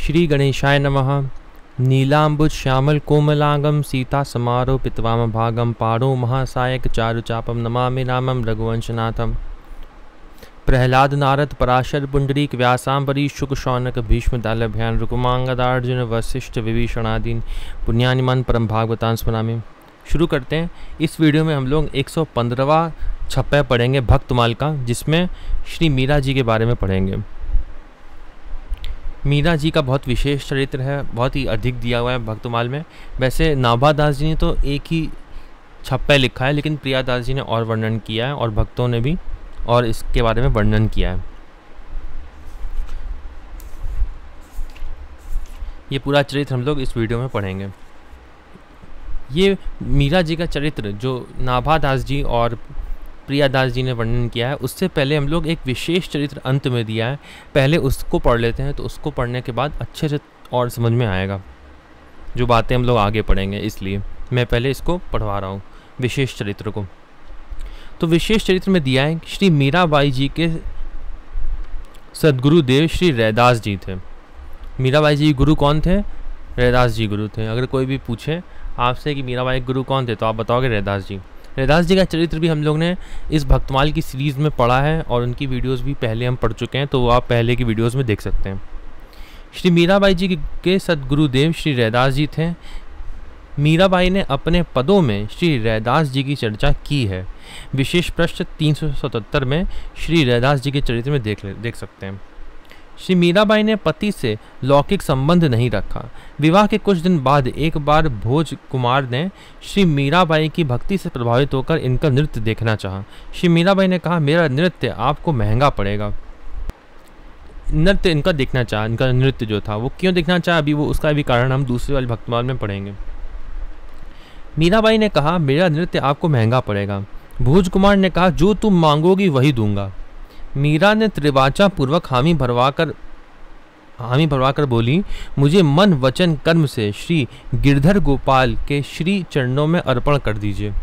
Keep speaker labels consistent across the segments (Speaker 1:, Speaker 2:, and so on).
Speaker 1: श्री गणेशाय नमः। नीलाम्बुज श्यामल कोमलांगम सीता समारो पितवाम भागम पारो महासायक चारुचापम नमामि रामम रघुवंशनाथम। प्रहलाद नारद पराशर पुंडरीक व्यासांबरी शुक शौनक भीष्म दालभ्यान रुकुमांगदार्जुन वशिष्ठ विभीषणादीन पुण्यानिमान परम भागवतान स्मरामि। शुरू करते हैं। इस वीडियो में हम लोग 115वां छप्पा पढ़ेंगे भक्तमाल का, जिसमें श्री मीरा जी के बारे में पढ़ेंगे। मीरा जी का बहुत विशेष चरित्र है, बहुत ही अधिक दिया हुआ है भक्तमाल में। वैसे नाभादास जी ने तो एक ही छप्पा लिखा है, लेकिन प्रियादास जी ने और वर्णन किया है और भक्तों ने भी और इसके बारे में वर्णन किया है। ये पूरा चरित्र हम लोग इस वीडियो में पढ़ेंगे। ये मीरा जी का चरित्र जो नाभादास जी और प्रियादास जी ने वर्णन किया है, उससे पहले हम लोग एक विशेष चरित्र अंत में दिया है, पहले उसको पढ़ लेते हैं। तो उसको पढ़ने के बाद अच्छे से और समझ में आएगा जो बातें हम लोग आगे पढ़ेंगे, इसलिए मैं पहले इसको पढ़वा रहा हूँ विशेष चरित्र को। तो विशेष चरित्र में दिया है श्री मीराबाई जी के सदगुरुदेव श्री रैदास जी थे। मीराबाई जी गुरु कौन थे? रैदास जी गुरु थे। अगर कोई भी पूछे आपसे कि मीराबाई गुरु कौन थे, तो आप बताओगे रैदास जी। रैदास जी का चरित्र भी हम लोग ने इस भक्तमाल की सीरीज़ में पढ़ा है और उनकी वीडियोस भी पहले हम पढ़ चुके हैं, तो वो आप पहले की वीडियोस में देख सकते हैं। श्री मीराबाई जी के सदगुरुदेव श्री रैदास जी थे। मीराबाई ने अपने पदों में श्री रैदास जी की चर्चा की है। विशेष पृष्ठ 377 में श्री रैदास जी के चरित्र में देख सकते हैं। श्री मीराबाई ने पति से लौकिक संबंध नहीं रखा। विवाह के कुछ दिन बाद एक बार भोज कुमार ने श्री मीराबाई की भक्ति से प्रभावित होकर इनका नृत्य देखना चाहा। श्री मीराबाई ने कहा, मेरा नृत्य आपको महंगा पड़ेगा। नृत्य इनका देखना चाहा, इनका नृत्य जो था वो क्यों देखना चाहा, अभी वो उसका भी कारण हम दूसरे वाले भक्तमाल में पढ़ेंगे। मीराबाई ने कहा, मेरा नृत्य आपको महंगा पड़ेगा। भोज कुमार ने कहा, जो तुम मांगोगी वही दूंगा। मीरा ने त्रिवाचा पूर्वक हामी भरवा कर बोली, मुझे मन वचन कर्म से श्री गिरधर गोपाल के श्री चरणों में अर्पण कर दीजिए।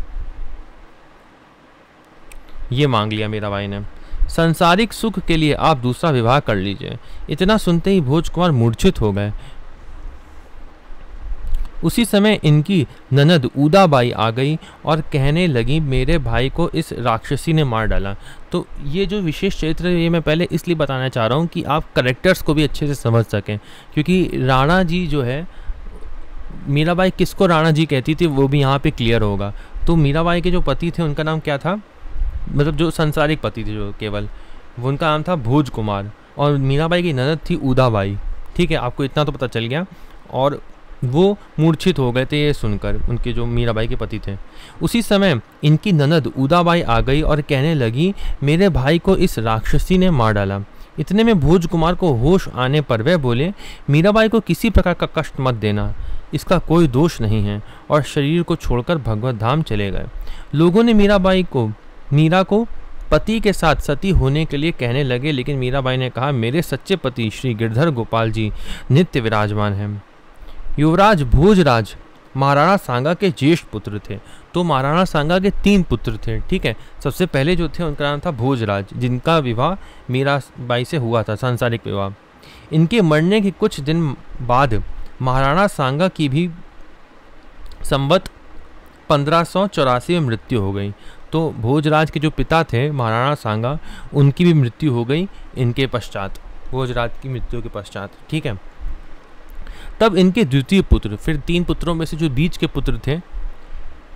Speaker 1: ये मांग लिया मीराबाई ने। सांसारिक सुख के लिए आप दूसरा विवाह कर लीजिए। इतना सुनते ही भोज कुमार मूर्छित हो गए। उसी समय इनकी ननद उदाबाई आ गई और कहने लगी, मेरे भाई को इस राक्षसी ने मार डाला। तो ये जो विशेष चरित्र है, ये मैं पहले इसलिए बताना चाह रहा हूँ कि आप कैरेक्टर्स को भी अच्छे से समझ सकें, क्योंकि राणा जी जो है, मीराबाई किसको राणा जी कहती थी वो भी यहाँ पे क्लियर होगा। तो मीराबाई के जो पति थे उनका नाम क्या था, मतलब जो संसारिक पति थे जो केवल, वो उनका नाम था भोज कुमार, और मीराबाई की ननद थी उदाबाई। ठीक है, आपको इतना तो पता चल गया। और वो मूर्छित हो गए थे ये सुनकर, उनके जो मीराबाई के पति थे। उसी समय इनकी ननद उदाबाई आ गई और कहने लगी, मेरे भाई को इस राक्षसी ने मार डाला। इतने में भोज कुमार को होश आने पर वह बोले, मीराबाई को किसी प्रकार का कष्ट मत देना, इसका कोई दोष नहीं है, और शरीर को छोड़कर भगवत धाम चले गए। लोगों ने मीरा को पति के साथ सती होने के लिए कहने लगे, लेकिन मीराबाई ने कहा, मेरे सच्चे पति श्री गिरधर गोपाल जी नित्य विराजमान हैं। युवराज भोजराज महाराणा सांगा के ज्येष्ठ पुत्र थे। तो महाराणा सांगा के 3 पुत्र थे। ठीक है, सबसे पहले जो थे उनका नाम था भोजराज, जिनका विवाह मीराबाई से हुआ था, सांसारिक विवाह। इनके मरने के कुछ दिन बाद महाराणा सांगा की भी संवत 1584 में मृत्यु हो गई। तो भोजराज के जो पिता थे महाराणा सांगा, उनकी भी मृत्यु हो गई इनके पश्चात, भोजराज की मृत्यु के पश्चात। ठीक है, तब इनके द्वितीय पुत्र, फिर 3 पुत्रों में से जो बीच के पुत्र थे,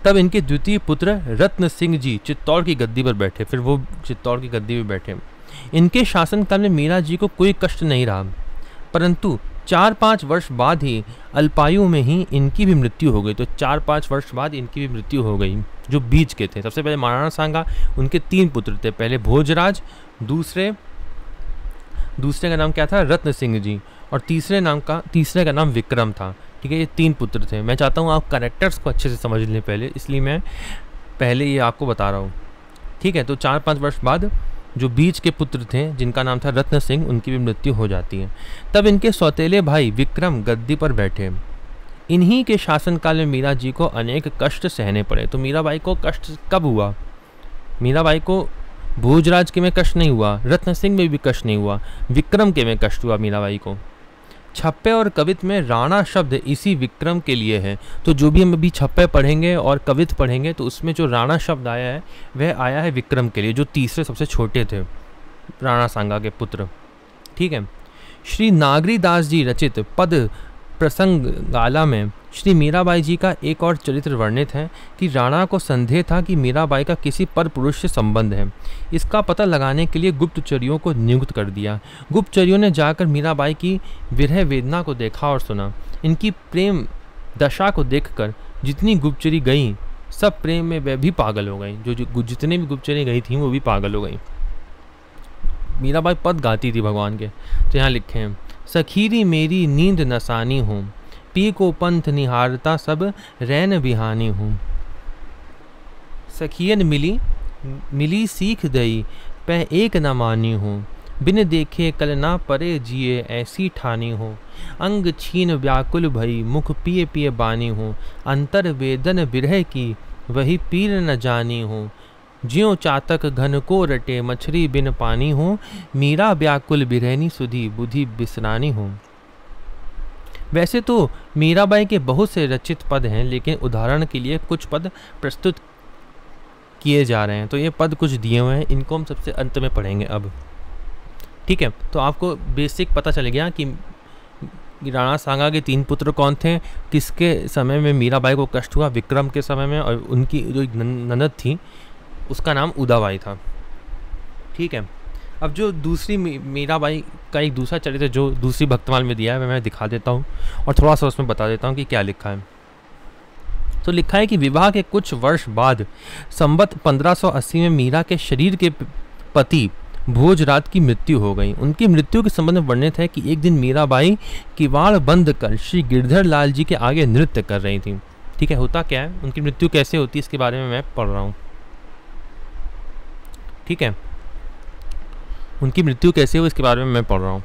Speaker 1: तब इनके द्वितीय पुत्र रत्न सिंह जी चित्तौड़ की गद्दी पर बैठे। फिर वो चित्तौड़ की गद्दी पर बैठे। इनके शासनकाल में मीरा जी को कोई कष्ट नहीं रहा, परंतु 4-5 वर्ष बाद ही अल्पायु में ही इनकी भी मृत्यु हो गई। तो 4-5 वर्ष बाद इनकी भी मृत्यु हो गई, जो बीच के थे। सबसे पहले महाराणा सांगा, उनके 3 पुत्र थे, पहले भोजराज, दूसरे का नाम क्या था, रत्न सिंह जी, और तीसरे का नाम विक्रम था। ठीक है, ये 3 पुत्र थे। मैं चाहता हूँ आप कैरेक्टर्स को अच्छे से समझ लें पहले, इसलिए मैं पहले ये आपको बता रहा हूँ। ठीक है, तो 4-5 वर्ष बाद जो बीच के पुत्र थे, जिनका नाम था रत्न सिंह, उनकी भी मृत्यु हो जाती है। तब इनके सौतेले भाई विक्रम गद्दी पर बैठे। इन्हीं के शासनकाल में मीरा जी को अनेक कष्ट सहने पड़े। तो मीराबाई को कष्ट कब हुआ? मीराबाई को भोजराज के में कष्ट नहीं हुआ, रत्न सिंह में भी कष्ट नहीं हुआ, विक्रम के में कष्ट हुआ मीराबाई को। छप्पे और कवित में राणा शब्द इसी विक्रम के लिए है। तो जो भी हम अभी छप्पे पढ़ेंगे और कवित पढ़ेंगे तो उसमें जो राणा शब्द आया है वह आया है विक्रम के लिए, जो तीसरे सबसे छोटे थे, राणा सांगा के पुत्र। ठीक है। श्री नागरी दास जी रचित पद प्रसंग गाला में श्री मीराबाई जी का एक और चरित्र वर्णित है कि राणा को संदेह था कि मीराबाई का किसी पर पुरुष से संबंध है। इसका पता लगाने के लिए गुप्तचरियों को नियुक्त कर दिया। गुप्तचरियों ने जाकर मीराबाई की विरह वेदना को देखा और सुना। इनकी प्रेम दशा को देखकर जितनी गुप्तचरी गईं सब प्रेम में वह भी पागल हो गई। जो जितने भी गुप्तचरी गई थी वो भी पागल हो गई। मीराबाई पद गाती थी भगवान के, तो यहाँ लिखे हैं, सखीरी मेरी नींद नसानी हूँ, पी को पंथ निहारता सब रैन बिहानी हूँ। सखियन मिली सीख दई, पै एक न मानी हूँ, बिन देखे कल ना परे जिए ऐसी ठानी हूँ। अंग छीन व्याकुल भई, मुख पिए पिए बानी हूँ, अंतर वेदन बिरह की वही पीर न जानी हूँ। ज्यों चातक घन को रटे, मछली बिन पानी हूँ, मीरा व्याकुल बिरहनी सुधी बुद्धि बिसरानी हूँ। वैसे तो मीराबाई के बहुत से रचित पद हैं, लेकिन उदाहरण के लिए कुछ पद प्रस्तुत किए जा रहे हैं। तो ये पद कुछ दिए हुए हैं, इनको हम सबसे अंत में पढ़ेंगे अब। ठीक है। तो आपको बेसिक पता चल गया कि राणा सांगा के 3 पुत्र कौन थे, किसके समय में मीराबाई को कष्ट हुआ, विक्रम के समय में, और उनकी जो ननद थी उसका नाम उदाबाई था। ठीक है। अब जो दूसरी मीराबाई का एक दूसरा चरित्र जो दूसरी भक्तमाल में दिया है मैं दिखा देता हूँ और थोड़ा सा उसमें बता देता हूँ कि क्या लिखा है। तो लिखा है कि विवाह के कुछ वर्ष बाद संवत 1580 में मीरा के शरीर के पति भोजराज की मृत्यु हो गई। उनकी मृत्यु के संबंध में वर्णित है कि एक दिन मीराबाई किवाड़ बंद कर श्री गिरधर लाल जी के आगे नृत्य कर रही थी। ठीक है। होता क्या है, उनकी मृत्यु कैसे होती है इसके बारे में मैं पढ़ रहा हूँ। ठीक है। उनकी मृत्यु कैसे हुई इसके बारे में मैं पढ़ रहा हूँ।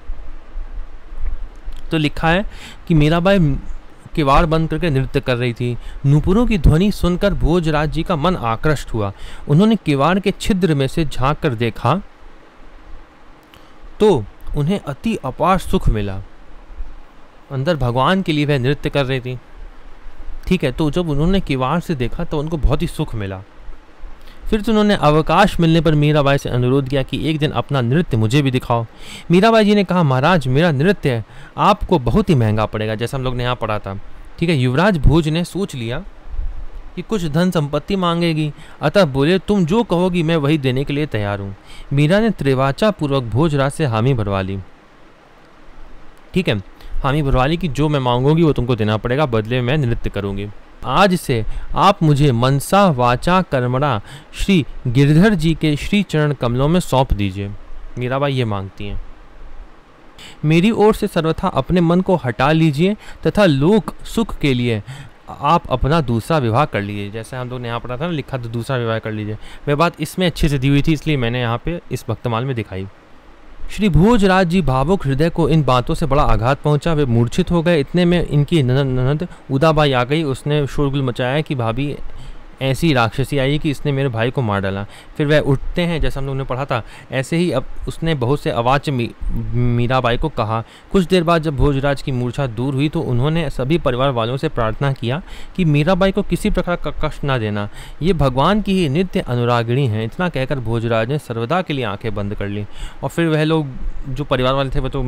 Speaker 1: तो लिखा है कि मीराबाई किवाड़ बंद करके नृत्य कर रही थी। नूपुरों की ध्वनि सुनकर भोजराज जी का मन आकृष्ट हुआ। उन्होंने किवाड़ के छिद्र में से झांक कर देखा तो उन्हें अति अपार सुख मिला। अंदर भगवान के लिए वह नृत्य कर रही थी। ठीक है। तो जब उन्होंने किवाड़ से देखा तो उनको बहुत ही सुख मिला। फिर तो उन्होंने अवकाश मिलने पर मीराबाई से अनुरोध किया कि एक दिन अपना नृत्य मुझे भी दिखाओ। मीराबाई जी ने कहा, महाराज मेरा नृत्य आपको बहुत ही महंगा पड़ेगा, जैसा हम लोग ने यहाँ पढ़ा था। ठीक है। युवराज भोज ने सोच लिया कि कुछ धन संपत्ति मांगेगी, अतः बोले तुम जो कहोगी मैं वही देने के लिए तैयार हूँ। मीरा ने त्रिवाचा पूर्वक भोजराज से हामी भरवा ली। ठीक है। हामी भरवा ली कि जो मैं मांगूंगी वो तुमको देना पड़ेगा, बदले में मैं नृत्य करूंगी। आज से आप मुझे मनसा वाचा कर्मणा श्री गिरधर जी के श्री चरण कमलों में सौंप दीजिए। मीराबाई ये मांगती हैं। मेरी ओर से सर्वथा अपने मन को हटा लीजिए तथा लोक सुख के लिए आप अपना दूसरा विवाह कर लीजिए। जैसे हम लोग ने यहाँ पढ़ा था ना, लिखा तो दूसरा विवाह कर लीजिए। वह बात इसमें अच्छे से दी हुई थी, इसलिए मैंने यहाँ पे इस भक्तमाल में दिखाई। श्री भोजराज जी भावुक हृदय को इन बातों से बड़ा आघात पहुंचा। वे मूर्छित हो गए। इतने में इनकी ननद उदाबाई आ गई। उसने शोरगुल मचाया कि भाभी ऐसी राक्षसी आई कि इसने मेरे भाई को मार डाला। फिर वह उठते हैं, जैसा हम लोगों ने पढ़ा था। ऐसे ही अब उसने बहुत से अवाच्य मीराबाई को कहा। कुछ देर बाद जब भोजराज की मूर्छा दूर हुई तो उन्होंने सभी परिवार वालों से प्रार्थना किया कि मीराबाई को किसी प्रकार का कष्ट ना देना, ये भगवान की ही नित्य अनुरागिणी हैं। इतना कहकर भोजराज ने सर्वदा के लिए आंखें बंद कर ली। और फिर वह लोग जो परिवार वाले थे वो तो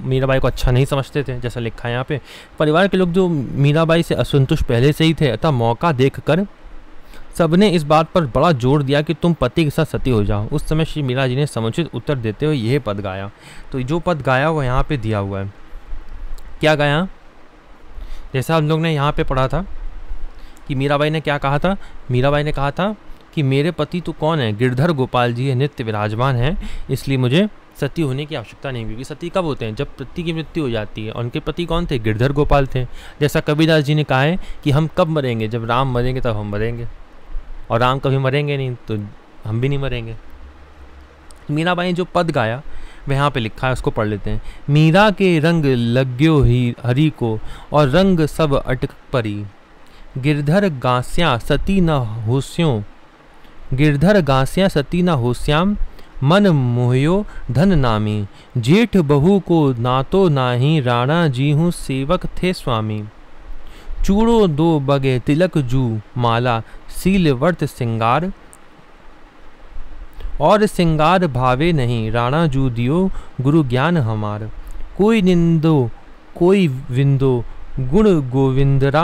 Speaker 1: मीराबाई को अच्छा नहीं समझते थे, जैसा लिखा है यहाँ पे। परिवार के लोग जो मीराबाई से असंतुष्ट पहले से ही थे, अतः मौका देखकर सबने इस बात पर बड़ा जोर दिया कि तुम पति के साथ सती हो जाओ। उस समय श्री मीरा जी ने समुचित उत्तर देते हुए यह पद गाया। तो जो पद गाया वो यहाँ पे दिया हुआ है। क्या गाया? जैसा हम लोग ने यहाँ पे पढ़ा था कि मीराबाई ने क्या कहा था। मीराबाई ने कहा था कि मेरे पति तो कौन है, गिरधर गोपाल जी है, नित्य विराजमान है, इसलिए मुझे सती होने की आवश्यकता नहीं हुई। सती कब होते हैं? जब पति की मृत्यु हो जाती है। और उनके पति कौन थे? गिरधर गोपाल थे। जैसा कबीरदास जी ने कहा है कि हम कब मरेंगे, जब राम मरेंगे तब हम मरेंगे, और राम कभी मरेंगे नहीं तो हम भी नहीं मरेंगे। मीराबाई जो पद गाया वह यहाँ पे लिखा है, उसको पढ़ लेते हैं। मीरा के रंग लग्यो ही हरि को, और रंग सब अटक परी, गिरधर गास्या सती न होस्यों, गिरधर गास्या सती न होस्याम, मन मोहयो धन नामी, जेठ बहू को नातो नाही, राणा जी हूँ सेवक थे स्वामी। चूड़ो दो बगे तिलक जू माला, सील वर्त सिंगार, और सिंगार भावे नहीं, राणा जू दियो गुरु ज्ञान हमार। कोई निंदो कोई विंदो, गुण गोविंदरा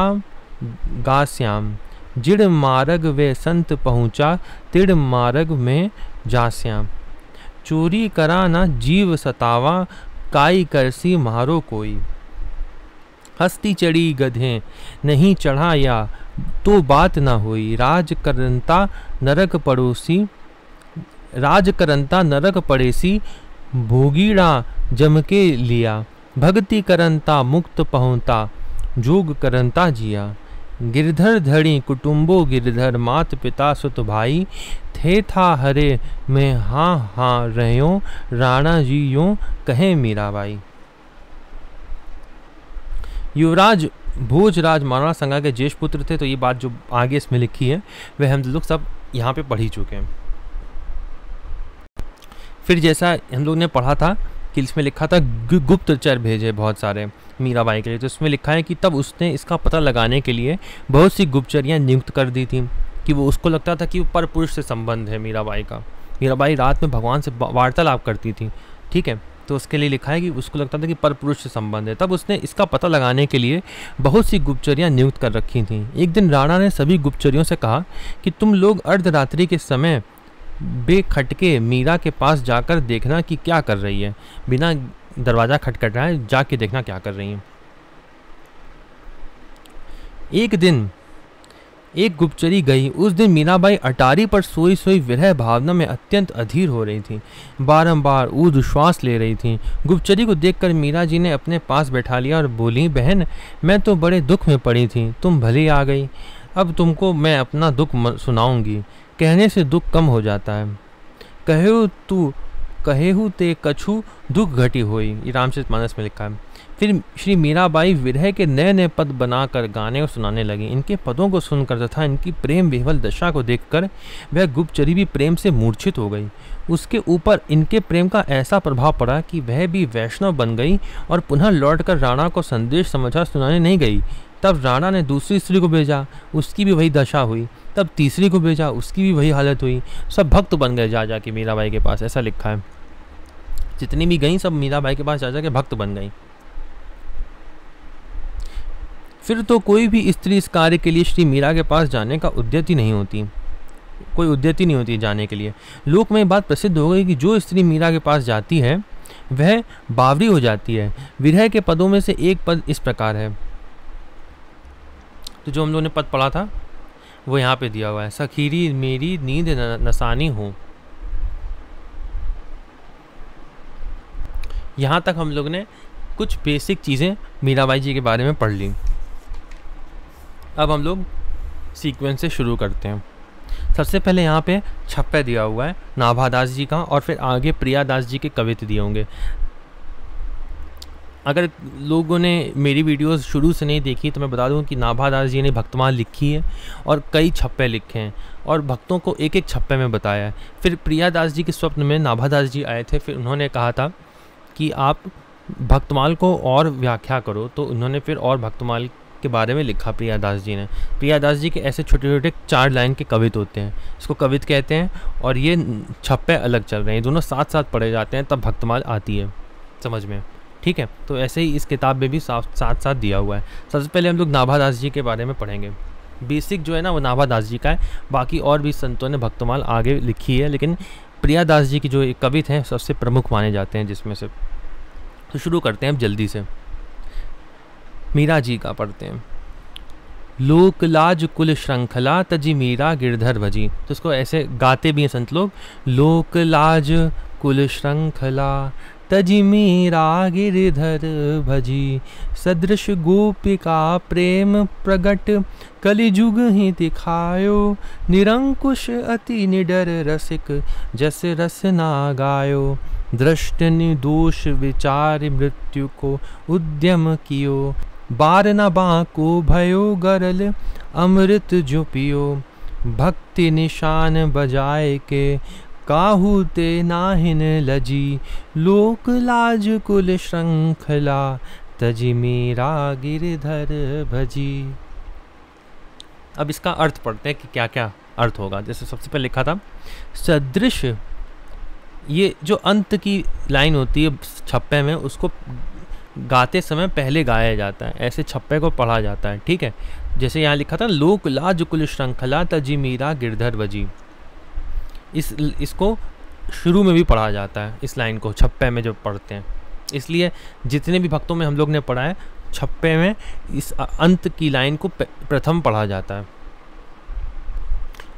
Speaker 1: गास्याम, जिड़ मार्ग वे संत पहुँचा, तिड़ मार्ग में जास्याम। चोरी करा ना जीव सतावा, काई करसी मारो कोई। हस्ती चढ़ी गधे नहीं चढ़ा या, तो बात ना हुई। राज करंता नरक पड़ोसी, राज करंता नरक पड़ेसी, भोगीड़ा जम के लिया। भक्ति करंता मुक्त पहुँता, जोग करंता जिया। गिरधर धड़ी कुटुंबो गिरधर, मात पिता सुत भाई। थे था हरे में हाँ हाँ रह्यो, राणा जी यूं कहे मीराबाई। युवराज भोजराज महाराणा संगा के ज्येष्ठ पुत्र थे। तो ये बात जो आगे इसमें लिखी है वह हम लोग सब यहाँ पे पढ़ ही चुके हैं। फिर जैसा हम लोग ने पढ़ा था कि इसमें लिखा था गुप्तचर भेजे बहुत सारे मीराबाई के लिए, तो इसमें लिखा है कि तब उसने इसका पता लगाने के लिए बहुत सी गुप्तचरियाँ नियुक्त कर दी थी कि वो उसको लगता था कि वो पर पुरुष से संबंध है मीराबाई का। मीराबाई रात में भगवान से वार्तालाप करती थी, ठीक है, तो उसके लिए लिखा है कि उसको लगता था कि पर पुरुष से संबंध है। तब उसने इसका पता लगाने के लिए बहुत सी गुप्तचरियाँ नियुक्त कर रखी थीं। एक दिन राणा ने सभी गुप्तचरियों से कहा कि तुम लोग अर्धरात्रि के समय बेखटके मीरा के पास जाकर देखना कि क्या कर रही है। बिना दरवाज़ा खटखटाए जाके देखना क्या कर रही है। एक दिन एक गुप्तचरी गई। उस दिन मीराबाई अटारी पर सोई सोई विरह भावना में अत्यंत अधीर हो रही थी, बारंबार ऊर्ध्व श्वास ले रही थी। गुप्तचरी को देखकर मीरा जी ने अपने पास बैठा लिया और बोली, बहन मैं तो बड़े दुख में पड़ी थी, तुम भली आ गई। अब तुमको मैं अपना दुख सुनाऊंगी, कहने से दुख कम हो जाता है। कहेहु ते कछु दुख घटी होई, ये रामचरितमानस में लिखा है। फिर श्री मीराबाई विरह के नए नए पद बनाकर गाने और सुनाने लगी। इनके पदों को सुनकर तथा इनकी प्रेम विह्वल दशा को देखकर वह गुप्तचरी भी प्रेम से मूर्छित हो गई। उसके ऊपर इनके प्रेम का ऐसा प्रभाव पड़ा कि वह भी वैष्णव बन गई और पुनः लौटकर राणा को संदेश समाचार सुनाने नहीं गई। तब राणा ने दूसरी स्त्री को भेजा, उसकी भी वही दशा हुई। तब तीसरी को भेजा, उसकी भी वही हालत हुई। सब भक्त बन गए जा जाके मीराबाई के पास, ऐसा लिखा है। जितनी भी गई सब मीराबाई के पास जा जाके भक्त बन गई। फिर तो कोई भी स्त्री इस कार्य के लिए श्री मीरा के पास जाने का उद्यत ही नहीं होती, कोई उद्यत ही नहीं होती जाने के लिए। लोक में बात प्रसिद्ध हो गई कि जो स्त्री मीरा के पास जाती है वह बावरी हो जाती है। विरह के पदों में से एक पद इस प्रकार है, तो जो हम लोगों ने पद पढ़ा था वो यहाँ पे दिया हुआ है, सखीरी मेरी नींद नसानी हो। यहाँ तक हम लोग ने कुछ बेसिक चीज़ें मीराबाई जी के बारे में पढ़ ली। अब हम लोग सीक्वेंस से शुरू करते हैं। सबसे पहले यहाँ पे छप्पे दिया हुआ है नाभादास जी का, और फिर आगे प्रियादास जी के कवित्व दिए होंगे। अगर लोगों ने मेरी वीडियोस शुरू से नहीं देखी तो मैं बता दूं कि नाभादास जी ने भक्तमाल लिखी है और कई छप्पे लिखे हैं और भक्तों को एक एक छप्पे में बताया है। फिर प्रियादास जी के स्वप्न में नाभादास जी आए थे, फिर उन्होंने कहा था कि आप भक्तमाल को और व्याख्या करो, तो उन्होंने फिर और भक्तमाल के बारे में लिखा प्रियादास जी ने। प्रियादास जी के ऐसे छोटे छोटे 4 लाइन के कवित्व होते हैं, इसको कवित्व कहते हैं, और ये छप्पे अलग चल रहे हैं, दोनों साथ साथ पढ़े जाते हैं, तब भक्तमाल आती है समझ में, ठीक है। तो ऐसे ही इस किताब में भी साथ साथ दिया हुआ है। सबसे पहले हम लोग नाभादास जी के बारे में पढ़ेंगे। बेसिक जो है ना वो नाभादास जी का है, बाकी और भी संतों ने भक्तमाल आगे लिखी है, लेकिन प्रियादास जी की जो कवित्व हैं सबसे प्रमुख माने जाते हैं जिसमें से। तो शुरू करते हैं अब जल्दी से। मीरा जी का पढ़ते हैं। लोक लाज कुल श्रृंखला तजी मीरा गिरधर भजी, तो इसको ऐसे गाते भी हैं संत लोग। लोक लाज कुल श्रृंखला तजी मीरा गिरधर भजी, सदृश गोपिका प्रेम प्रगट कलिजुग ही दिखायो, निरंकुश अति निडर रसिक जस रस ना गायो, दृष्ट निर्दोष विचार मृत्यु को उद्यम कियो, बार न बाको भयो गरल अमृत जो पियो, भक्ति निशान बजाए के काहू ते नाहिन लजी, लोक लाज कुल श्रृंखला, तजी मीरा गिरधर भजी। अब इसका अर्थ पढ़ते हैं कि क्या क्या अर्थ होगा। जैसे सबसे पहले लिखा था सदृश, ये जो अंत की लाइन होती है छप्पे में, उसको गाते समय पहले गाया जाता है, ऐसे छप्पे को पढ़ा जाता है, ठीक है। जैसे यहाँ लिखा था लोक लाज कुल श्रृंखला, तजी मीरा गिरधर भजी। इसको शुरू में भी पढ़ा जाता है, इस लाइन को छप्पे में जब पढ़ते हैं। इसलिए जितने भी भक्तों में हम लोग ने पढ़ा है, छप्पे में इस अंत की लाइन को प्रथम पढ़ा जाता है।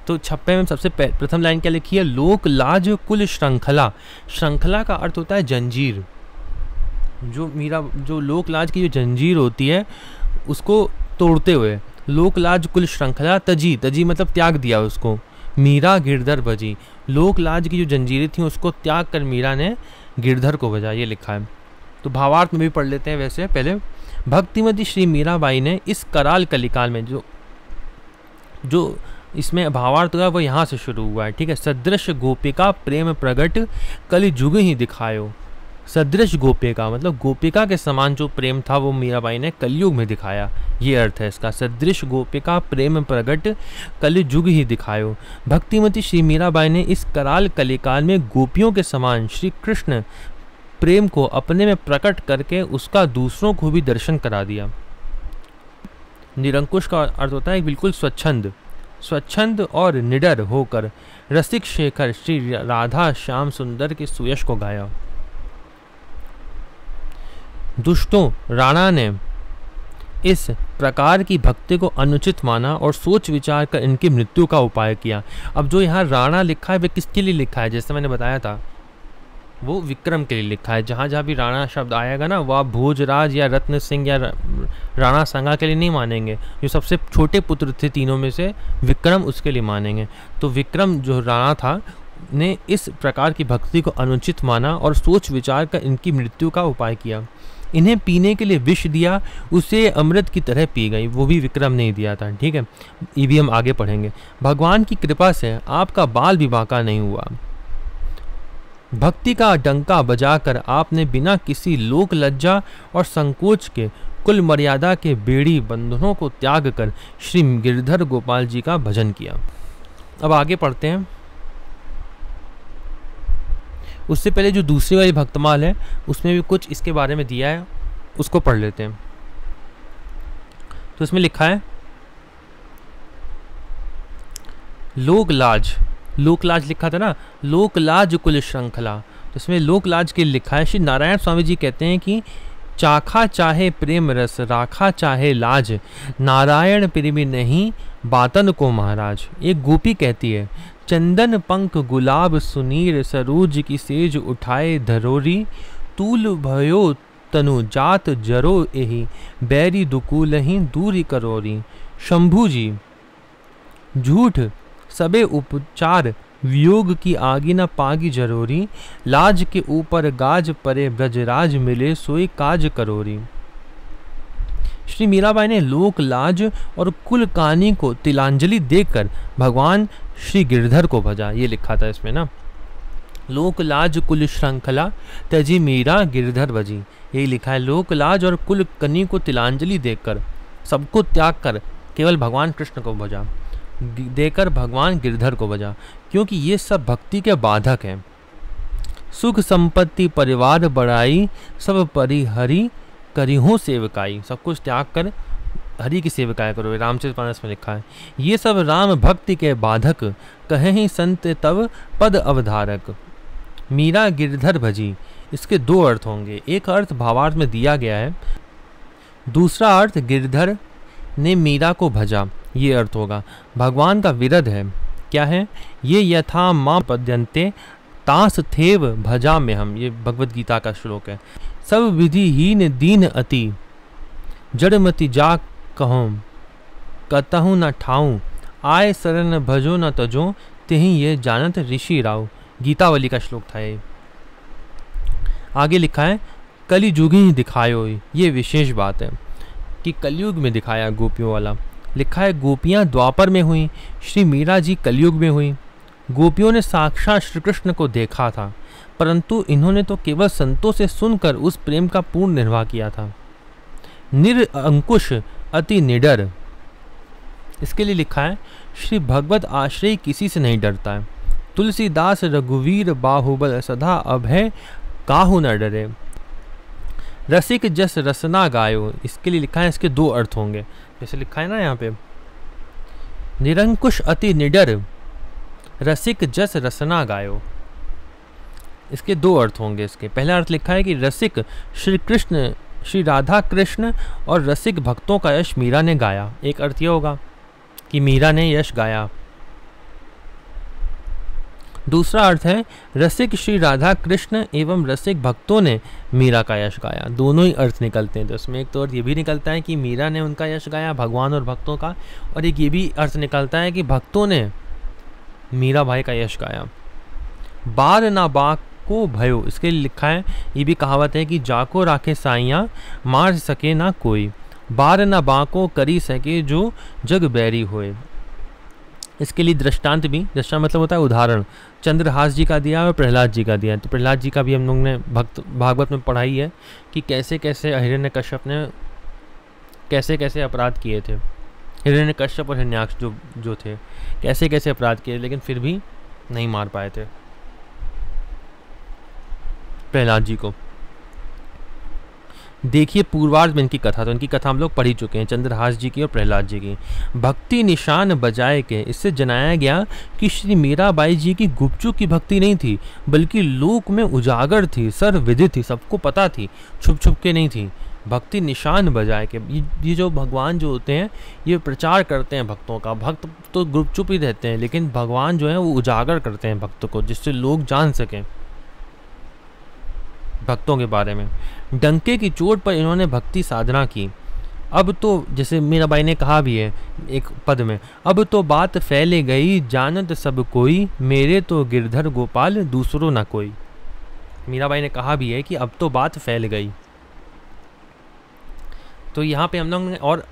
Speaker 1: तो छप्पे में सबसे प्रथम लाइन क्या लिखी है? लोक लाज कुल श्रृंखला। श्रृंखला का अर्थ होता है जंजीर। जो लोक लाज की जो जंजीर होती है उसको तोड़ते हुए, लोक लाज कुल श्रृंखला, तजी, तजी मतलब त्याग दिया उसको, मीरा गिरधर भजी। लोक लाज की जो जंजीरें थी उसको त्याग कर मीरा ने गिरधर को भजा, ये लिखा है। तो भावार्थ में भी पढ़ लेते हैं। वैसे पहले भक्तिमती श्री मीराबाई ने इस कराल कलिकाल में जो इसमें भावार्थ हुआ वो यहाँ से शुरू हुआ है, ठीक है। सदृश गोपिका प्रेम प्रगट कलि जुग ही दिखायो। सदृश गोपिका मतलब गोपिका के समान जो प्रेम था वो मीराबाई ने कलयुग में दिखाया, ये अर्थ है इसका। सदृश गोपिका प्रेम प्रगट कलि जुग ही दिखायो। भक्तिमती श्री मीराबाई ने इस कराल कलिकाल में गोपियों के समान श्री कृष्ण प्रेम को अपने में प्रकट करके उसका दूसरों को भी दर्शन करा दिया। निरंकुश का अर्थ होता है बिल्कुल स्वच्छंद और निडर होकर रसिक शेखर श्री राधा श्याम सुंदर के सुयश को गाया। दुष्टों राणा ने इस प्रकार की भक्ति को अनुचित माना और सोच विचार कर इनकी मृत्यु का उपाय किया। अब जो यहाँ राणा लिखा है वह किसके लिए लिखा है? जैसे मैंने बताया था वो विक्रम के लिए लिखा है। जहाँ जहाँ भी राणा शब्द आएगा ना, वो आप भोजराज या रत्न सिंह या राणा संगा के लिए नहीं मानेंगे। जो सबसे छोटे पुत्र थे तीनों में से विक्रम, उसके लिए मानेंगे। तो विक्रम जो राणा था ने इस प्रकार की भक्ति को अनुचित माना और सोच विचार कर इनकी मृत्यु का उपाय किया। इन्हें पीने के लिए विष दिया, उसे अमृत की तरह पी गई, वो भी विक्रम ने दिया था, ठीक है। ये भी हम आगे पढ़ेंगे। भगवान की कृपा से आपका बाल विवाह का नहीं हुआ। भक्ति का डंका बजाकर आपने बिना किसी लोक लज्जा और संकोच के कुल मर्यादा के बेड़ी बंधनों को त्याग कर श्री गिरधर गोपाल जी का भजन किया। अब आगे पढ़ते हैं। उससे पहले जो दूसरी वाली भक्तमाल है उसमें भी कुछ इसके बारे में दिया है, उसको पढ़ लेते हैं। तो इसमें लिखा है लोक लाज लिखा था ना, लोक लाज कुल श्रृंखला। तो इसमें लोक लाज के लिखा है। श्री नारायण स्वामी जी कहते हैं कि चाखा चाहे प्रेम रस, राखा चाहे लाज, नारायण प्रेमी नहीं बातन को महाराज। एक गोपी कहती है चंदन पंख गुलाब सुनीर, सरोज की सेज उठाए धरोरी, तूल भयो तनु जात जरो एही, बैरी दुकूलही दूरी करोरी। शंभू जी झूठ सबे उपचार, वियोग की आगी न पागी जरोरी, लाज के ऊपर गाज परे ब्रजराज मिले सोई काज करोरी। श्री मीराबाई ने लोक लाज और कुल कहानी को तिलांजलि देकर भगवान श्री गिरधर को भजा, ये लिखा था इसमें ना। लोक लाज कुल श्रृंखला, तजी मीरा गिरधर भजी, यही लिखा है। लोक लाज और कुल कनी को तिलांजलि देकर, सबको त्याग कर केवल भगवान कृष्ण को भजा, देकर भगवान गिरधर को भजा, क्योंकि ये सब भक्ति के बाधक हैं। सुख संपत्ति परिवार बढ़ाई, सब परिहरि करिहो सेवकाई। सब कुछ त्याग कर हरि की सेवकाई करो, रामचरितमानस में लिखा है। ये सब राम भक्ति के बाधक, कहे ही संत तब पद अवधारक। मीरा गिरधर भजी, इसके दो अर्थ होंगे। एक अर्थ भावार्थ में दिया गया है, दूसरा अर्थ गिरधर ने मीरा को भजा, ये अर्थ होगा। भगवान का विरध है, क्या है? ये यथा मां पद्यन्ते तास थेव भजा में हम, ये भगवत गीता का श्लोक है। सब विधिहीन दीन अति, जड़मति जा कहूँ कतहु न ठाऊं, आय शरण भजो न तजो, तेहि ये जानत ऋषि राव। गीतावली का श्लोक था ये। आगे लिखा है कलियुग ही दिखायो, ये विशेष बात है कि कलयुग में दिखाया गोपियों वाला। लिखा है गोपियाँ द्वापर में हुई, श्री मीरा जी कलयुग में हुई। गोपियों ने साक्षात श्री कृष्ण को देखा था, परंतु इन्होंने तो केवल संतों से सुनकर उस प्रेम का पूर्ण निर्वाह किया था। निरअंकुश अति निडर, इसके लिए लिखा है श्री भगवत आश्रय किसी से नहीं डरता है। तुलसीदास रघुवीर बाहुबल सदा अभय काहू न डरे। रसिक जस रसना गायो, इसके लिए लिखा है, इसके दो अर्थ होंगे, जैसे लिखा है ना यहाँ पे, निरंकुश अति निडर रसिक जस रसना गायो, इसके दो अर्थ होंगे। इसके पहला अर्थ लिखा है कि रसिक श्री कृष्ण, श्री राधा कृष्ण और रसिक भक्तों का यश मीरा ने गाया। एक अर्थ यह होगा कि मीरा ने यश गाया। दूसरा अर्थ है रसिक श्री राधा कृष्ण एवं रसिक भक्तों ने मीरा का यश गाया। दोनों ही अर्थ निकलते हैं। तो इसमें एक तो अर्थ ये भी निकलता है कि मीरा ने उनका यश गाया, भगवान और भक्तों का, और एक ये भी अर्थ निकलता है कि भक्तों ने मीरा भाई का यश गाया। बार ना बाक को भयो, इसके लिए लिखा है, ये भी कहावत है कि जाको राखे साइयाँ मार सके ना कोई, बार ना बाको करी सके जो जग बैरी होए। इसके लिए दृष्टांत भी, दृष्टांत मतलब होता है उदाहरण, चंद्रहास जी का दिया और प्रहलाद जी का दिया। तो प्रहलाद जी का भी हम लोग ने भागवत में पढ़ाई है कि कैसे कैसे हिरण्यकश्यप ने कैसे कैसे अपराध किए थे। हिरण्यकश्यप और हिरण्याक्ष जो थे कैसे कैसे अपराध किए, लेकिन फिर भी नहीं मार पाए थे प्रहलाद जी को। देखिए पूर्वार्ध में इनकी कथा, तो इनकी कथा हम लोग पढ़ ही चुके हैं, चंद्रहास जी की और प्रहलाद जी की। भक्ति निशान बजाए के, इससे जनाया गया कि श्री मीराबाई जी की गुपचुप की भक्ति नहीं थी, बल्कि लोक में उजागर थी, सर्वविदित थी, सबको पता थी, छुप छुप के नहीं थी। भक्ति निशान बजाए के, ये जो भगवान जो होते हैं ये प्रचार करते हैं भक्तों का। भक्त तो गुपचुप ही रहते हैं, लेकिन भगवान जो है वो उजागर करते हैं भक्त को, जिससे लोग जान सकें भक्तों के बारे में। डंके की चोट पर इन्होंने भक्ति साधना की। अब तो, जैसे मीराबाई ने कहा भी है एक पद में, अब तो बात फैले गई जानत सब कोई, मेरे तो गिरधर गोपाल दूसरो न कोई। मीराबाई ने कहा भी है कि अब तो बात फैल गई। तो यहाँ पे हम लोग ने और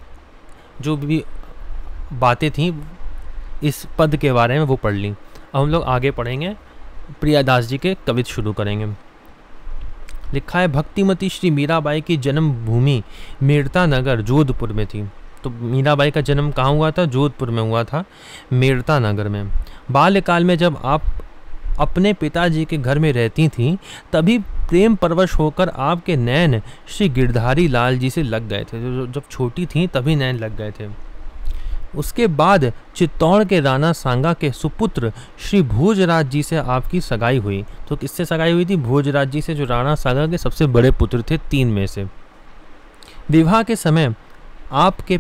Speaker 1: जो भी बातें थी इस पद के बारे में वो पढ़ ली। अब हम लोग आगे पढ़ेंगे, प्रियादास जी के कविता शुरू करेंगे। लिखा है भक्तिमती श्री मीराबाई की जन्मभूमि मेड़ता नगर जोधपुर में थी। तो मीराबाई का जन्म कहाँ हुआ था? जोधपुर में हुआ था, मेड़ता नगर में। बाल्यकाल में जब आप अपने पिताजी के घर में रहती थीं, तभी प्रेम परवश होकर आपके नैन श्री गिरधारी लाल जी से लग गए थे। जब छोटी थीं तभी नैन लग गए थे। उसके बाद चित्तौड़ के राणा सांगा के सुपुत्र श्री भोजराज जी से आपकी सगाई हुई। तो किससे सगाई हुई थी? भोजराज जी से, जो राणा सांगा के सबसे बड़े पुत्र थे, 3 में से। विवाह के समय आपके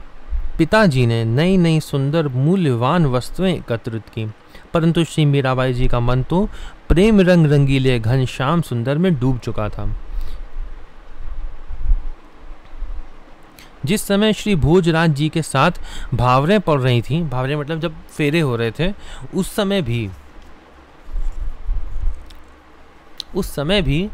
Speaker 1: पिताजी ने नई नई सुंदर मूल्यवान वस्तुएं एकत्रित की, परंतु श्री मीराबाई जी का मन तो प्रेम रंग रंगीले घनश्याम सुंदर में डूब चुका था। जिस समय श्री भोजराज जी के साथ भावरें पड़ रही थीं, भावरें मतलब जब फेरे हो रहे थे, उस समय भी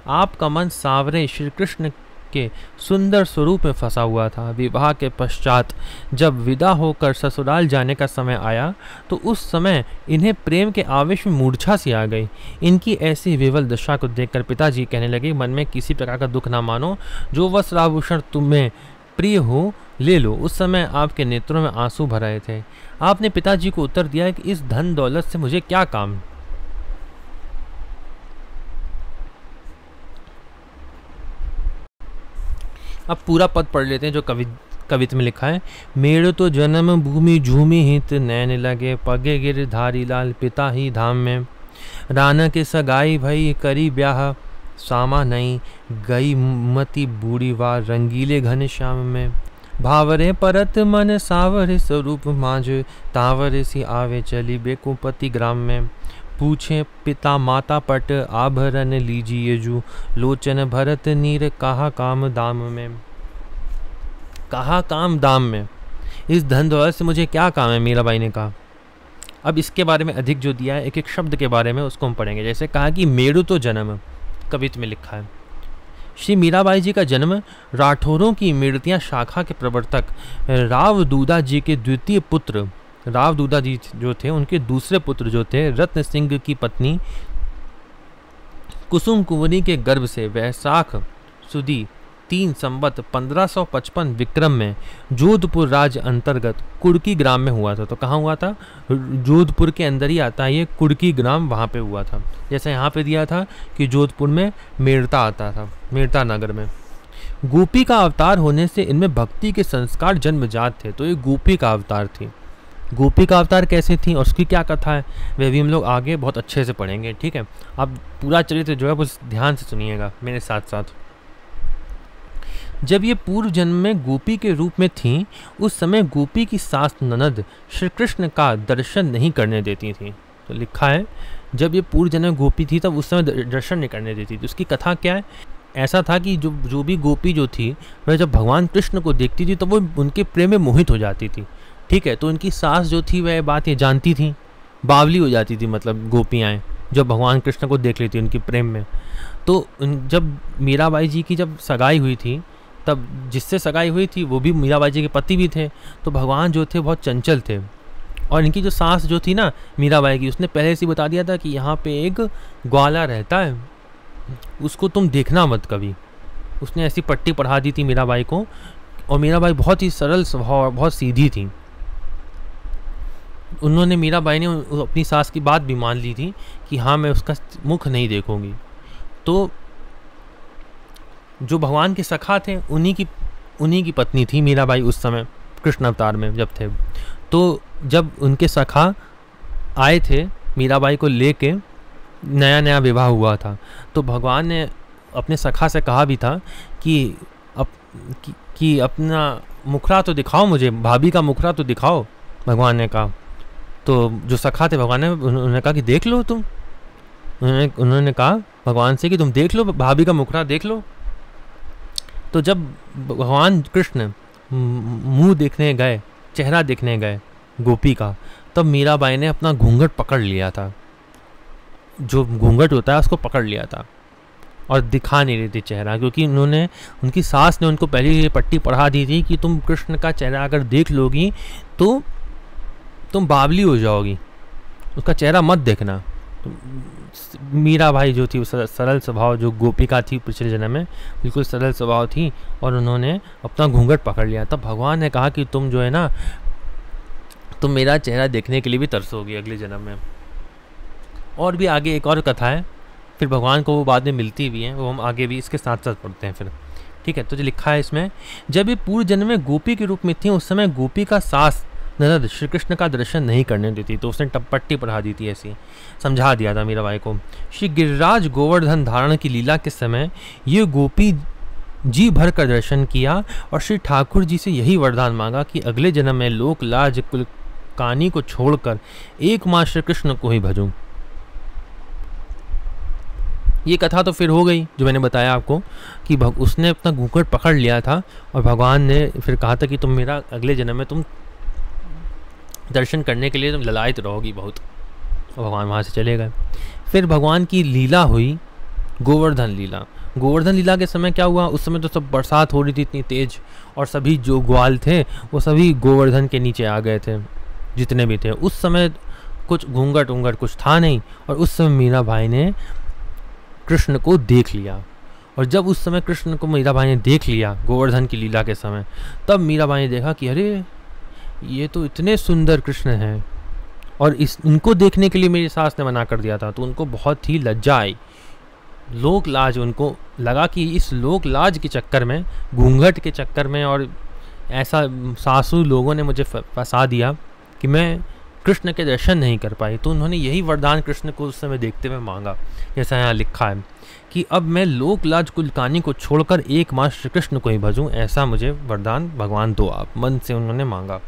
Speaker 1: आपका मन सांवरे श्री कृष्ण के सुंदर स्वरूप में फंसा हुआ था। विवाह के पश्चात जब विदा होकर ससुराल जाने का समय आया, तो उस समय इन्हें प्रेम के आवेश में मूर्छा सी आ गई। इनकी ऐसी विवल दशा को देखकर पिताजी कहने लगे, मन में किसी प्रकार का दुख ना मानो, जो वस्त्र आभूषण तुम्हें प्रिय हो ले लो। उस समय आपके नेत्रों में आंसू भर रहे थे। आपने पिताजी को उत्तर दिया कि इस धन दौलत से मुझे क्या काम। अब पूरा पद पढ़ लेते हैं जो कविता में लिखा है। मेड़ तो जन्म भूमि झूमी हित, नैन लगे पगे गिर धारी लाल पिता ही धाम में। राना के सगाई भई करी ब्याह, सामा नहीं गई मती बूढ़ी वार रंगीले घन श्याम में। भावरे परत मन सावर स्वरूप मांझ, तावर सी आवे चली बेकुपति ग्राम में। पूछे पिता माता पट आभरण लीजिए जू, लोचन भरत नीर कहा काम दाम में। कहा काम दाम में, इस धन दौलत से मुझे क्या काम है, मीराबाई ने कहा। अब इसके बारे में अधिक जो दिया है, एक एक शब्द के बारे में उसको हम पढ़ेंगे। जैसे कहा कि मेरु तो जन्म, कविता में लिखा है श्री मीराबाई जी का जन्म राठौरों की मेड़तिया शाखा के प्रवर्तक राव दूदा जी के द्वितीय पुत्र राव दूधा जी जो थे उनके दूसरे पुत्र जो थे रत्न सिंह की पत्नी कुसुम कुंवरी के गर्भ से वैशाख सुदी 3 संवत 1555 विक्रम में जोधपुर राज्य अंतर्गत कुड़की ग्राम में हुआ था। तो कहाँ हुआ था? जोधपुर के अंदर ही आता है ये कुड़की ग्राम, वहाँ पे हुआ था। जैसे यहाँ पे दिया था कि जोधपुर में मेड़ता आता था, मेड़ता नगर में। गोपी का अवतार होने से इनमें भक्ति के संस्कार जन्मजात थे। तो ये गोपी का अवतार थी। गोपी का अवतार कैसे थी और उसकी क्या कथा है वह भी हम लोग आगे बहुत अच्छे से पढ़ेंगे, ठीक है। आप पूरा चरित्र जो है वो ध्यान से सुनिएगा मेरे साथ साथ। जब ये पूर्व जन्म में गोपी के रूप में थीं, उस समय गोपी की सास ननद श्री कृष्ण का दर्शन नहीं करने देती थी। तो लिखा है जब ये पूर्व जन्म में गोपी थी तब उस समय दर्शन नहीं करने देती थी। तो उसकी कथा क्या है? ऐसा था कि जो भी गोपी जो थी वह जब भगवान कृष्ण को देखती थी तो वो उनके प्रेम में मोहित हो जाती थी, ठीक है। तो उनकी सास जो थी वह बात ये जानती थी, बावली हो जाती थी, मतलब गोपियाँ जब भगवान कृष्ण को देख लेती उनके प्रेम में। तो जब मीराबाई जी की जब सगाई हुई थी तब जिससे सगाई हुई थी वो भी मीराबाई जी के पति भी थे। तो भगवान जो थे बहुत चंचल थे और इनकी जो सास जो थी ना मीराबाई की, उसने पहले से बता दिया था कि यहाँ पे एक ग्वाला रहता है, उसको तुम देखना मत कभी। उसने ऐसी पट्टी पढ़ा दी थी मीराबाई को। और मीराबाई बहुत ही सरल स्वभाव, बहुत सीधी थी। उन्होंने मीराबाई ने अपनी सास की बात भी मान ली थी कि हाँ मैं उसका मुख नहीं देखूंगी। तो जो भगवान के सखा थे उन्हीं की पत्नी थी मीराबाई उस समय कृष्ण अवतार में जब थे। तो जब उनके सखा आए थे मीराबाई को लेके, नया नया विवाह हुआ था, तो भगवान ने अपने सखा से कहा भी था कि अपना मुखरा तो दिखाओ मुझे, भाभी का मुखरा तो दिखाओ, भगवान ने कहा। तो जो सखा थे भगवान ने उन्होंने कहा कि देख लो तुम, उन्होंने कहा भगवान से कि तुम देख लो, भाभी का मुखरा देख लो। तो जब भगवान कृष्ण मुंह देखने गए, चेहरा देखने गए गोपी का, तब मीराबाई ने अपना घूंघट पकड़ लिया था, जो घूंघट होता है उसको पकड़ लिया था और दिखा नहीं रही थी चेहरा, क्योंकि उनकी सास ने उनको पहले ये पट्टी पढ़ा दी थी कि तुम कृष्ण का चेहरा अगर देख लोगी तो तुम बावली हो जाओगी, उसका चेहरा मत देखना। तो मीराबाई जो थी सरल स्वभाव, जो गोपिका थी पिछले जन्म में, बिल्कुल सरल स्वभाव थी और उन्होंने अपना घूंघट पकड़ लिया। तब भगवान ने कहा कि तुम जो है ना, तुम मेरा चेहरा देखने के लिए भी तरसोगी अगले जन्म में। और भी आगे एक और कथा है, फिर भगवान को वो बाद में मिलती भी हैं, वो हम आगे भी इसके साथ साथ पढ़ते हैं फिर, ठीक है। तो जो लिखा है इसमें, जब ये पूर्व जन्म में गोपी के रूप में थी उस समय गोपी का सास ननद श्री कृष्ण का दर्शन नहीं करने देती। तो उसने टपट्टी पढ़ा दी थी, ऐसी समझा दिया था मीराबाई को। श्री गिरिराज गोवर्धन धारण की लीला के समय ये गोपी जी भर कर दर्शन किया और श्री ठाकुर जी से यही वरदान मांगा कि अगले जन्म में लोक लाज कुल कानी को छोड़कर एकमात्र श्री कृष्ण को ही भजूं। ये कथा तो फिर हो गई जो मैंने बताया आपको कि उसने अपना घूंघट पकड़ लिया था और भगवान ने फिर कहा था कि तुम मेरा अगले जन्म में तुम दर्शन करने के लिए तुम ललायत रहोगी बहुत। और भगवान वहाँ से चले गए। फिर भगवान की लीला हुई, गोवर्धन लीला। गोवर्धन लीला के समय क्या हुआ, उस समय तो सब बरसात हो रही थी इतनी तेज, और सभी जो ग्वाल थे वो सभी गोवर्धन के नीचे आ गए थे, जितने भी थे। उस समय कुछ घूंघट उंघट कुछ था नहीं, और उस समय मीराबाई ने कृष्ण को देख लिया। और जब उस समय कृष्ण को मीराबाई ने देख लिया गोवर्धन की लीला के समय, तब मीराबाई ने देखा कि अरे ये तो इतने सुंदर कृष्ण हैं, और इनको देखने के लिए मेरी सास ने मना कर दिया था। तो उनको बहुत ही लज्जा आई, लोक लाज, उनको लगा कि इस लोक लाज के चक्कर में, घूंघट के चक्कर में, और ऐसा सासू लोगों ने मुझे फंसा दिया कि मैं कृष्ण के दर्शन नहीं कर पाई। तो उन्होंने यही वरदान कृष्ण को उस समय देखते हुए मांगा, जैसा यहाँ लिखा है कि अब मैं लोक लाज कुलकानी को छोड़कर एकमात्र श्री कृष्ण को ही भजूं, ऐसा मुझे वरदान भगवान दो आप। मन से उन्होंने मांगा,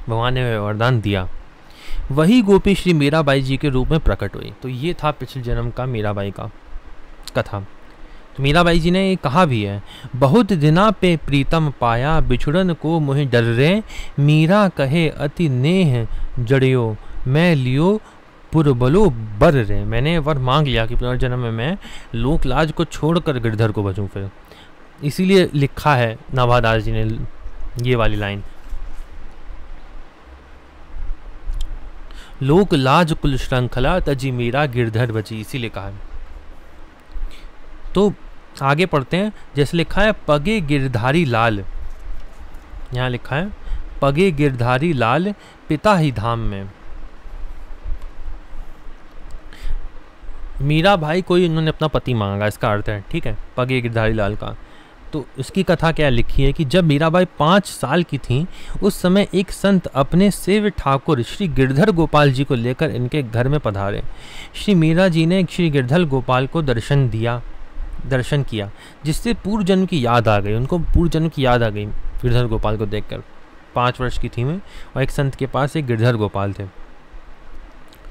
Speaker 1: भगवान ने वरदान दिया। वही गोपी श्री मीराबाई जी के रूप में प्रकट हुई। तो ये था पिछले जन्म का मीराबाई का कथा। तो मीराबाई जी ने कहा भी है, बहुत दिना पे प्रीतम पाया, बिछुड़न को मोहि डर रे, मीरा कहे अति नेह जड़ियो, मैं लियो पुरबलो बर रे। मैंने वर मांग लिया कि पुनर्जन्म में मैं लोक लाज को छोड़कर गिरधर को बचूं। फिर इसीलिए लिखा है नाभादास जी ने ये वाली लाइन। लोक लाज कुल श्रृंखला तजी मीरा गिरधर बची, इसीलिए कहा है। तो आगे पढ़ते हैं। जैसे लिखा है पगे गिरधारी लाल, यहाँ लिखा है पगे गिरधारी लाल पिता ही धाम में। मीरा भाई कोई इन्होंने अपना पति मांगा, इसका अर्थ है, ठीक है, पगे गिरधारी लाल का। तो इसकी कथा क्या लिखी है कि जब मीराबाई 5 साल की थीं, उस समय एक संत अपने सेव्य ठाकुर श्री गिरधर गोपाल जी को लेकर इनके घर में पधारे। श्री मीरा जी ने श्री गिरधर गोपाल को दर्शन किया, जिससे पूर्व जन्म की याद आ गई। उनको पूर्व जन्म की याद आ गई गिरधर गोपाल को देखकर। 5 वर्ष की थी मैं, और एक संत के पास एक गिरधर गोपाल थे,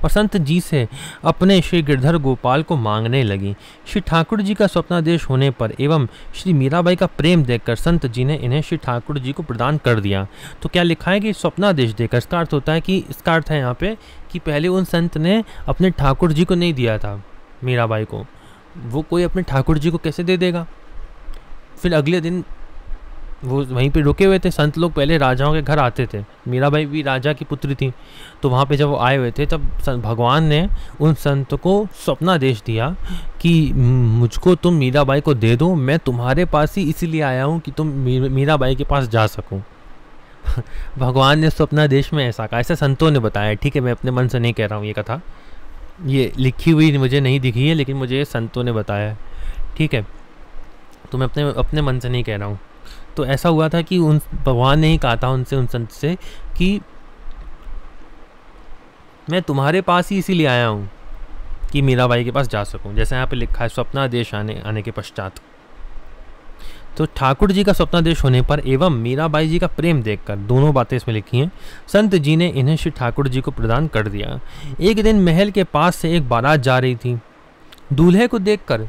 Speaker 1: और संत जी से अपने श्री गिरधर गोपाल को मांगने लगी। श्री ठाकुर जी का स्वप्नादेश होने पर एवं श्री मीराबाई का प्रेम देखकर संत जी ने इन्हें श्री ठाकुर जी को प्रदान कर दिया। तो क्या लिखा है कि स्वप्नादेश देकर, इसका अर्थ होता है कि इसका अर्थ है यहाँ पे कि पहले उन संत ने अपने ठाकुर जी को नहीं दिया था मीराबाई को, वो कोई अपने ठाकुर जी को कैसे दे देगा। फिर अगले दिन वो वहीं पे रुके हुए थे। संत लोग पहले राजाओं के घर आते थे, मीराबाई भी राजा की पुत्री थी, तो वहाँ पे जब वो आए हुए थे तब भगवान ने उन संत को स्वप्नादेश दिया कि मुझको तुम मीराबाई को दे दो, मैं तुम्हारे पास ही इसीलिए आया हूँ कि तुम मीराबाई के पास जा सकूँ। भगवान ने स्वप्नादेश में ऐसा कहा, ऐसा संतों ने बताया, ठीक है, मैं अपने मन से नहीं कह रहा हूँ ये कथा, ये लिखी हुई मुझे नहीं दिखी है, लेकिन मुझे संतों ने बताया है, ठीक है, तो मैं अपने मन से नहीं कह रहा हूँ। तो ऐसा हुआ था कि उन भगवान ने ही कहा था उनसे, उन संत से, कि मैं तुम्हारे पास ही इसीलिए आया हूँ कि मीराबाई के पास जा सकूँ, जैसे यहाँ पे लिखा है स्वप्नादेश आने के पश्चात। तो ठाकुर जी का स्वप्नादेश होने पर एवं मीराबाई जी का प्रेम देखकर, दोनों बातें इसमें लिखी हैं, संत जी ने इन्हें श्री ठाकुर जी को प्रदान कर दिया। एक दिन महल के पास से एक बारात जा रही थी। दूल्हे को देखकर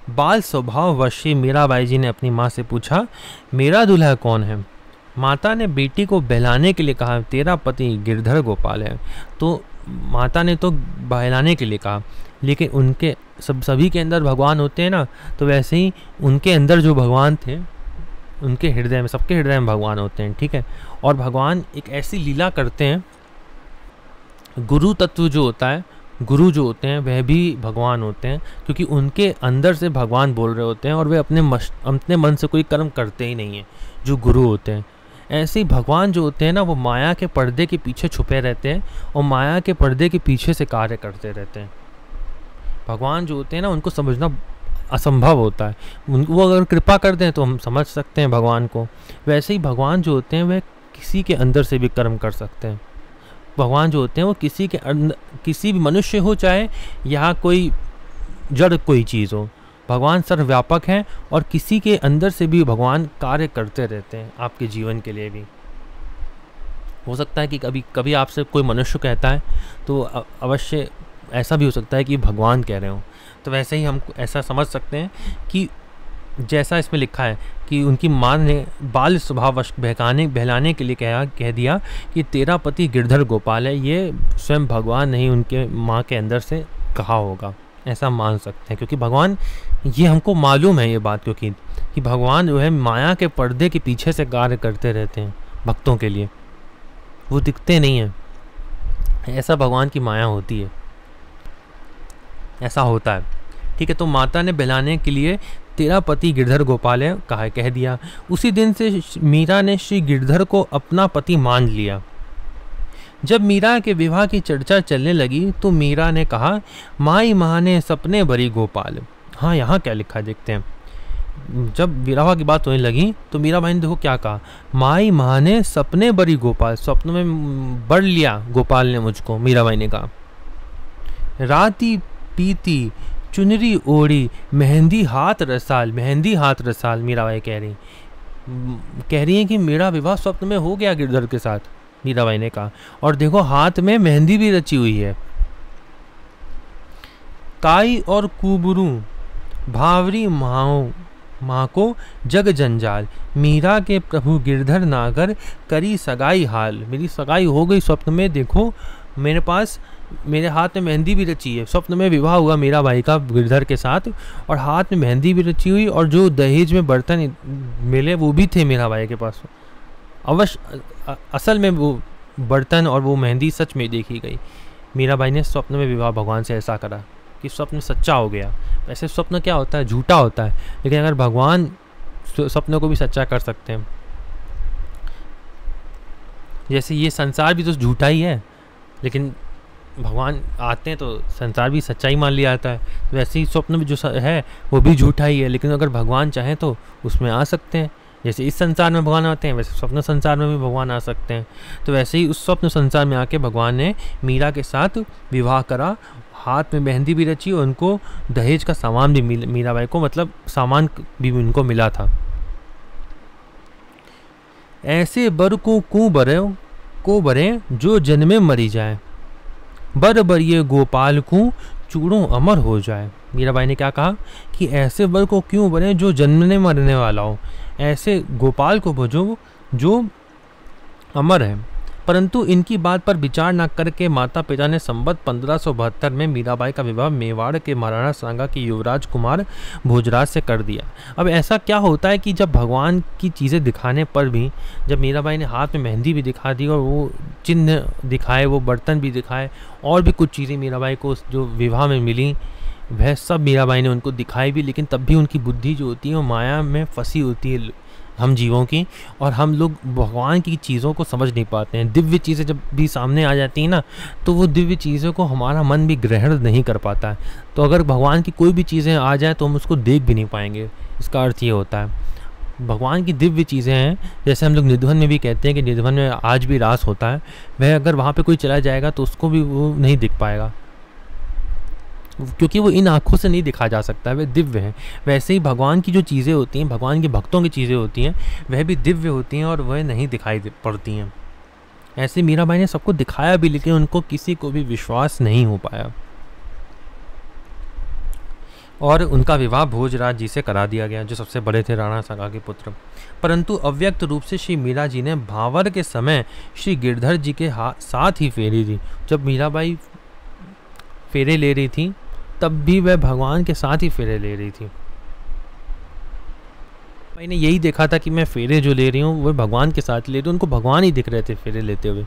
Speaker 1: बाल स्वभाव वशी मीराबाई जी ने अपनी माँ से पूछा, मेरा दूल्हा कौन है। माता ने बेटी को बहलाने के लिए कहा, तेरा पति गिरधर गोपाल है। तो माता ने तो बहलाने के लिए कहा, लेकिन उनके सभी के अंदर भगवान होते हैं ना, तो वैसे ही उनके अंदर जो भगवान थे, उनके हृदय में, सबके हृदय में भगवान होते हैं, ठीक है। और भगवान एक ऐसी लीला करते हैं, गुरु तत्व जो होता है, गुरु जो होते हैं वह भी भगवान होते हैं, क्योंकि उनके अंदर से भगवान बोल रहे होते हैं और वे अपने मन से कोई कर्म करते ही नहीं हैं जो गुरु होते हैं। ऐसे ही भगवान जो होते हैं ना, वो माया के पर्दे के पीछे छुपे रहते हैं और माया के पर्दे के पीछे से कार्य करते रहते हैं। भगवान जो होते हैं ना, उनको समझना असंभव होता है। वो अगर कृपा कर दें तो हम समझ सकते हैं भगवान को। वैसे ही भगवान जो होते हैं वह किसी के अंदर से भी कर्म कर सकते हैं। भगवान जो होते हैं वो किसी के अंदर, किसी भी मनुष्य हो चाहे या कोई जड़ कोई चीज़ हो, भगवान सर्वव्यापक हैं और किसी के अंदर से भी भगवान कार्य करते रहते हैं आपके जीवन के लिए भी। हो सकता है कि कभी कभी आपसे कोई मनुष्य कहता है तो अवश्य ऐसा भी हो सकता है कि भगवान कह रहे हो। तो वैसे ही हम ऐसा समझ सकते हैं कि जैसा इसमें लिखा है कि उनकी माँ ने बाल स्वभाव बहलाने के लिए कह दिया कि तेरा पति गिरधर गोपाल है। ये स्वयं भगवान नहीं, उनके माँ के अंदर से कहा होगा, ऐसा मान सकते हैं। क्योंकि भगवान, ये हमको मालूम है ये बात, क्योंकि कि भगवान जो है माया के पर्दे के पीछे से कार्य करते रहते हैं भक्तों के लिए, वो दिखते नहीं हैं। ऐसा भगवान की माया होती है, ऐसा होता है, ठीक है। तो माता ने बहलाने के लिए तेरा पति गिरधर गोपाल है कह दिया। उसी दिन से मीरा ने श्री गिरधर को अपना पति मान लिया। जब मीरा के विवाह की चर्चा चलने लगी तो मीरा ने कहा, माई महाने सपने भरी गोपाल। हाँ, यहाँ क्या लिखा है देखते हैं। जब विवाह की बात होने लगी तो मीराबाई ने देखो क्या कहा, माई महाने सपने भरी गोपाल, स्वप्न में बढ़ लिया गोपाल ने मुझको, मीराबाई ने कहा। राती पीती चुनरी ओढ़ी मेहंदी हाथ रसाल, मेहंदी हाथ रसाल मीराबाई कह रही हैं कि मेरा विवाह स्वप्न में हो गया गिरधर के साथ, मीराबाई ने कहा। और देखो हाथ में मेहंदी भी रची हुई है। काई और कुबरू भावरी माँ को जग जंजाल, मीरा के प्रभु गिरधर नागर करी सगाई हाल। मेरी सगाई हो गई स्वप्न में, देखो मेरे हाथ में मेहंदी भी रची है। स्वप्न में विवाह हुआ मीराबाई का गिरधर के साथ और हाथ में मेहंदी भी रची हुई, और जो दहेज में बर्तन मिले वो भी थे मीराबाई के पास। अवश्य असल में वो बर्तन और वो मेहंदी सच में देखी गई। मीराबाई ने स्वप्न में विवाह भगवान से ऐसा करा कि स्वप्न सच्चा हो गया। वैसे स्वप्न क्या होता है, झूठा होता है, लेकिन अगर भगवान स्वप्नों को भी सच्चा कर सकते हैं, जैसे ये संसार भी तो झूठा ही है, लेकिन भगवान आते हैं तो संसार भी सच्चाई मान लिया जाता है। तो वैसे ही स्वप्न भी जो है वो भी झूठा ही है, लेकिन अगर भगवान चाहें तो उसमें आ सकते हैं। जैसे इस संसार में भगवान आते हैं, वैसे स्वप्न संसार में भी भगवान आ सकते हैं। तो वैसे ही उस स्वप्न संसार में आके भगवान ने मीरा के साथ विवाह करा, हाथ में मेहंदी भी रची और उनको दहेज का सामान भी मीराबाई को मतलब सामान भी उनको मिला था। ऐसे बर को बरे जो जन्मे मरी जाए, बर बरिए गोपाल को चूड़ों अमर हो जाए। मीराबाई ने क्या कहा कि ऐसे बर को क्यों बने जो जन्मने मरने वाला हो, ऐसे गोपाल को भजो जो अमर है। परंतु इनकी बात पर विचार न करके माता पिता ने संवत 1572 में मीराबाई का विवाह मेवाड़ के महाराणा सांगा के युवराज कुमार भोजराज से कर दिया। अब ऐसा क्या होता है कि जब भगवान की चीज़ें दिखाने पर भी, जब मीराबाई ने हाथ में मेहंदी भी दिखा दी और वो चिन्ह दिखाए, वो बर्तन भी दिखाए, और भी कुछ चीज़ें मीराबाई को जो विवाह में मिली वह सब मीराबाई ने उनको दिखाई भी, लेकिन तब भी उनकी बुद्धि जो होती है वो माया में फंसी होती है हम जीवों की, और हम लोग भगवान की चीज़ों को समझ नहीं पाते हैं। दिव्य चीज़ें जब भी सामने आ जाती हैं ना, तो वो दिव्य चीज़ों को हमारा मन भी ग्रहण नहीं कर पाता है। तो अगर भगवान की कोई भी चीज़ें आ जाए तो हम उसको देख भी नहीं पाएंगे। इसका अर्थ ये होता है भगवान की दिव्य चीज़ें हैं, जैसे हम लोग निधवन में भी कहते हैं कि निधवन में आज भी रास होता है, वह अगर वहाँ पर कोई चला जाएगा तो उसको भी वो नहीं दिख पाएगा, क्योंकि वो इन आँखों से नहीं दिखा जा सकता है, वे दिव्य हैं। वैसे ही भगवान की जो चीज़ें होती हैं, भगवान के भक्तों की चीज़ें होती हैं, वह भी दिव्य होती हैं और वह नहीं दिखाई पड़ती हैं। ऐसे मीराबाई ने सबको दिखाया भी, लेकिन उनको किसी को भी विश्वास नहीं हो पाया और उनका विवाह भोजराज जी से करा दिया गया, जो सबसे बड़े थे राणा सांगा के पुत्र। परंतु अव्यक्त रूप से श्री मीरा जी ने भावर के समय श्री गिरधर जी के साथ ही फेरी दी। जब मीराबाई फेरे ले रही थी तब भी वह भगवान के साथ ही फेरे ले रही थी। मैंने यही देखा था कि मैं फेरे जो ले रही हूँ वह भगवान के साथ ले रही हूँ, उनको भगवान ही दिख रहे थे फेरे लेते हुए।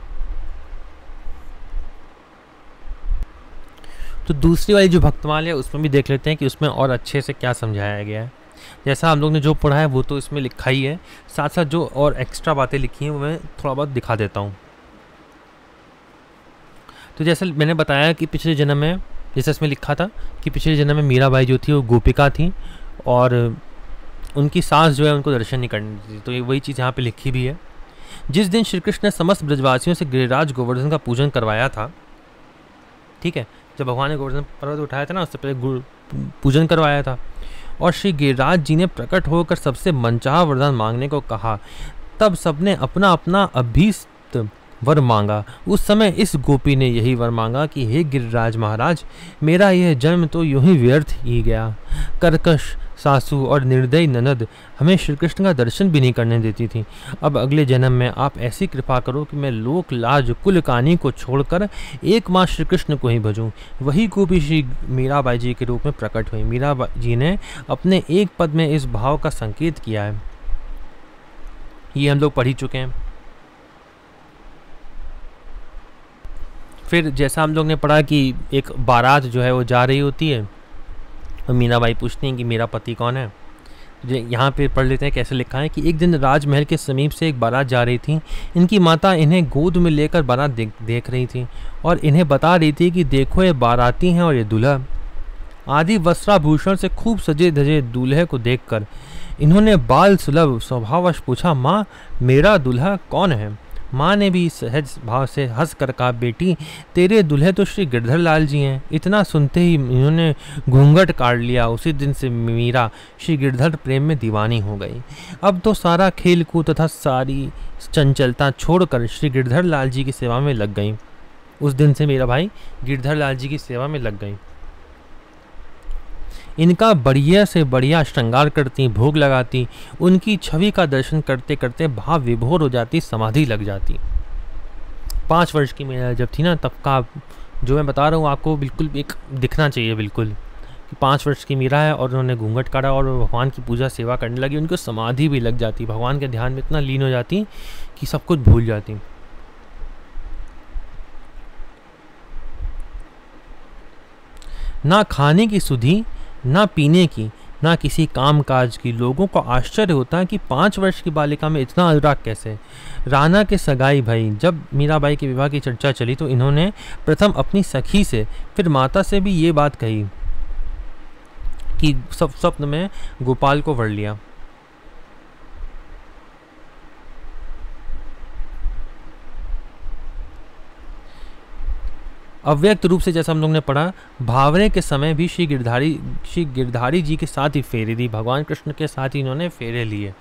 Speaker 1: तो दूसरी वाली जो भक्तमाल है उसमें भी देख लेते हैं कि उसमें और अच्छे से क्या समझाया गया है। जैसा हम लोग ने जो पढ़ा है वो तो इसमें लिखा ही है, साथ साथ जो और एक्स्ट्रा बातें लिखी हैं वो मैं थोड़ा बहुत दिखा देता हूँ। तो जैसे मैंने बताया कि पिछले जन्म में, जैसे इसमें लिखा था कि पिछले जन्म में मीराबाई जो थी वो गोपिका थी और उनकी सास जो है उनको दर्शन नहीं करनी थी। तो ये वही चीज़ यहाँ पे लिखी भी है। जिस दिन श्री कृष्ण ने समस्त ब्रजवासियों से गिरिराज गोवर्धन का पूजन करवाया था, ठीक है, जब भगवान ने गोवर्धन पर्वत उठाया था ना, उससे पहले पूजन करवाया था, और श्री गिरिराज जी ने प्रकट होकर सबसे मनचाहा वरदान मांगने को कहा, तब सबने अपना अपना अभीष्ट वर मांगा। उस समय इस गोपी ने यही वर मांगा कि हे गिरिराज महाराज, मेरा यह जन्म तो यूं ही व्यर्थ ही गया। कर्कश सासू और निर्दयी ननद हमें श्री कृष्ण का दर्शन भी नहीं करने देती थी। अब अगले जन्म में आप ऐसी कृपा करो कि मैं लोक लाज कुल कानी को छोड़कर एकमात्र श्री कृष्ण को ही भजूं। वही गोपी श्री मीराबाई जी के रूप में प्रकट हुई। मीराबाई जी ने अपने एक पद में इस भाव का संकेत किया है, ये हम लोग पढ़ ही चुके हैं। फिर जैसा हम लोग ने पढ़ा कि एक बारात जो है वो जा रही होती है और मीराबाई पूछती हैं कि मेरा पति कौन है। यहाँ पे पढ़ लेते हैं कैसे लिखा है कि एक दिन राजमहल के समीप से एक बारात जा रही थी। इनकी माता इन्हें गोद में लेकर बारात देख रही थी और इन्हें बता रही थी कि देखो ये बाराती हैं और ये दूल्हा। आदि वस्त्राभूषण से खूब सजे धजे दूल्हे को देखकर इन्होंने बाल सुलभ स्वभावश पूछा, माँ मेरा दूल्हा कौन है। माँ ने भी सहज भाव से हंस कर कहा, बेटी तेरे दूल्हे तो श्री गिरधर लाल जी हैं। इतना सुनते ही इन्होंने घूंघट काट लिया। उसी दिन से मीरा श्री गिरधर प्रेम में दीवानी हो गई। अब तो सारा खेल कूद तथा सारी चंचलता छोड़कर श्री गिरधर लाल जी की सेवा में लग गई। उस दिन से मेरा भाई गिरधर लाल जी की सेवा में लग गई। इनका बढ़िया से बढ़िया श्रृंगार करती, भोग लगाती, उनकी छवि का दर्शन करते करते भाव विभोर हो जाती, समाधि लग जाती। 5 वर्ष की मेरा जब थी ना, तब का जो मैं बता रहा हूँ आपको बिल्कुल एक दिखना चाहिए बिल्कुल कि 5 वर्ष की मीरा है और उन्होंने घूंघट काटा और भगवान की पूजा सेवा करने लगी। उनको समाधि भी लग जाती, भगवान के ध्यान में इतना लीन हो जाती कि सब कुछ भूल जाती। ना खाने की सुधि, ना पीने की, ना किसी काम काज की। लोगों को आश्चर्य होता है कि 5 वर्ष की बालिका में इतना अनुराग कैसे। राणा के सगाई भाई, जब मीराबाई के विवाह की चर्चा चली तो इन्होंने प्रथम अपनी सखी से, फिर माता से भी ये बात कही कि सब स्वप्न में गोपाल को वर लिया। अव्यक्त रूप से जैसा हम लोग ने पढ़ा, भावरे के समय भी श्री गिरधारी जी के साथ ही फेरे दी। भगवान कृष्ण के साथ ही इन्होंने फेरे लिए।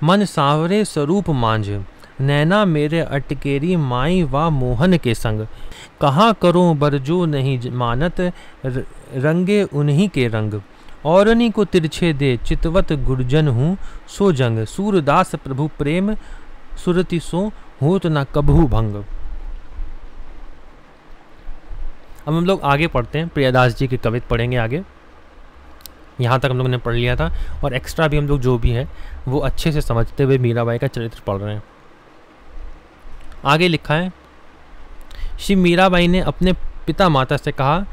Speaker 1: मन सांवरे स्वरूप मांझ, नैना मेरे अटकेरी माई व मोहन के संग। कहाँ करो बरजो नहीं मानत, रंगे उन्हीं के रंग। औरनी को तिरछे दे चितवत गुरजन हूँ, सो जंग। सूरदास प्रभु प्रेम सुरति सो, होत न कभू भंग। अब हम लोग आगे पढ़ते हैं, प्रियदास जी के कवित पढ़ेंगे आगे। यहाँ तक हम लोगों ने पढ़ लिया था और एक्स्ट्रा भी हम लोग जो भी है वो अच्छे से समझते हुए मीराबाई का चरित्र पढ़ रहे हैं। आगे लिखा है, श्री मीराबाई ने अपने पिता माता से कहा,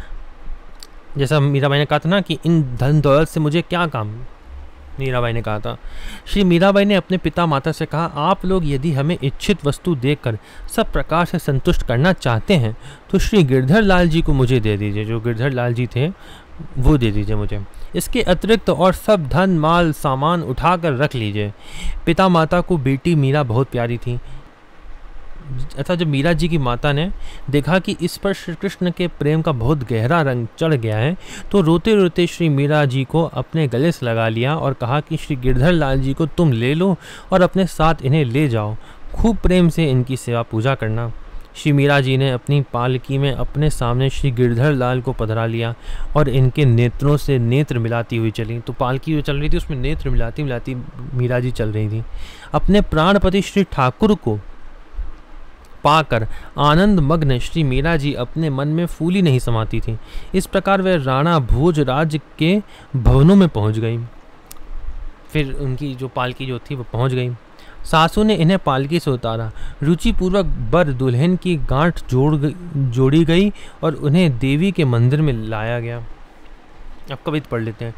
Speaker 1: जैसा मीराबाई ने कहा था ना कि इन धन दौलत से मुझे क्या काम, मीराबाई ने कहा था। श्री मीराबाई ने अपने पिता माता से कहा, आप लोग यदि हमें इच्छित वस्तु देकर सब प्रकार से संतुष्ट करना चाहते हैं तो श्री गिरधर लाल जी को मुझे दे दीजिए। जो गिरधर लाल जी थे वो दे दीजिए मुझे। इसके अतिरिक्त और सब धन माल सामान उठाकर रख लीजिए। पिता माता को बेटी मीरा बहुत प्यारी थी। अतः जब मीरा जी की माता ने देखा कि इस पर श्री कृष्ण के प्रेम का बहुत गहरा रंग चढ़ गया है तो रोते रोते श्री मीरा जी को अपने गले से लगा लिया और कहा कि श्री गिरधर लाल जी को तुम ले लो और अपने साथ इन्हें ले जाओ। खूब प्रेम से इनकी सेवा पूजा करना। श्री मीरा जी ने अपनी पालकी में अपने सामने श्री गिरधर लाल को पधरा लिया और इनके नेत्रों से नेत्र मिलाती हुई चली। तो पालकी जो चल रही थी उसमें नेत्र मिलाती मिलाती मीरा जी चल रही थी। अपने प्राणपति श्री ठाकुर को पाकर आनंद मग्न श्री मीरा जी अपने मन में फूली नहीं समाती थी। इस प्रकार वह राणा भोजराज के भवनों में पहुंच गई। फिर उनकी जो पालकी जो थी वो पहुंच गई। सासू ने इन्हें पालकी से उतारा। रुचिपूर्वक बर दुल्हन की गांठ जोड़ी गई और उन्हें देवी के मंदिर में लाया गया। अब कविता पढ़ लेते हैं।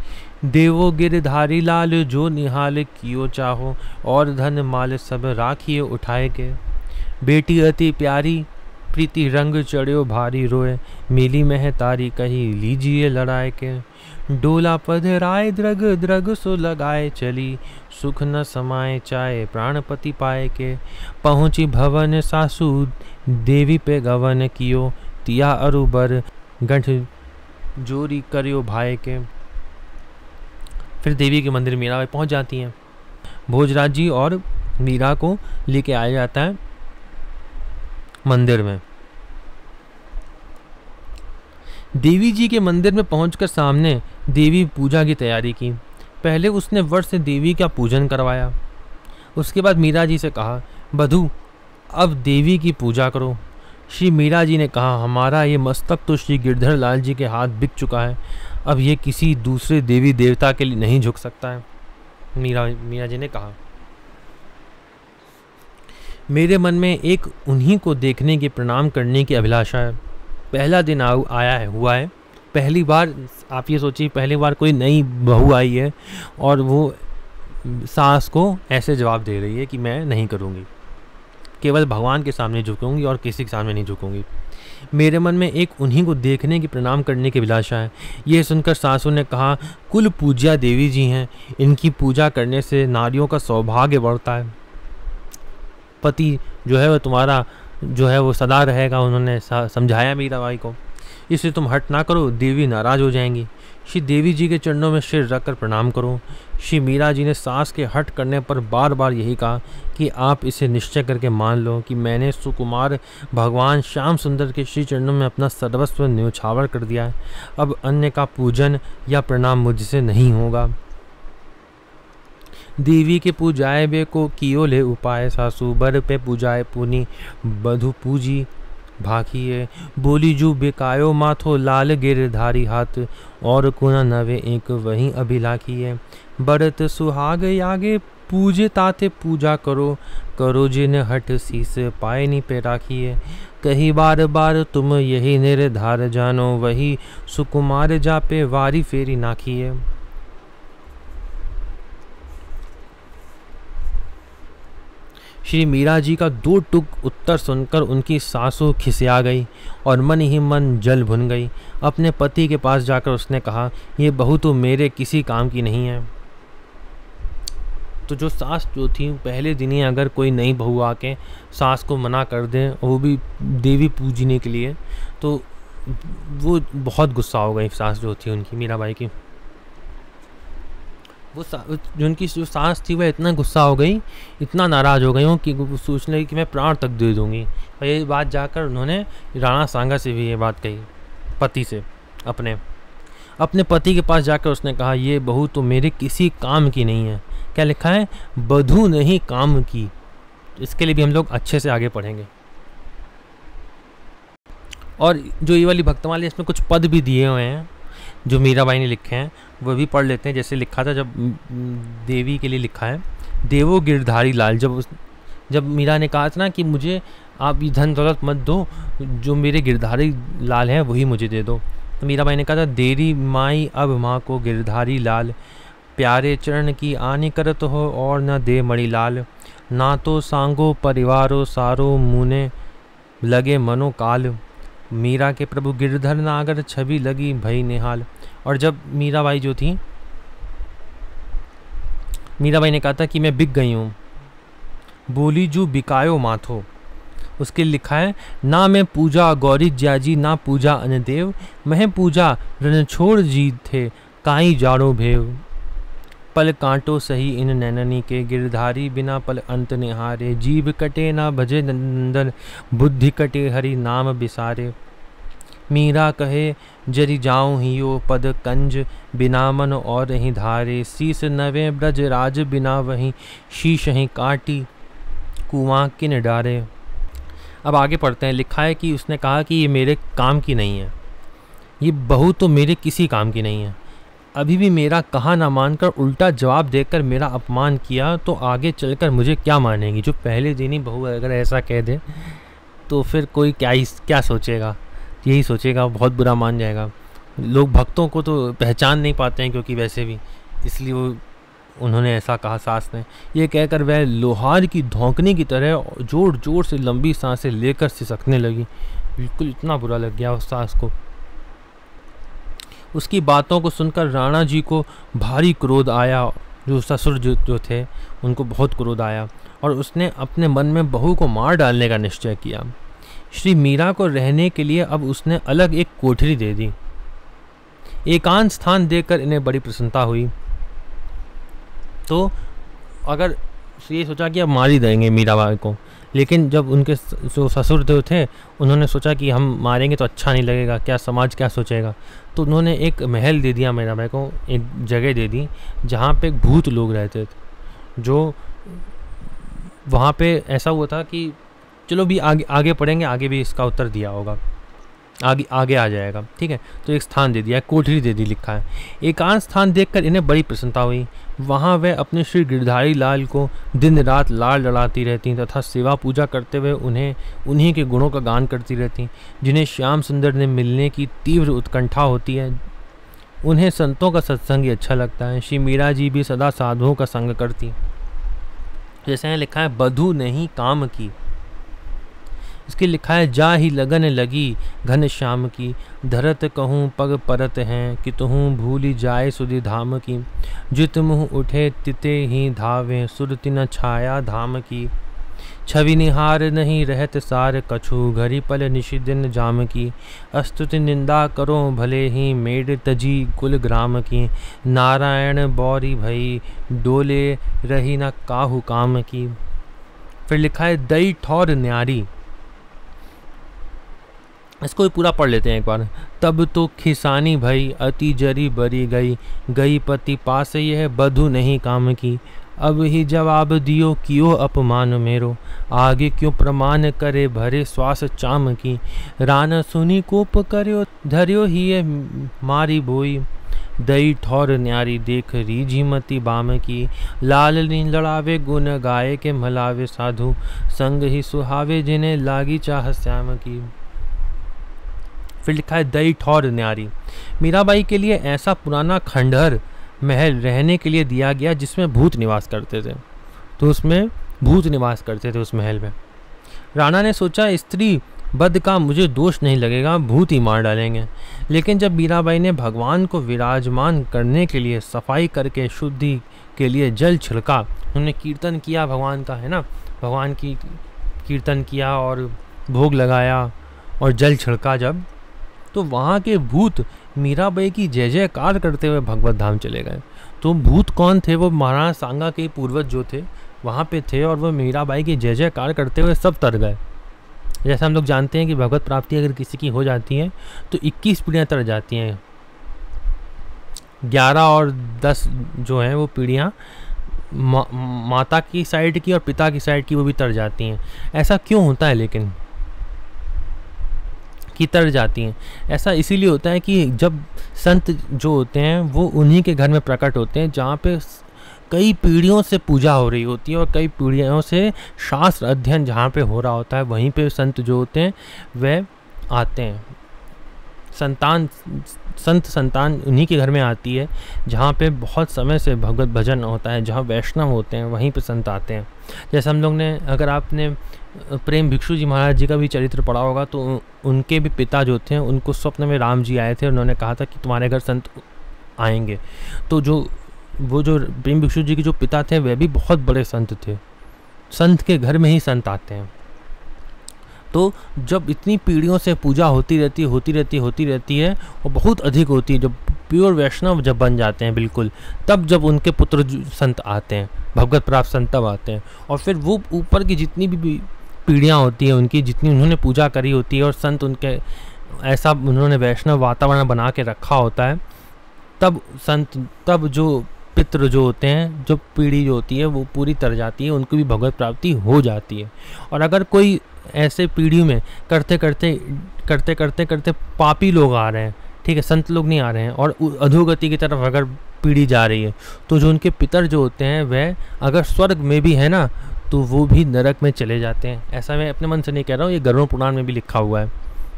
Speaker 1: देवो गिरधारी लाल जो निहाल कियो चाहो, और धन माल सब राखिए उठाए के। बेटी अति प्यारी प्रीति रंग चढ़्यो भारी रोए, मिली मह तारी कही लीजिए लड़ाए के। डोला पधराए द्रग द्रग सो लगाए चली, सुख न समाए चाहे प्राणपति पाए के। पहुँची भवन सासू देवी पे गवन कियो, तिया अरुबर गंठ जोरी करियो भाई के। फिर देवी के मंदिर मीराबाई पहुंच जाती हैं। भोजराज जी और मीरा को लेके आया जाता है मंदिर में। देवी जी के मंदिर में पहुंचकर सामने देवी पूजा की तैयारी की। पहले उसने वर से देवी का पूजन करवाया। उसके बाद मीरा जी से कहा, बधू अब देवी की पूजा करो। श्री मीरा जी ने कहा, हमारा ये मस्तक तो श्री गिरधर लाल जी के हाथ बिक चुका है, अब ये किसी दूसरे देवी देवता के लिए नहीं झुक सकता है। मीरा जी ने कहा, मेरे मन में एक उन्हीं को देखने की प्रणाम करने की अभिलाषा है। पहला दिन हुआ है। पहली बार आप ये सोचिए, पहली बार कोई नई बहू आई है और वो सास को ऐसे जवाब दे रही है कि मैं नहीं करूँगी, केवल भगवान के सामने झुकूंगी और किसी के सामने नहीं झुकूंगी। मेरे मन में एक उन्हीं को देखने की प्रणाम करने की अभिलाषा है। यह सुनकर सासू ने कहा, कुल पूज्या देवी जी हैं, इनकी पूजा करने से नारियों का सौभाग्य बढ़ता है। पति जो है वो तुम्हारा जो है वो सदा रहेगा। उन्होंने समझाया मीराबाई को, इसलिए तुम हट ना करो, देवी नाराज हो जाएंगी। श्री देवी जी के चरणों में सिर रखकर प्रणाम करो। श्री मीरा जी ने सास के हट करने पर बार बार यही कहा कि आप इसे निश्चय करके मान लो कि मैंने सुकुमार भगवान श्याम सुंदर के श्री चरणों में अपना सर्वस्व न्योछावर कर दिया है। अब अन्य का पूजन या प्रणाम मुझसे नहीं होगा। देवी के पूजाए बे को कियो ले उपाय, सासू बर पे पूजाए पुनी बधु पूजी भाखिए। बोली जू बेकायो माथो लाल गिरधारी हाथ, और कुना नवे एक वहीं अभिलाखिए। बरत सुहाग यागे पूजे ताते पूजा करो, करो जिन हट शीस पाए नी पे राखिए। कही बार बार तुम यही निर्धार जानो, वही सुकुमार जापे वारी फेरी नाखिए। श्री मीरा जी का दो टुक उत्तर सुनकर उनकी सासू खिसिया गई और मन ही मन जल भुन गई। अपने पति के पास जाकर उसने कहा, ये बहू तो मेरे किसी काम की नहीं है। तो जो सास जो थी, पहले दिन ही अगर कोई नई बहू आके सास को मना कर दे, वो भी देवी पूजने के लिए, तो वो बहुत गुस्सा हो गई सास जो थी उनकी, मीराबाई की। वो जो उनकी जो सास थी वह इतना गुस्सा हो गई, इतना नाराज़ हो गई हो कि वो सोचने लगी कि मैं प्राण तक दे दूँगी। और ये बात जाकर उन्होंने राणा सांगा से भी ये बात कही, पति से, अपने पति के पास जाकर उसने कहा, ये बहू तो मेरे किसी काम की नहीं है। क्या लिखा है? बधू नहीं काम की। इसके लिए भी हम लोग अच्छे से आगे पढ़ेंगे। और जो ये वाली भक्तमाला, इसमें कुछ पद भी दिए हुए हैं जो मीराबाई ने लिखे हैं, वो भी पढ़ लेते हैं। जैसे लिखा था, जब देवी के लिए लिखा है, देवो गिरधारी लाल। जब मीरा ने कहा था ना कि मुझे आप ये धन दौलत मत दो, जो मेरे गिरधारी लाल हैं वही मुझे दे दो, तो मीराबाई ने कहा था, देरी माई अब माँ को गिरधारी लाल, प्यारे चरण की आनी करत हो और न दे मणि लाल, ना तो सांगो परिवारो सारो मुने लगे मनो काल, मीरा के प्रभु गिरधर नागर छवि लगी भई निहाल। और जब मीराबाई जो थी, मीराबाई ने कहा था कि मैं बिक गई हूँ, बोली जू बिकायो माथो। उसके लिखा है, ना मैं पूजा गौरी ज्याजी ना पूजा अनदेव, मैं पूजा रणछोड़ जी थे काई जाड़ो भेव, पल कांटो सही इन नैननी के, गिरधारी बिना पल अंत निहारे, जीव कटे ना भजे नंदन, बुद्धि कटे हरि नाम बिसारे, मीरा कहे जरी जाऊं हियो पद कंज, बिना मन और ही धारे, शीस नवे ब्रज राज बिना वहीं, शीश ही काटी कुआं किन डारे। अब आगे पढ़ते हैं। लिखा है कि उसने कहा कि ये मेरे काम की नहीं है, ये बहू तो मेरे किसी काम की नहीं है। अभी भी मेरा कहा ना मानकर उल्टा जवाब देकर मेरा अपमान किया, तो आगे चलकर मुझे क्या मानेगी। जो पहले दिन ही बहू अगर ऐसा कह दे तो फिर कोई क्या सोचेगा, यही सोचेगा, बहुत बुरा मान जाएगा। लोग भक्तों को तो पहचान नहीं पाते हैं क्योंकि वैसे भी, इसलिए वो उन्होंने ऐसा कहा सास ने। ये कहकर वह लोहार की धौंकने की तरह जोर जोर से लंबी सांसें लेकर सिसकने लगी। बिल्कुल इतना बुरा लग गया उस सास को। उसकी बातों को सुनकर राणा जी को भारी क्रोध आया। जो ससुर जो थे उनको बहुत क्रोध आया और उसने अपने मन में बहू को मार डालने का निश्चय किया। श्री मीरा को रहने के लिए अब उसने अलग एक कोठरी दे दी। एकांत स्थान देकर इन्हें बड़ी प्रसन्नता हुई। तो अगर ये सोचा कि अब मार ही देंगे मीराबाई को, लेकिन जब उनके जो ससुर थे उन्होंने सोचा कि हम मारेंगे तो अच्छा नहीं लगेगा, क्या समाज क्या सोचेगा, तो उन्होंने एक महल दे दिया मीराबाई को, एक जगह दे दी जहाँ पे भूत लोग रहते थे। जो वहाँ पे ऐसा हुआ था कि चलो भी आगे पढ़ेंगे, आगे भी इसका उत्तर दिया होगा, आगे आ जाएगा, ठीक है। तो एक स्थान दे दिया, कोठरी दे दी, लिखा है। एकांत स्थान देखकर इन्हें बड़ी प्रसन्नता हुई। वहाँ वह अपने श्री गिरधारी लाल को दिन रात लाल लड़ाती रहती तथा सेवा पूजा करते हुए उन्हीं के गुणों का गान करती रहती, जिन्हें श्याम सुंदर ने मिलने की तीव्र उत्कंठा होती है। उन्हें संतों का सत्संग अच्छा लगता है। श्री मीरा जी भी सदा साधुओं का संग करती। जैसे यहाँ लिखा है, बधू नहीं काम की। इसके लिखा है, जा ही लगन लगी घन श्याम की, धरत कहूँ पग परत हैं कि तुहूँ भूली जाए सुधि धाम की, जित मुँह उठे तिते ही धावे सुरति न छाया धाम की, छवि निहार नहीं रहत सार कछु घरी पल निशिदिन जाम की, अस्तुति निंदा करो भले ही मेड तजी कुल ग्राम की, नारायण बौरी भई डोले रही न काहू काम की। फिर लिखा है, दई ठौर न्यारी। इसको भी पूरा पढ़ लेते हैं एक बार। तब तो खिसानी भई अति जरी बरी गई पति पास यह बधू नहीं काम की, अब ही जवाब दियो कियो अपमान मेरो, आगे क्यों प्रमाण करे भरे श्वास चाम की, रान सुनी कोप करो धर्यो ही मारी बोई, दई ठौर न्यारी देख रीझी मती बाम की, लाल नी लड़ावे गुण गाए के मलावे साधु, संग ही सुहावे जिन्हें लागी चाह श्याम की। फिर लिखा है दई ठौर न्यारी। मीराबाई के लिए ऐसा पुराना खंडहर महल रहने के लिए दिया गया जिसमें भूत निवास करते थे। तो उसमें भूत निवास करते थे उस महल में। राणा ने सोचा स्त्री बद का मुझे दोष नहीं लगेगा, भूत ही मार डालेंगे। लेकिन जब मीराबाई ने भगवान को विराजमान करने के लिए सफाई करके शुद्धि के लिए जल छिड़का, उन्होंने कीर्तन किया भगवान का, है ना, भगवान की कीर्तन किया और भोग लगाया और जल छिड़का जब, तो वहाँ के भूत मीराबाई की जय जयकार करते हुए भगवत धाम चले गए। तो भूत कौन थे? वो महाराणा सांगा के पूर्वज जो थे वहाँ पे थे और वो मीराबाई की जय जयकार करते हुए सब तर गए। जैसे हम लोग जानते हैं कि भगवत प्राप्ति अगर किसी की हो जाती है तो 21 पीढ़ियाँ तर जाती हैं। 11 और 10 जो हैं वो पीढ़ियाँ माता की साइड की और पिता की साइड की वो भी तर जाती हैं। ऐसा क्यों होता है लेकिन कि तर जाती हैं? ऐसा इसीलिए होता है कि जब संत जो होते हैं वो उन्हीं के घर में प्रकट होते हैं जहाँ पे कई पीढ़ियों से पूजा हो रही होती है और कई पीढ़ियों से शास्त्र अध्ययन जहाँ पे हो रहा होता है वहीं पे संत जो होते हैं वह आते हैं। संत संतान उन्हीं के घर में आती है जहाँ पे बहुत समय से भगवत भजन होता है, जहाँ वैष्णव होते हैं वहीं पे संत आते हैं। जैसे हम लोग ने, अगर आपने प्रेम भिक्षु जी महाराज जी का भी चरित्र पढ़ा होगा तो उनके भी पिता जो थे उनको स्वप्न में राम जी आए थे, उन्होंने कहा था कि तुम्हारे घर संत आएंगे। तो वो जो प्रेम भिक्षु जी के जो पिता थे वह भी बहुत बड़े संत थे। संत के घर में ही संत आते हैं। तो जब इतनी पीढ़ियों से पूजा होती रहती है और बहुत अधिक होती है, जब प्योर वैष्णव जब बन जाते हैं बिल्कुल, तब जब उनके पुत्र संत आते हैं, भगवत प्राप्त संत तब आते हैं। और फिर वो ऊपर की जितनी भी पीढ़ियाँ होती हैं उनकी, जितनी उन्होंने पूजा करी होती है और संत उनके ऐसा उन्होंने वैष्णव वातावरण बना के रखा होता है, तब जो पितृ जो होते हैं, जो पीढ़ी जो होती है वो पूरी तर जाती है, उनको भी भगवत प्राप्ति हो जाती है। और अगर कोई ऐसे पीढ़ी में करते करते पापी लोग आ रहे हैं, ठीक है, संत लोग नहीं आ रहे हैं और अधोगति की तरफ अगर पीढ़ी जा रही है, तो जो उनके पितर जो होते हैं वह अगर स्वर्ग में भी है ना तो वो भी नरक में चले जाते हैं। ऐसा मैं अपने मन से नहीं कह रहा हूँ, ये गरुड़ पुराण में भी लिखा हुआ है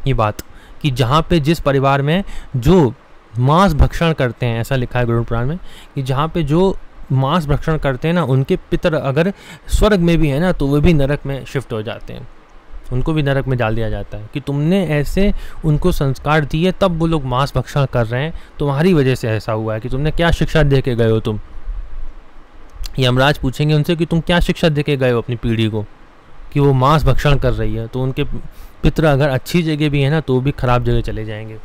Speaker 1: ये बात, कि जहाँ पे जिस परिवार में जो मांस भक्षण करते हैं, ऐसा लिखा है गरुड़ पुराण में, कि जहाँ पे जो मांस भक्षण करते हैं ना उनके पितर अगर स्वर्ग में भी है ना तो वो भी नरक में शिफ्ट हो जाते हैं, उनको भी नरक में डाल दिया जाता है कि तुमने ऐसे उनको संस्कार दिए तब वो लोग मांस भक्षण कर रहे हैं, तुम्हारी वजह से ऐसा हुआ है कि तुमने क्या शिक्षा दे के गए हो तुम। यमराज पूछेंगे उनसे कि तुम क्या शिक्षा दे के गए हो अपनी पीढ़ी को कि वो मांस भक्षण कर रही है। तो उनके पितर अगर अच्छी जगह भी है ना तो वो भी खराब जगह चले जाएंगे।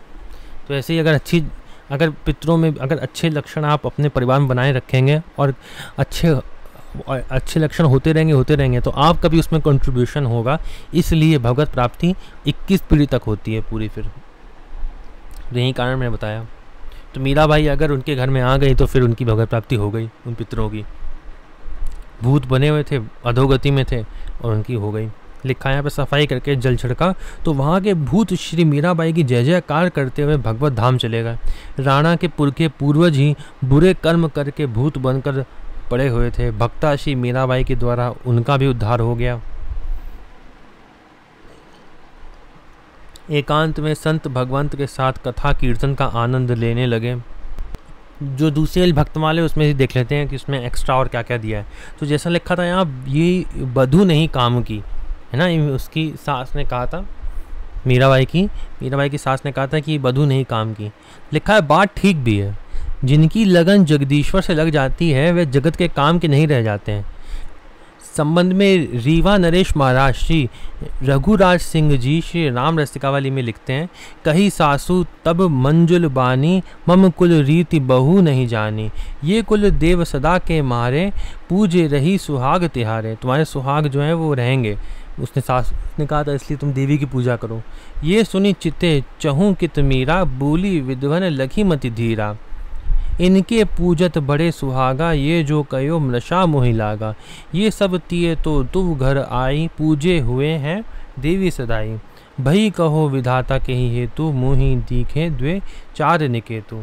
Speaker 1: तो ऐसे ही अगर पितरों में अगर अच्छे लक्षण आप अपने परिवार में बनाए रखेंगे और अच्छे लक्षण होते रहेंगे तो आपका भी उसमें कंट्रीब्यूशन होगा। इसलिए भगवत प्राप्ति 21 पीढ़ी तक होती है पूरी। फिर यही कारण मैंने बताया। तो मीराबाई अगर उनके घर में आ गई तो फिर उनकी भगवत प्राप्ति हो गई, उन पितरों की। भूत बने हुए थे, अधोगति में थे और उनकी हो गई। लिखा यहाँ पे सफाई करके जल छिड़का तो वहाँ के भूत श्री मीराबाई की जय जयकार करते हुए भगवत धाम चले गए। राणा के पूर्वज ही बुरे कर्म करके भूत बनकर पड़े हुए थे। भक्ता श्री मीराबाई के द्वारा उनका भी उद्धार हो गया। एकांत में संत भगवंत के साथ कथा कीर्तन का आनंद लेने लगे। जो दूसरे भक्त वाले उसमें ही देख लेते हैं कि उसमें एक्स्ट्रा और क्या क्या दिया है। तो जैसा लिखा था यहाँ, ये बधू नहीं काम की, है ना, उसकी सास ने कहा था, मीराबाई की सास ने कहा था कि बधू नहीं काम की। लिखा है बात ठीक भी है। जिनकी लगन जगदीश्वर से लग जाती है वे जगत के काम के नहीं रह जाते हैं। संबंध में रीवा नरेश महाराज श्री रघुराज सिंह जी श्री राम रसिकावली में लिखते हैं, कही सासू तब मंजुल बानी मम कुल रीति बहू नहीं जानी। ये कुल देव सदा के मारे पूजे रही सुहाग तिहारे। तुम्हारे सुहाग जो हैं वो रहेंगे। उसने सास ने कहा था इसलिए तुम देवी की पूजा करो। ये सुनी चित्ते चहूँ कित मीरा बोली विद्वन लखी मति धीरा। इनके पूजत बड़े सुहागा ये जो कयो मृषा मोहि लागा। ये सब तिये तो तू घर आई पूजे हुए हैं देवी सदाई। भई कहो विधाता के ही हेतु मोहि दीखे द्वे चार निकेतु।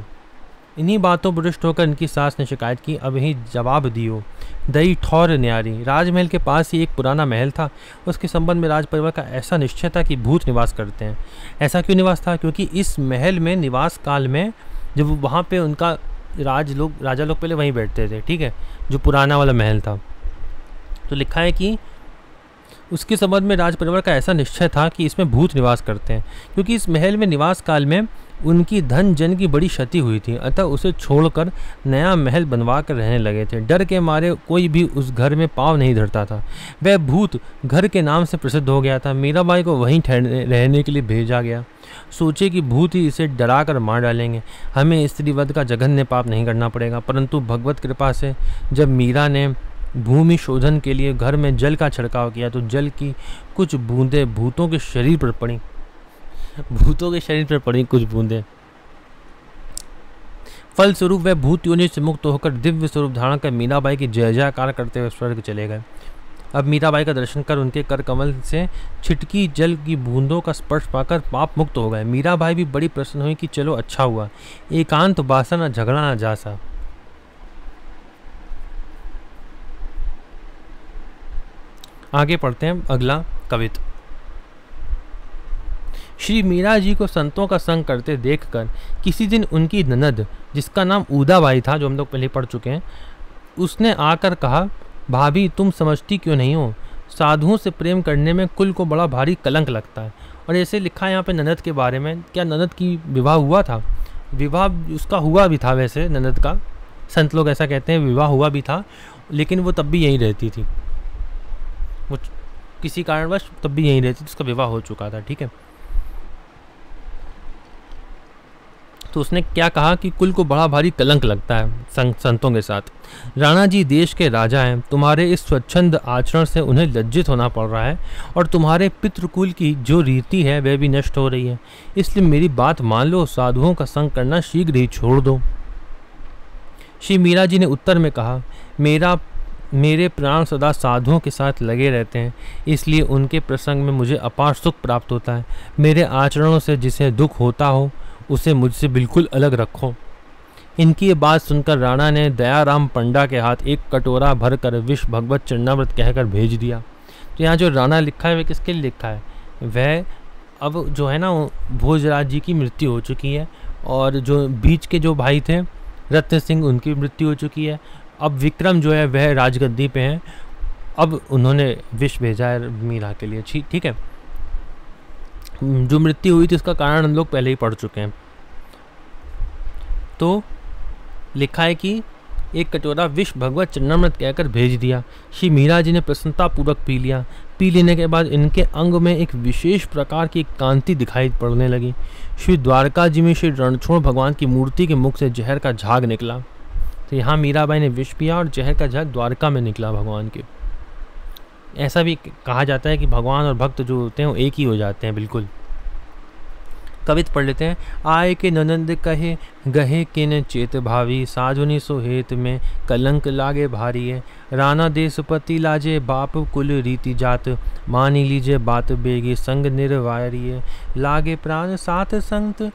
Speaker 1: इन्हीं बातों पर रुष्ट होकर इनकी सास ने शिकायत की, अब ही जवाब दियो दई ठौर न्यारी। राजमहल के पास ही एक पुराना महल था। उसके संबंध में राज परिवार का ऐसा निश्चय था कि भूत निवास करते हैं। ऐसा क्यों निवास था? क्योंकि इस महल में निवास काल में जब वहाँ पे उनका राजा लोग पहले वहीं बैठते थे, ठीक है, जो पुराना वाला महल था। तो लिखा है कि उसके संबंध में राज परिवार का ऐसा निश्चय था कि इसमें भूत निवास करते हैं, क्योंकि इस महल में निवास काल में उनकी धन जन की बड़ी क्षति हुई थी, अतः उसे छोड़कर नया महल बनवा कर रहने लगे थे। डर के मारे कोई भी उस घर में पाँव नहीं धरता था। वह भूत घर के नाम से प्रसिद्ध हो गया था। मीराबाई को वहीं रहने के लिए भेजा गया। सोचे कि भूत ही इसे डरा कर मार डालेंगे, हमें स्त्रीवध का जघन्य पाप नहीं करना पड़ेगा। परंतु भगवत कृपा से जब मीरा ने भूमि शोधन के लिए घर में जल का छिड़काव किया तो जल की कुछ बूंदें भूतों के शरीर पर पड़ी। भूतों के शरीर पर पड़ी कुछ बूंदें। फलस्वरूप वह भूत योनि से मुक्त होकर दिव्य स्वरूप धारण कर मीराबाई की जय जयकार करते हुए स्वर्ग चले गए। अब मीराबाई का दर्शन कर उनके कर कमल से छिटकी जल की बूंदों का स्पर्श पाकर पाप मुक्त हो गए। मीराबाई भी बड़ी प्रसन्न हुई कि चलो अच्छा हुआ, एकांत बासा न झगड़ा न जासा। आगे पढ़ते हैं अगला कवित। श्री मीरा जी को संतों का संग करते देखकर किसी दिन उनकी ननद, जिसका नाम ऊदाबाई था, जो हम लोग पहले पढ़ चुके हैं, उसने आकर कहा, भाभी तुम समझती क्यों नहीं हो, साधुओं से प्रेम करने में कुल को बड़ा भारी कलंक लगता है। और ऐसे लिखा है यहाँ पे ननद के बारे में। क्या ननद की विवाह हुआ था? विवाह उसका हुआ भी था, वैसे ननद का, संत लोग ऐसा कहते हैं, विवाह हुआ भी था, लेकिन वो तब भी यहीं रहती थी। वो किसी कारणवश तब भी यहीं रहती थी, उसका विवाह हो चुका था, ठीक है। तो उसने क्या कहा कि कुल को बड़ा भारी कलंक लगता है संतों के साथ। राणा जी देश के राजा हैं, तुम्हारे इस स्वच्छंद आचरण से उन्हें लज्जित होना पड़ रहा है और तुम्हारे पितृकुल की जो रीति है वह भी नष्ट हो रही है। इसलिए मेरी बात मान लो, साधुओं का संग करना शीघ्र ही छोड़ दो। श्री मीरा जी ने उत्तर में कहा, मेरे प्राण सदा साधुओं के साथ लगे रहते हैं, इसलिए उनके प्रसंग में मुझे अपार सुख प्राप्त होता है। मेरे आचरणों से जिसे दुख होता हो उसे मुझसे बिल्कुल अलग रखो। इनकी ये बात सुनकर राणा ने दयाराम पंडा के हाथ एक कटोरा भरकर विष भगवत चरणामृत कहकर भेज दिया। तो यहाँ जो राणा लिखा है वह किसके लिए लिखा है? वह अब जो है ना, भोजराज जी की मृत्यु हो चुकी है और जो बीच के जो भाई थे रत्न सिंह, उनकी मृत्यु हो चुकी है। अब विक्रम जो है वह राजगद्दी पे हैं। अब उन्होंने विष भेजा है मीरा के लिए, ठीक है। जो मृत्यु हुई थी उसका कारण हम लोग पहले ही पढ़ चुके हैं। तो लिखा है कि एक कटोरा विष भगवत चरणामृत कहकर भेज दिया। श्री मीरा जी ने प्रसन्नता पूर्वक पी लिया। पी लेने के बाद इनके अंग में एक विशेष प्रकार की कांति दिखाई पड़ने लगी। श्री द्वारका जी में श्री रणछोड़ भगवान की मूर्ति के मुख से जहर का झाग निकला। तो यहाँ मीराबाई ने विष पिया और जहर का झाग द्वारका में निकला भगवान के। ऐसा भी कहा जाता है कि भगवान और भक्त जो होते हैं वो एक ही हो जाते हैं बिल्कुल। कवित पढ़ लेते हैं। आय के ननंद कहे गहे किन चेत भावी, साधुनी सोहेत में कलंक लागे भारी है। राणा देशपति लाजे बाप कुल रीति जात, मानी लीजे बात बेगी संग निर्वारिय। लागे प्राण साथ संत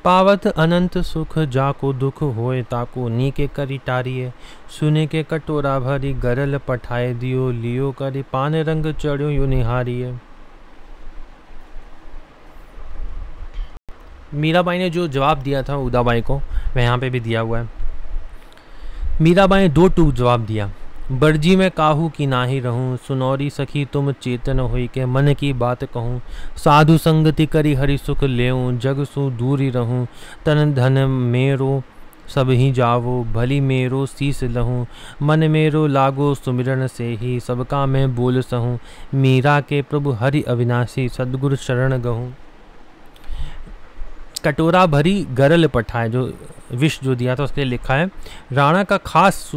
Speaker 1: पावत अनंत सुख, जाको दुख होए ताको नीके करी टारिये। सुने के कटोरा भरी गरल पठाए दियो, लियो करी पान रंग चढ़ो यु निहारिये। मीराबाई ने जो जवाब दिया था उदाबाई को, वह यहाँ पे भी दिया हुआ है। मीराबाई ने दो टूक जवाब दिया। बरजी में काहू की नाही रहूं, सुनौरी सखी तुम चेतन होई के मन की बात कहूँ। साधु संगति करी हरि सुख लेऊं, जग सु दूरी रहूं। तन धन मेरो सब ही जावो, भली मेरो शीस लहूं। मन मेरो लागो सुमिरन से ही, सबका मैं बोल सहूं। मीरा के प्रभु हरि अविनाशी, सद्गुरु शरण गहूं। कटोरा भरी गरल पठाए, जो विष जो दिया था उसके लिए लिखा है। राणा का खास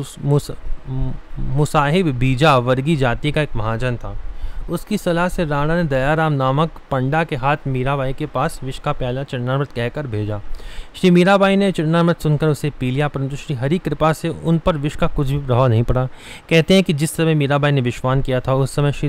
Speaker 1: मुसाहिब बीजा वर्गीय जाति का एक महाजन था। उसकी सलाह से राणा ने दयाराम नामक पंडा के हाथ मीराबाई के पास विष का प्याला चरणामृत कहकर भेजा। श्री मीराबाई ने चरणामृत सुनकर उसे पी लिया, परंतु श्री हरि कृपा से उन पर विष का कुछ भी प्रभाव नहीं पड़ा। कहते हैं कि जिस समय मीराबाई ने विषपान किया था उस समय श्री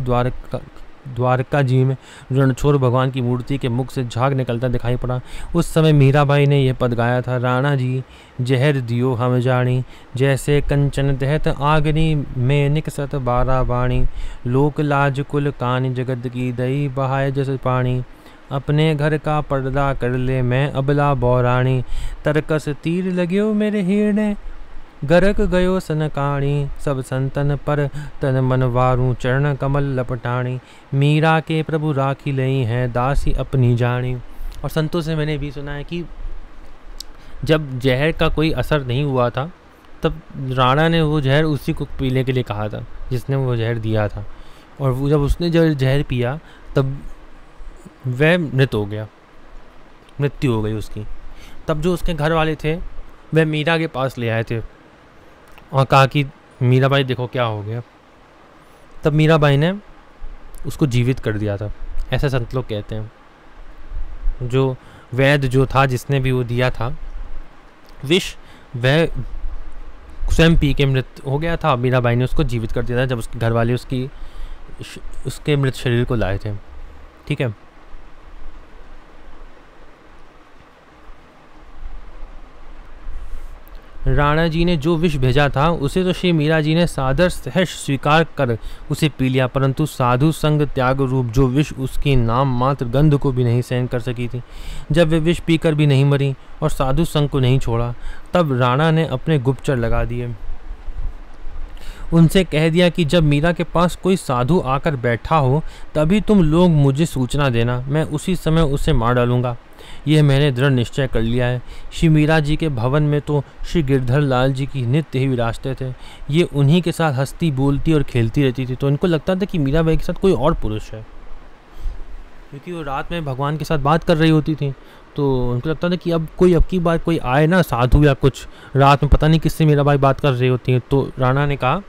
Speaker 1: द्वारका जी में रणछोड़ भगवान की मूर्ति के मुख से झाग निकलता दिखाई पड़ा। उस समय मीराबाई ने यह पद गाया था, राणा जी जहर दियो हम जानी, जैसे कंचन दहत आगनी में निकसत बारा बाणी, लोक लाज कुल कान जगत की दई बहाय जस पानी, अपने घर का पर्दा कर ले मैं अबला बौराणी, तरकस तीर लग्यो मेरे हिरणे गरक गयो सनकाणी, सब संतन पर तन मन वारू चरण कमल लपटाणी, मीरा के प्रभु राखी लई हैं दासी अपनी जानी। और संतों से मैंने भी सुना है कि जब जहर का कोई असर नहीं हुआ था तब राणा ने वो जहर उसी को पीने के लिए कहा था जिसने वो जहर दिया था, और वो जब उसने जहर पिया तब वह मृत हो गया, मृत्यु हो गई उसकी। तब जो उसके घर वाले थे वह मीरा के पास ले आए थे और कहा कि मीराबाई देखो क्या हो गया। तब मीराबाई ने उसको जीवित कर दिया था, ऐसा संत लोग कहते हैं। जो वैद्य जो था जिसने भी वो दिया था विष, वह स्वयं पी के मृत हो गया था। मीराबाई ने उसको जीवित कर दिया था जब उसके घर वाले उसके मृत शरीर को लाए थे। ठीक है। राणा जी ने जो विष भेजा था उसे तो श्री मीरा जी ने सादर सहर्ष स्वीकार कर उसे पी लिया, परंतु साधु संग त्याग रूप जो विष उसकी नाम मात्र गंध को भी नहीं सहन कर सकी थी। जब वे विष पीकर भी नहीं मरी और साधु संग को नहीं छोड़ा, तब राणा ने अपने गुप्तचर लगा दिए। उनसे कह दिया कि जब मीरा के पास कोई साधु आकर बैठा हो तभी तुम लोग मुझे सूचना देना, मैं उसी समय उसे मार डालूंगा। यह मैंने दृढ़ निश्चय कर लिया है। श्री मीरा जी के भवन में तो श्री गिरधर लाल जी की नित्य ही विराजते थे। ये उन्हीं के साथ हंसती बोलती और खेलती रहती थी, तो इनको लगता था कि मीराबाई के साथ कोई और पुरुष है, क्योंकि वो रात में भगवान के साथ बात कर रही होती थी। तो उनको लगता था कि अब की बार कोई आए ना साधु या कुछ, रात में पता नहीं किससे मीराबाई बात कर रही होती है। तो राणा ने कहा,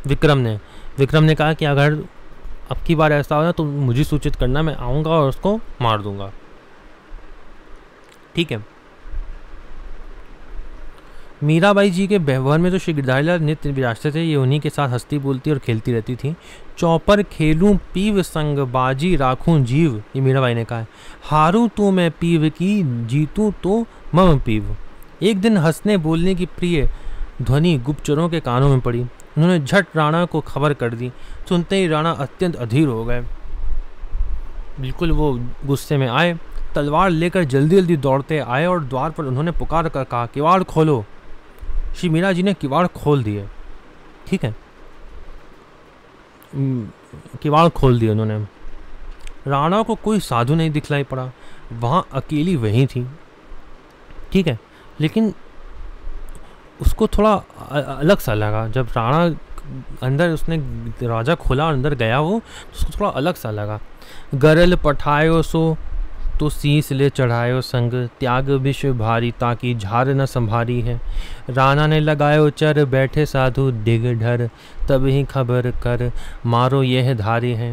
Speaker 1: विक्रम ने कहा कि अगर अब की बार ऐसा हो ना तो मुझे सूचित करना, मैं आऊँगा और उसको मार दूंगा। ठीक है। मीराबाई जी के भवन में तो श्री गिरधारीलाल नित्य विराजते थे। ये उन्हीं के साथ हंसती बोलती और खेलती रहती थी। चौपर खेलूं पीव संग बाजी राखूं जीव, ये मीराबाई ने कहा है। हारूं तो मैं पीव की, जीतूं तो मम पीव। एक दिन हंसने बोलने की प्रिय ध्वनि गुप्तचरों के कानों में पड़ी। उन्होंने झट राणा को खबर कर दी। सुनते ही राणा अत्यंत अधीर हो गए, बिल्कुल वो गुस्से में आए। तलवार लेकर जल्दी जल्दी दौड़ते आए और द्वार पर उन्होंने पुकार कर कहा, किवाड़ खोलो। श्री मीरा जी ने किवाड़ खोल दिए। ठीक है, किवाड़ खोल दिए उन्होंने। राणा को कोई साधु नहीं दिखलाई पड़ा, वहाँ अकेली वही थी। ठीक है, लेकिन उसको थोड़ा अलग सा लगा जब राणा अंदर, उसने दरवाज़ा खोला और अंदर गया वो, तो उसको थोड़ा अलग सा लगा। गरल पठायो सो तो शीस ले चढ़ायो संग, त्याग विश्व भारी ताकि झार न संभारी है। राणा ने लगायो चर बैठे साधु डिग ढर, तब ही खबर कर मारो यह धारी है।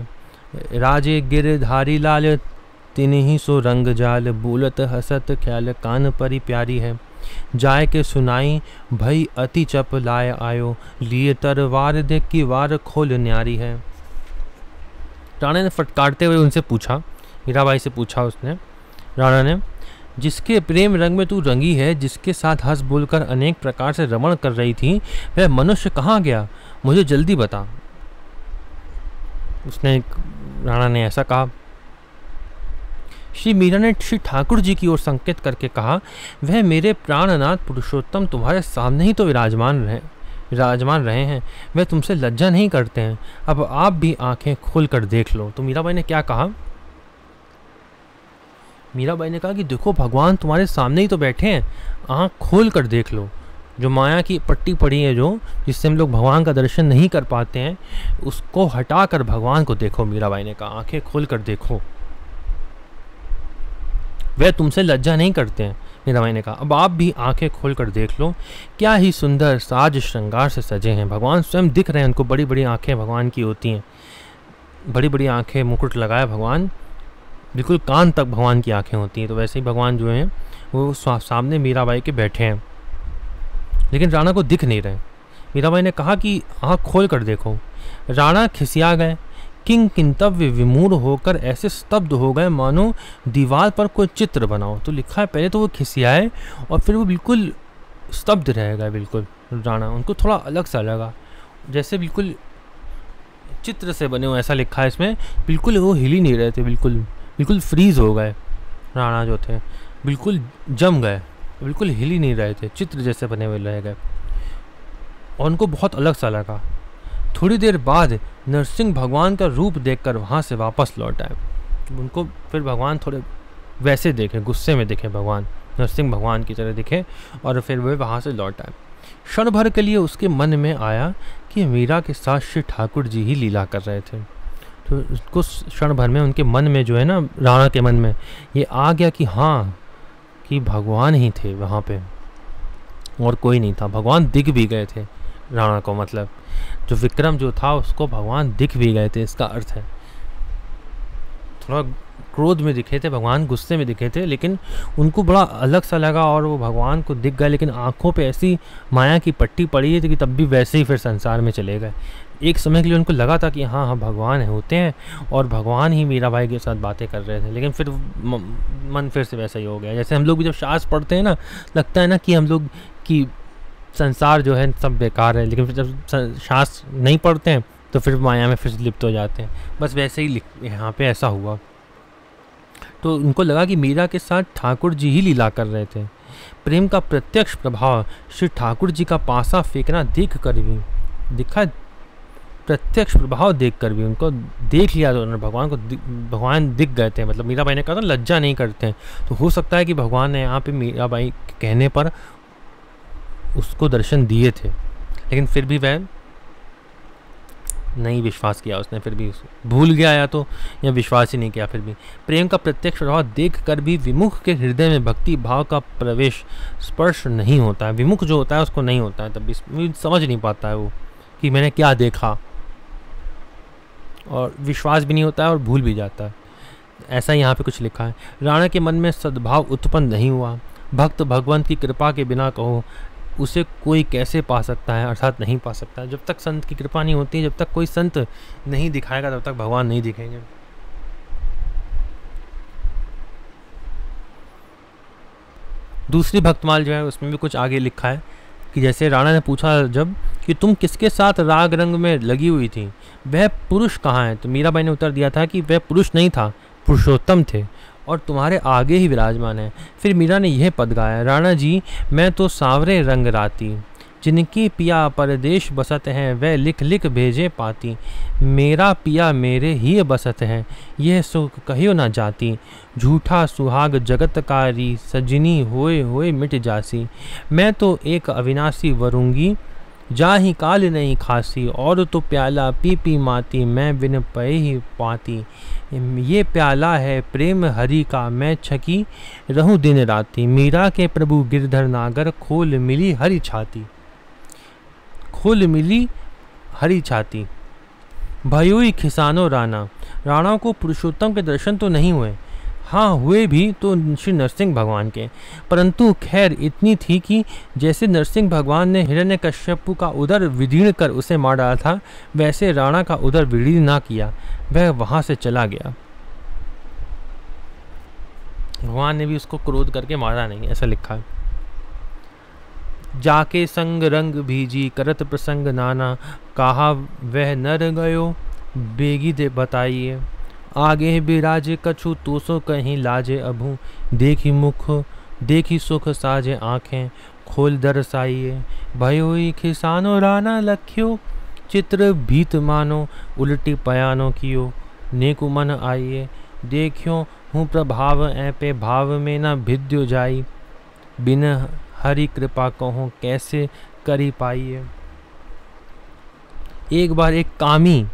Speaker 1: राजे गिरधारी लाल तिन्ही सो रंग जाल, बोलत हसत ख्याल कान परी प्यारी है। जाय के सुनाई भई अति चप लाय आयो, लिए तरवार देख की वार खोल न्यारी है। राणा ने फटकारते हुए उनसे पूछा, मीराबाई से पूछा उसने, राणा ने, जिसके प्रेम रंग में तू रंगी है, जिसके साथ हंस बोलकर अनेक प्रकार से रमण कर रही थी, वह मनुष्य कहाँ गया, मुझे जल्दी बता। राणा ने ऐसा कहा। श्री मीरा ने श्री ठाकुर जी की ओर संकेत करके कहा, वह मेरे प्राणनाथ पुरुषोत्तम तुम्हारे सामने ही तो विराजमान रहे हैं, वह तुमसे लज्जा नहीं करते हैं। अब आप भी आंखें खोल कर देख लो। तो मीराबाई ने क्या कहा? मीराबाई ने कहा कि देखो भगवान तुम्हारे सामने ही तो बैठे हैं, आँख खोल कर देख लो। जो माया की पट्टी पड़ी है, जो जिससे हम लोग भगवान का दर्शन नहीं कर पाते हैं, उसको हटा कर भगवान को देखो। मीराबाई ने कहा, आंखें खोल कर देखो, वह तुमसे लज्जा नहीं करते हैं। मीराबाई ने कहा, अब आप भी आंखें खोल कर देख लो, क्या ही सुंदर साज श्रृंगार से सजे हैं। भगवान स्वयं दिख रहे हैं, उनको बड़ी बड़ी आंखें भगवान की होती हैं, बड़ी बड़ी आंखें, मुकुट लगाए भगवान, बिल्कुल कान तक भगवान की आंखें होती हैं। तो वैसे ही भगवान जो हैं वो सामने मीराबाई के बैठे हैं, लेकिन राणा को दिख नहीं रहे। मीराबाई ने कहा कि आँख खोल कर देखो। राणा खिसिया गए किंग किंतव्य विमूढ़ होकर ऐसे स्तब्ध हो गए मानो दीवार पर कोई चित्र बनाओ। तो लिखा है पहले तो वो खिसियाए और फिर वो बिल्कुल स्तब्ध रह गए। बिल्कुल राणा, उनको थोड़ा अलग सा लगा, जैसे बिल्कुल चित्र से बने हो ऐसा लिखा है इसमें। बिल्कुल वो हिल ही नहीं रहे थे, बिल्कुल बिल्कुल फ्रीज हो गए। राणा जो थे बिल्कुल जम गए, बिल्कुल हिल ही नहीं रहे थे, चित्र जैसे बने हुए रह गए और उनको बहुत अलग सा लगा। थोड़ी देर बाद नरसिंह भगवान का रूप देखकर वहाँ से वापस लौट आए। उनको फिर भगवान थोड़े वैसे देखे, गुस्से में दिखे, भगवान नरसिंह भगवान की तरह दिखे और फिर वे वहाँ से लौट आए। क्षण भर के लिए उसके मन में आया कि मीरा के साथ श्री ठाकुर जी ही लीला कर रहे थे। तो उसको क्षण भर में उनके मन में जो है ना, राणा के मन में ये आ गया कि हाँ, कि भगवान ही थे वहाँ पे और कोई नहीं था। भगवान दिख भी गए थे राणा को, मतलब जो विक्रम जो था उसको भगवान दिख भी गए थे, इसका अर्थ है। थोड़ा क्रोध में दिखे थे भगवान, गुस्से में दिखे थे, लेकिन उनको बड़ा अलग सा लगा और वो भगवान को दिख गए, लेकिन आंखों पे ऐसी माया की पट्टी पड़ी थी कि तब भी वैसे ही फिर संसार में चले गए। एक समय के लिए उनको लगा था कि हाँ हाँ भगवान होते हैं और भगवान ही मीराबाई के साथ बातें कर रहे थे, लेकिन फिर मन फिर से वैसा ही हो गया। जैसे हम लोग भी जब शास्त्र पढ़ते हैं ना, लगता है ना कि हम लोग की संसार जो है सब बेकार है, लेकिन फिर जब शास्त्र नहीं पढ़ते हैं तो फिर माया में फिर लिप्त हो जाते हैं। बस वैसे ही यहाँ पे ऐसा हुआ। तो उनको लगा कि मीरा के साथ ठाकुर जी ही लीला कर रहे थे। प्रेम का प्रत्यक्ष प्रभाव श्री ठाकुर जी का पासा फेंकना देख कर भी दिखा, प्रत्यक्ष प्रभाव देख कर भी उनको देख लिया। तो उन्होंने भगवान को भगवान दिख गए थे, मतलब मीराबाई ने कहा था लज्जा नहीं करते हैं, तो हो सकता है कि भगवान ने यहाँ पे मीराबाई के कहने पर उसको दर्शन दिए थे, लेकिन फिर भी वह नहीं विश्वास किया, उसने फिर भी भूल गया या विश्वास ही नहीं किया। फिर भी प्रेम का प्रत्यक्ष प्रभाव देख कर भी विमुख के हृदय में भक्ति भाव का प्रवेश स्पर्श नहीं होता है। विमुख जो होता है उसको नहीं होता है, तब भी समझ नहीं पाता है वो कि मैंने क्या देखा, और विश्वास भी नहीं होता है और भूल भी जाता है। ऐसा यहाँ पे कुछ लिखा है। राणा के मन में सद्भाव उत्पन्न नहीं हुआ। भक्त भगवंत की कृपा के बिना कहो उसे कोई कैसे पा सकता है, अर्थात नहीं पा सकता। जब तक संत की कृपा नहीं होती, जब तक कोई संत नहीं दिखाएगा तब तक भगवान नहीं दिखेंगे। दूसरी भक्तमाल जो है उसमें भी कुछ आगे लिखा है कि जैसे राणा ने पूछा जब कि तुम किसके साथ राग रंग में लगी हुई थी, वह पुरुष कहाँ है, तो मीराबाई ने उत्तर दिया था कि वह पुरुष नहीं था, पुरुषोत्तम थे और तुम्हारे आगे ही विराजमान है। फिर मीरा ने यह पद गाया, राणा जी मैं तो सांवरे रंग राती, जिनकी पिया परदेश बसत है, वह लिख लिख भेजे पाती। मेरा पिया मेरे ही बसत है, यह सुख कहियो न जाती। झूठा सुहाग जगतकारी, सजनी होए होए मिट जासी। मैं तो एक अविनाशी वरूंगी, जा ही काल नहीं खासी। और तो प्याला पी पी माती, मैं बिन पे ही पाती। ये प्याला है प्रेम हरि का, मैं छकी रहूं दिन राती। मीरा के प्रभु गिरधर नागर, खोल मिली हरि छाती, खोल मिली हरि छाती। भयोई खिसानो राणा, राणा को पुरुषोत्तम के दर्शन तो नहीं हुए, हाँ हुए भी तो श्री नरसिंह भगवान के, परंतु खैर इतनी थी कि जैसे नरसिंह भगवान ने हिरण्यकश्यपु का उदर विदीर्ण कर उसे मार डाला था, वैसे राणा का उदर विदीर्ण ना किया, वह वहां से चला गया। भगवान ने भी उसको क्रोध करके मारा नहीं, ऐसा लिखा है। जाके संग रंग भीजी, करत प्रसंग नाना, कहा वह नर गयो बेगी दे बताइए। आगे बिराज कछु तोसो कहीं लाजे अभू, देखी मुख देखी सुख साजे आँखें, खोल दरसाइए। भयोई खिसानो राना लख्यो, चित्र भीत मानो, उल्टी पयानो कियो, नेकु मन आइए। देखियो हूँ प्रभाव ऐ पे, भाव में न भिद्यो जाई, बिन हरि कृपा कहो कैसे करी पाइए। एक बार एक कामी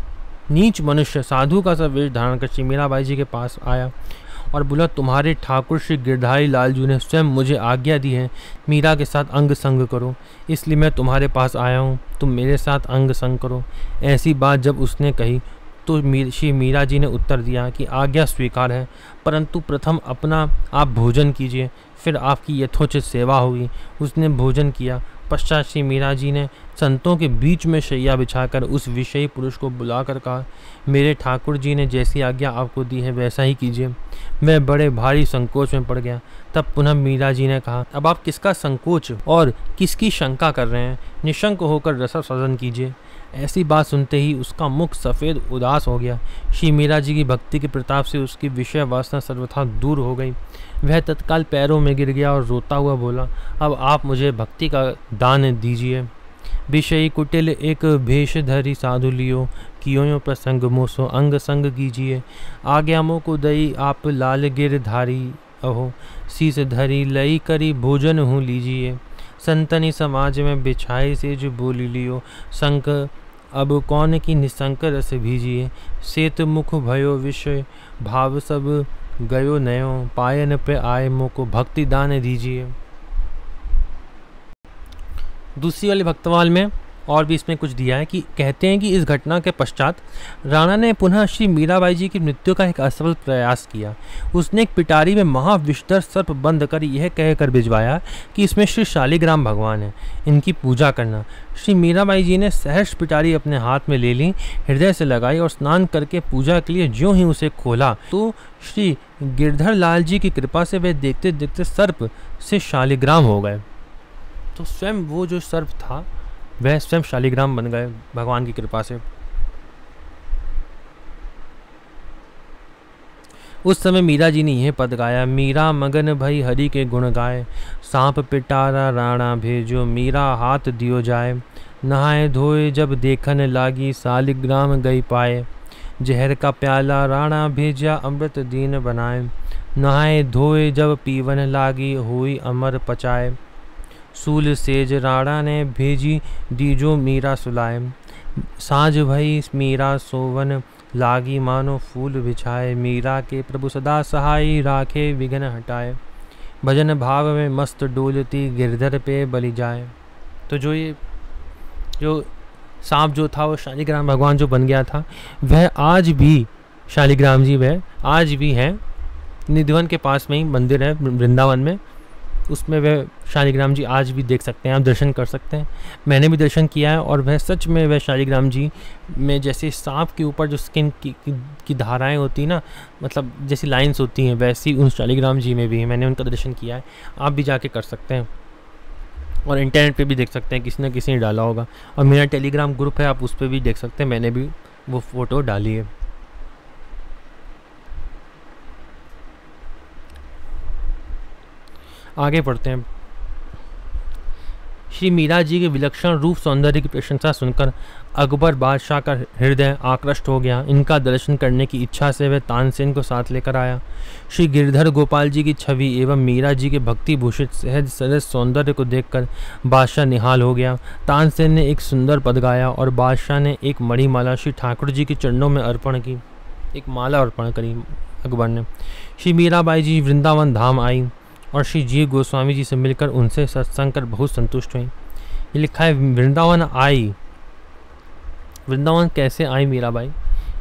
Speaker 1: नीच मनुष्य साधु का सा वेश धारण कर श्री मीराबाई जी के पास आया और बोला, तुम्हारे ठाकुर श्री गिरधारी लालजू ने स्वयं मुझे आज्ञा दी है मीरा के साथ अंग संग करो, इसलिए मैं तुम्हारे पास आया हूँ, तुम मेरे साथ अंग संग करो। ऐसी बात जब उसने कही तो श्री मीरा जी ने उत्तर दिया कि आज्ञा स्वीकार है, परंतु प्रथम अपना आप भोजन कीजिए, फिर आपकी यथोचित सेवा होगी। उसने भोजन किया पश्चात श्री मीरा जी ने संतों के बीच में शैया बिछाकर उस विषयी पुरुष को बुलाकर कहा, मेरे ठाकुर जी ने जैसी आज्ञा आपको दी है वैसा ही कीजिए। मैं बड़े भारी संकोच में पड़ गया। तब पुनः मीरा जी ने कहा, अब आप किसका संकोच और किसकी शंका कर रहे हैं? निशंक होकर रसास्वादन कीजिए। ऐसी बात सुनते ही उसका मुख सफ़ेद उदास हो गया। श्री मीरा जी की भक्ति के प्रताप से उसकी विषय वासना सर्वथा दूर हो गई। वह तत्काल पैरों में गिर गया और रोता हुआ बोला, अब आप मुझे भक्ति का दान दीजिए। विषयी कुटिल एक भेष धरी साधु लियो, कियो प्रसंग मोसो अंग संग कीजिए। आज्ञा मो को दई आप लाल गिर धारी अहो, शीस धरी लई करी भोजन हूँ लीजिए। संतनी समाज में बिछाई से जो बोली लियो, संक अब कौन की निसंक रस भीजिए। सेत मुख भयो विषय भाव सब गयो नयो, पायन पे आए मोको भक्ति दान दीजिए। दूसरी वाले भक्तवाल में और भी इसमें कुछ दिया है कि कहते हैं कि इस घटना के पश्चात राणा ने पुनः श्री मीराबाई जी की मृत्यु का एक असफल प्रयास किया। उसने एक पिटारी में महाविषधर सर्प बंद कर यह कहकर भिजवाया कि इसमें श्री शालिग्राम भगवान है, इनकी पूजा करना। श्री मीराबाई जी ने सहर्ष पिटारी अपने हाथ में ले ली, हृदय से लगाई और स्नान करके पूजा के लिए ज्यों ही उसे खोला तो श्री गिरधर लाल जी की कृपा से वे देखते देखते सर्प से शालिग्राम हो गए। तो स्वयं वो जो सर्प था वह स्वयं शालिग्राम बन गए भगवान की कृपा से। उस समय मीरा जी ने यह पद गाया, मीरा मगन भई हरि के गुण गाए। सांप पिटारा राणा भेजो, मीरा हाथ दियो जाए। नहाए धोए जब देखन लागी, शालिग्राम गई पाए। जहर का प्याला राणा भेजा, अमृत दीन बनाए। नहाए धोए जब पीवन लागी, हुई अमर पचाए। सूल सेज राणा ने भेजी, दीजो मीरा सुलाए। साँझ भई मीरा सोवन लागी, मानो फूल बिछाए। मीरा के प्रभु सदा सहाय, राखे विघ्न हटाए। भजन भाव में मस्त डोलती, गिरधर पे बलि जाए। तो जो सांप जो था वो शालिग्राम भगवान जो बन गया था, वह आज भी शालिग्राम जी वह आज भी हैं। निधिवन के पास में ही मंदिर है वृंदावन में, उसमें वह शालिग्राम जी आज भी देख सकते हैं, आप दर्शन कर सकते हैं। मैंने भी दर्शन किया है और वह सच में वह शालिग्राम जी में जैसे सांप के ऊपर जो स्किन की धाराएं होती ना, मतलब जैसी लाइंस होती हैं, वैसी उन शालिग्राम जी में भी है। मैंने उनका दर्शन किया है, आप भी जाके कर सकते हैं और इंटरनेट पे भी देख सकते हैं, किसी न किसी ने डाला होगा। और मेरा टेलीग्राम ग्रुप है, आप उस पर भी देख सकते हैं, मैंने भी वो फ़ोटो डाली है। आगे पढ़ते हैं। श्री मीरा जी के विलक्षण रूप सौंदर्य की प्रशंसा सुनकर अकबर बादशाह का हृदय आकृष्ट हो गया। इनका दर्शन करने की इच्छा से वह तानसेन को साथ लेकर आया। श्री गिरधर गोपाल जी की छवि एवं मीरा जी के भक्ति भूषित सहज सरस सौंदर्य को देखकर बादशाह निहाल हो गया। तानसेन ने एक सुंदर पद गाया और बादशाह ने एक मणिमाला श्री ठाकुर जी के चरणों में अर्पण की, एक माला अर्पण करी अकबर ने। श्री मीराबाई जी वृंदावन धाम आई और श्री जीव गोस्वामी जी से मिलकर उनसे सत्संग कर बहुत संतुष्ट हुई। ये लिखा है वृंदावन आई। वृंदावन कैसे आई मीराबाई,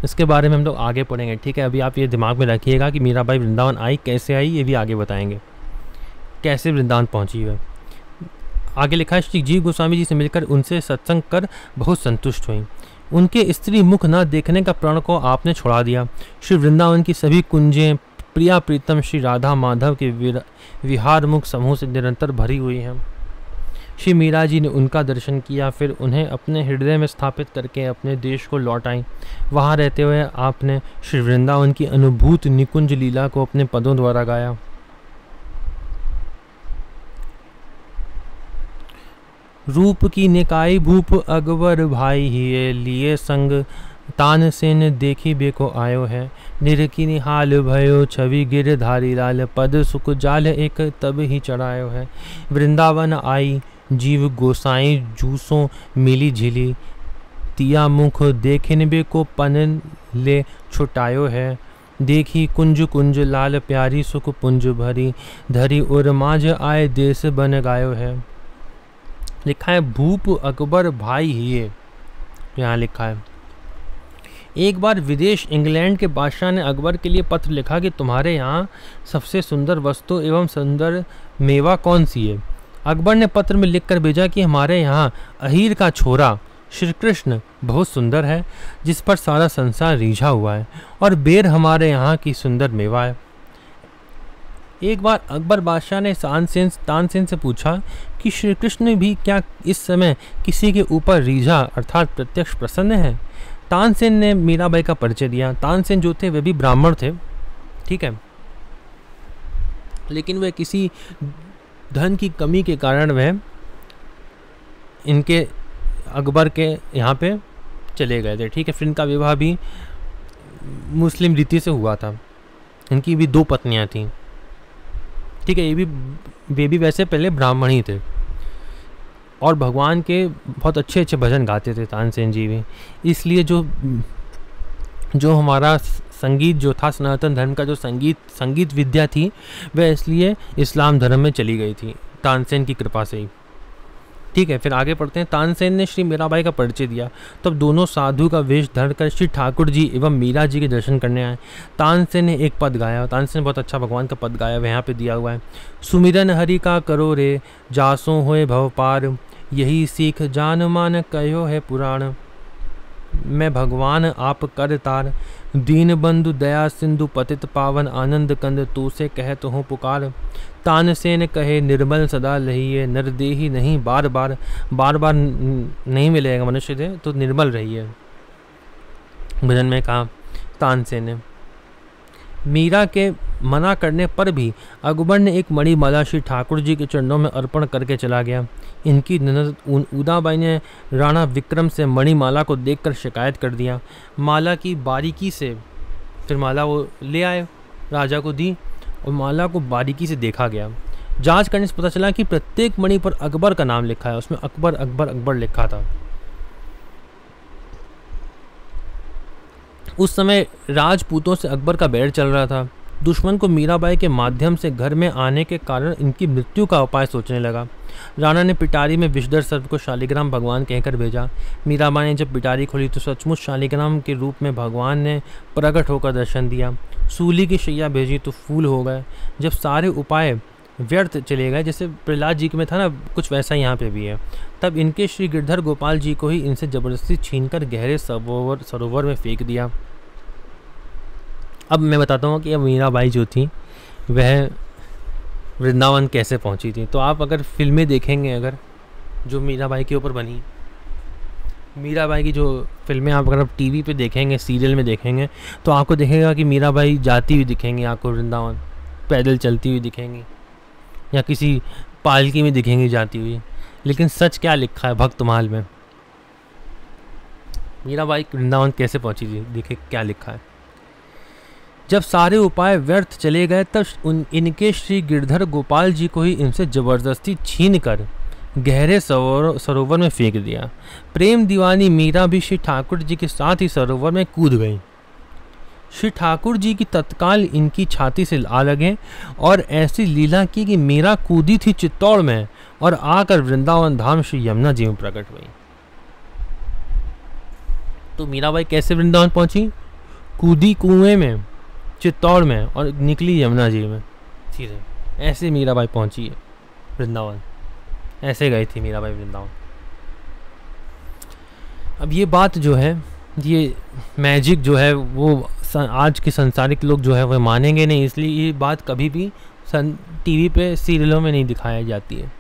Speaker 1: इसके बारे में हम लोग आगे पढ़ेंगे, ठीक है। अभी आप ये दिमाग में रखिएगा कि मीराबाई वृंदावन आई, कैसे आई ये भी आगे बताएंगे, कैसे वृंदावन पहुंची है। आगे लिखा है श्री जीव गोस्वामी जी से मिलकर उनसे सत्संग कर बहुत संतुष्ट हुई। उनके स्त्री मुख न देखने का प्रण को आपने छोड़ा दिया। श्री वृंदावन की सभी कुंजें प्रिया प्रीतम श्री राधा माधव के विहार मुख समूह से निरंतर भरी हुई हैं। श्री मीरा जी ने उनका दर्शन किया, फिर उन्हें अपने हृदय में स्थापित करके अपने देश को लौट आई। वहाँ रहते हुए आपने श्री वृंदावन की अनुभूत निकुंज लीला को अपने पदों द्वारा गाया। रूप की निकाय भूप अकबर भाई ही लिए संग, तानसेन देखी बेको आयो है। निरकी निहाल भयो छवि गिरधारी लाल, पद सुख जाल एक तब ही चढ़ायो है। वृंदावन आई जीव गोसाई जूसों मिली झिली, तिया मुख देखिन बेको पन ले छुटायो है। देखी कुंज कुंज लाल प्यारी सुख पुंज भरी, धरी और माज आए देश बन गायो है। लिखा है भूप अकबर भाई ही, यहाँ लिखा है। एक बार विदेश इंग्लैंड के बादशाह ने अकबर के लिए पत्र लिखा कि तुम्हारे यहाँ सबसे सुंदर वस्तु एवं सुंदर मेवा कौन सी है। अकबर ने पत्र में लिखकर भेजा कि हमारे यहाँ अहीर का छोरा श्री कृष्ण बहुत सुंदर है, जिस पर सारा संसार रीझा हुआ है, और बेर हमारे यहाँ की सुंदर मेवा है। एक बार अकबर बादशाह ने तानसेन से पूछा कि श्री कृष्ण भी क्या इस समय किसी के ऊपर रीझा अर्थात प्रत्यक्ष प्रसन्न है। तानसेन ने मीराबाई का परिचय दिया। तानसेन जो थे वे भी ब्राह्मण थे, ठीक है, लेकिन वे किसी धन की कमी के कारण वह इनके अकबर के यहाँ पे चले गए थे, ठीक है। फिर इनका विवाह भी मुस्लिम रीति से हुआ था। इनकी भी 2 पत्नियां थीं, ठीक है। वे भी वैसे पहले ब्राह्मण ही थे और भगवान के बहुत अच्छे अच्छे भजन गाते थे तानसेन जी भी। इसलिए जो हमारा संगीत जो था, सनातन धर्म का जो संगीत विद्या थी, वह इसलिए इस्लाम धर्म में चली गई थी तानसेन की कृपा से ही, ठीक है। फिर आगे पढ़ते हैं। तानसेन ने श्री मीराबाई का परिचय दिया। तब दोनों साधु का वेश धरकर श्री ठाकुर जी एवं मीरा जी के दर्शन करने आए। तानसेन ने एक पद गाया। तानसेन ने बहुत अच्छा भगवान का पद गाया, वह यहाँ पे दिया हुआ है। सुमिरन हरि का करो रे, जासो होए भव पार, यही सीख जान मान कहो है पुराण। मैं भगवान आप कर तार, दीन बंधु दया सिंधु पतित पावन, आनंद कंद तू से कहत हूँ पुकार। तानसेन कहे निर्मल सदा रहिए, नरदेही नहीं बार बार नहीं मिलेगा मनुष्य दे, तो निर्मल रहिए, भजन में कहा तानसेन ने। मीरा के मना करने पर भी अकबर ने एक मणिमाला श्री ठाकुर जी के चरणों में अर्पण करके चला गया। इनकी ननद उदाबाई ने राणा विक्रम से मणिमाला को देखकर शिकायत कर दिया। माला की बारीकी से फिर माला वो ले आए, राजा को दी और माला को बारीकी से देखा गया। जांच करने से पता चला कि प्रत्येक मणि पर अकबर का नाम लिखा है, उसमें अकबर अकबर अकबर लिखा था। उस समय राजपूतों से अकबर का बैर चल रहा था। दुश्मन को मीराबाई के माध्यम से घर में आने के कारण इनकी मृत्यु का उपाय सोचने लगा। राणा ने पिटारी में विषधर सर्प को शालिग्राम भगवान कहकर भेजा। मीराबाई ने जब पिटारी खोली तो सचमुच शालिग्राम के रूप में भगवान ने प्रकट होकर दर्शन दिया। सूली की शैया भेजी तो फूल हो गए। जब सारे उपाय व्यर्थ चले गए, जैसे प्रहलाद जी में था ना, कुछ वैसा यहाँ पे भी है, तब इनके श्री गिरधर गोपाल जी को ही इनसे जबरदस्ती छीनकर गहरे सरोवर में फेंक दिया। अब मैं बताता हूँ कि अब मीराबाई जो थी वह वृंदावन कैसे पहुँची थी। तो आप अगर फिल्में देखेंगे, अगर जो मीराबाई के ऊपर बनी, मीराबाई की जो फिल्में आप अगर टीवी पे देखेंगे, सीरियल में देखेंगे, तो आपको दिखेगा कि मीराबाई जाती हुई दिखेंगी, आपको वृंदावन पैदल चलती हुई दिखेंगी या किसी पालकी में दिखेंगी जाती हुई। लेकिन सच क्या लिखा है भक्तमाल में, मीराबाई वृंदावन कैसे पहुंची थी, देखे क्या लिखा है। जब सारे उपाय व्यर्थ चले गए तब इनके श्री गिरधर गोपाल जी को ही इनसे जबरदस्ती छीन कर गहरे सरोवर में फेंक दिया। प्रेम दीवानी मीरा भी श्री ठाकुर जी के साथ ही सरोवर में कूद गई। श्री ठाकुर जी की तत्काल इनकी छाती से आ लगे और ऐसी लीला की कि मीरा कूदी थी चित्तौड़ में और आकर वृंदावन धाम श्री यमुना जी में प्रकट हुई। तो मीराबाई कैसे वृंदावन पहुंची? कूदी कुएं में चित्तौड़ में और निकली यमुना जी में सीधे। ऐसे मीराबाई पहुंची है वृंदावन, ऐसे गई थी मीराबाई वृंदावन। अब ये बात जो है, ये मैजिक जो है वो आज के संसारिक लोग जो है वह मानेंगे नहीं, इसलिए ये बात कभी भी टीवी पे सीरियलों में नहीं दिखाई जाती है।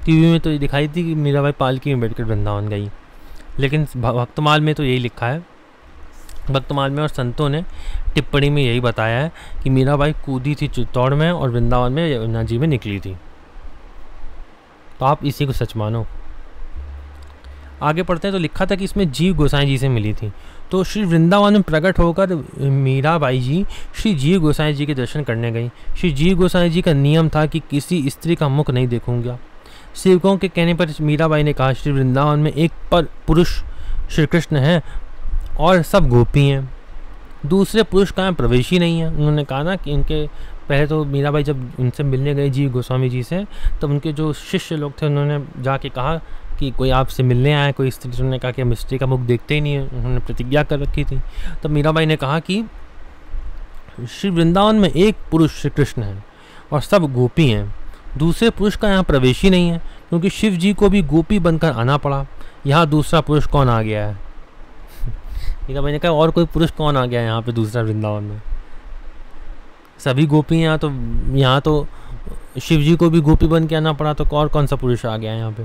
Speaker 1: टीवी में तो ये दिखाई थी कि मीराबाई पालकी में बैठकर वृंदावन गई, लेकिन भक्तमाल में तो यही लिखा है। भक्तमाल में और संतों ने टिप्पणी में यही बताया है कि मीराबाई कूदी थी चित्तौड़ में और वृंदावन में यमुना जी में निकली थी। तो आप इसी को सच मानो। आगे पढ़ते हैं तो लिखा था कि इसमें जीव गोसाई जी से मिली थी। तो श्री वृंदावन में प्रकट होकर मीराबाई जी श्री जीव गोसाई जी के दर्शन करने गई। श्री जीव गोसाई जी का नियम था कि किसी स्त्री का मुख नहीं देखूंगा। सेवकों के कहने पर मीराबाई ने कहा, श्री वृंदावन में एक पर पुरुष श्री कृष्ण हैं और सब गोपी हैं, दूसरे पुरुष का यहाँ प्रवेश ही नहीं है। उन्होंने कहा ना कि इनके पहले तो मीराबाई जब उनसे मिलने गई जीव गोस्वामी जी से, तब उनके जो शिष्य लोग थे उन्होंने जाके कहा कि कोई आपसे मिलने आया कोई स्त्री। उन्होंने कहा कि हम स्त्री का मुख देखते ही नहीं है, उन्होंने प्रतिज्ञा कर रखी थी। तब मीराबाई ने कहा कि श्री वृंदावन में एक पुरुष श्री कृष्ण है और सब गोपी हैं, दूसरे पुरुष का यहाँ प्रवेश ही नहीं है, क्योंकि शिव जी को भी गोपी बनकर आना पड़ा। यहाँ दूसरा पुरुष कौन आ गया है? मीराबाई ने कहा और कोई पुरुष कौन आ गया है यहाँ पे दूसरा वृंदावन में? सभी गोपी हैं यहाँ तो शिव जी को भी गोपी बन के आना पड़ा, तो और कौन सा पुरुष आ गया है यहाँ पे?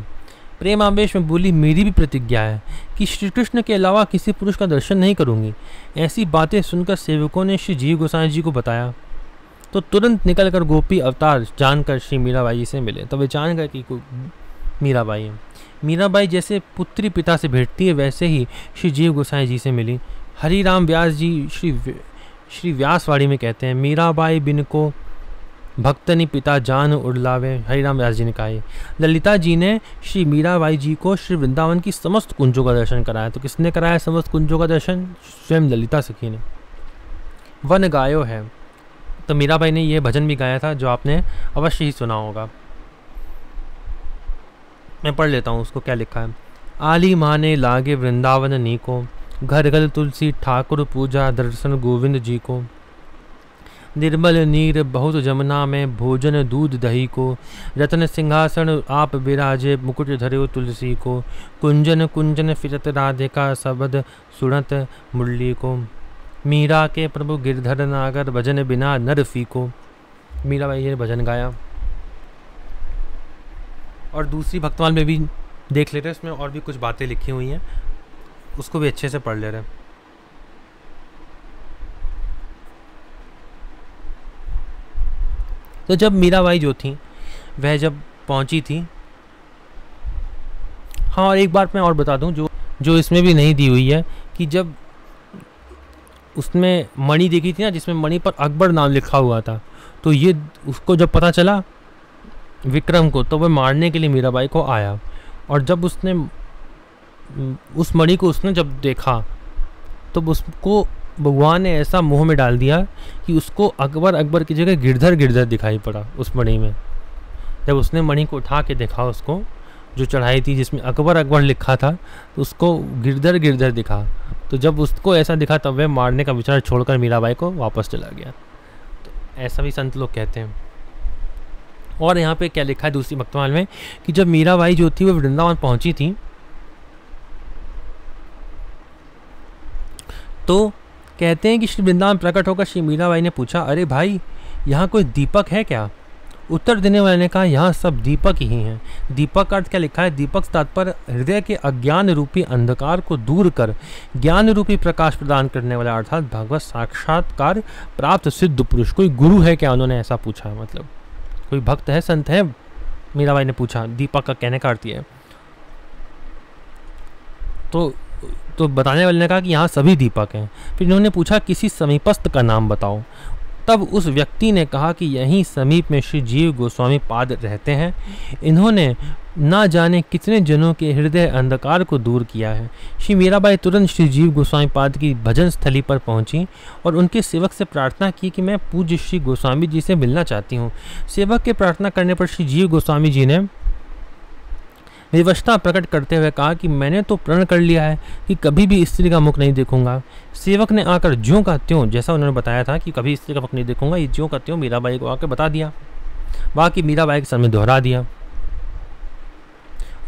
Speaker 1: प्रेम आवेश में बोली, मेरी भी प्रतिज्ञा है कि श्री कृष्ण के अलावा किसी पुरुष का दर्शन नहीं करूंगी। ऐसी बातें सुनकर सेवकों ने श्री जीव गोसाई जी को बताया तो तुरंत निकलकर गोपी अवतार जानकर श्री मीराबाई जी से मिले। तब वे जान गए कि मीराबाई है। मीराबाई जैसे पुत्री पिता से भेंटती है वैसे ही श्री जीव गोसाई जी से मिली। हरिराम व्यास जी श्री व्यासवाड़ी में कहते हैं, मीराबाई बिन को भक्तनि पिता जान उड़लावे। हरिराम व्यास जी ने कहा है। ललिता जी ने श्री मीराबाई जी को श्री वृंदावन की समस्त कुंजों का दर्शन कराया। तो किसने कराया समस्त कुंजों का दर्शन? स्वयं ललिता सखी ने। वन गायो है, तो मीराबाई ने यह भजन भी गाया था जो आपने अवश्य ही सुना होगा। मैं पढ़ लेता हूँ उसको, क्या लिखा है। आली माने लागे वृंदावन नी को, घर घर तुलसी ठाकुर पूजा दर्शन गोविंद जी को। निर्मल नीर बहुत जमुना में भोजन दूध दही को, रत्न सिंहासन आप विराजे मुकुट धरे तुलसी को। कुंजन कुंजन फिरत राधिका सबद सुनत मुरली को। मीरा के प्रभु गिरधर नागर भजन बिना नर फीको। मीराबाई ने भजन गाया। और दूसरी भक्तमाल में भी देख लेते हैं, इसमें और भी कुछ बातें लिखी हुई हैं, उसको भी अच्छे से पढ़ ले रहे हैं। तो जब मीराबाई जो थी वह जब पहुंची थी, हाँ और एक बात मैं और बता दूं जो इसमें भी नहीं दी हुई है कि जब उसमें मणि देखी थी ना, जिसमें मणि पर अकबर नाम लिखा हुआ था, तो ये उसको जब पता चला विक्रम को, तो वह मारने के लिए मीराबाई को आया। और जब उसने उस मणि को उसने जब देखा तो उसको भगवान ने ऐसा मुंह में डाल दिया कि उसको अकबर की जगह गिरधर दिखाई पड़ा उस मणि में। जब उसने मणि को उठा के देखा, उसको जो चढ़ाई थी जिसमें अकबर लिखा था, तो उसको गिरधर दिखा। तो जब उसको ऐसा दिखा तब वह मारने का विचार छोड़कर मीराबाई को वापस चला गया। तो ऐसा भी संत लोग कहते हैं। और यहाँ पे क्या लिखा है दूसरी भक्तमाल में कि जब मीराबाई जो थी वो वृंदावन पहुंची थी, तो कहते हैं कि श्री वृंदावन प्रकट होकर श्री मीराबाई ने पूछा, अरे भाई यहाँ कोई दीपक है क्या? उत्तर देने वाले ने कहा, यहाँ सब दीपक ही हैं। दीपक का अर्थ क्या लिखा है? दीपक तात्पर्य हृदय के अज्ञान रूपी अंधकार को दूर कर ज्ञान रूपी प्रकाश प्रदान करने वाला, अर्थात भगवत साक्षात्कार प्राप्त सिद्ध पुरुष। कोई गुरु है क्या? उन्होंने ऐसा पूछा, मतलब कोई भक्त है, संत है? मीराबाई ने पूछा। दीपक का कहने का अर्थ है। तो बताने वाले ने कहा कि यहाँ सभी दीपक हैं। फिर इन्होंने पूछा किसी समीपस्थ का नाम बताओ। तब उस व्यक्ति ने कहा कि यहीं समीप में श्री जीव गोस्वामी पाद रहते हैं। इन्होंने ना जाने कितने जनों के हृदय अंधकार को दूर किया है। श्री मीराबाई तुरंत श्री जीव गोस्वामी पाद की भजन स्थली पर पहुंची और उनके सेवक से प्रार्थना की कि मैं पूज्य श्री गोस्वामी जी से मिलना चाहती हूँ। सेवक के प्रार्थना करने पर श्री जीव गोस्वामी जी ने विवशता प्रकट करते हुए कहा कि मैंने तो प्रण कर लिया है कि कभी भी स्त्री का मुख नहीं देखूंगा। सेवक ने आकर ज्यों का त्यों, जैसा उन्होंने बताया था कि कभी स्त्री का मुख नहीं देखूंगा, ये ज्यों का त्यों मीराबाई को आकर बता दिया। बाकी मीराबाई के सामने दोहरा दिया।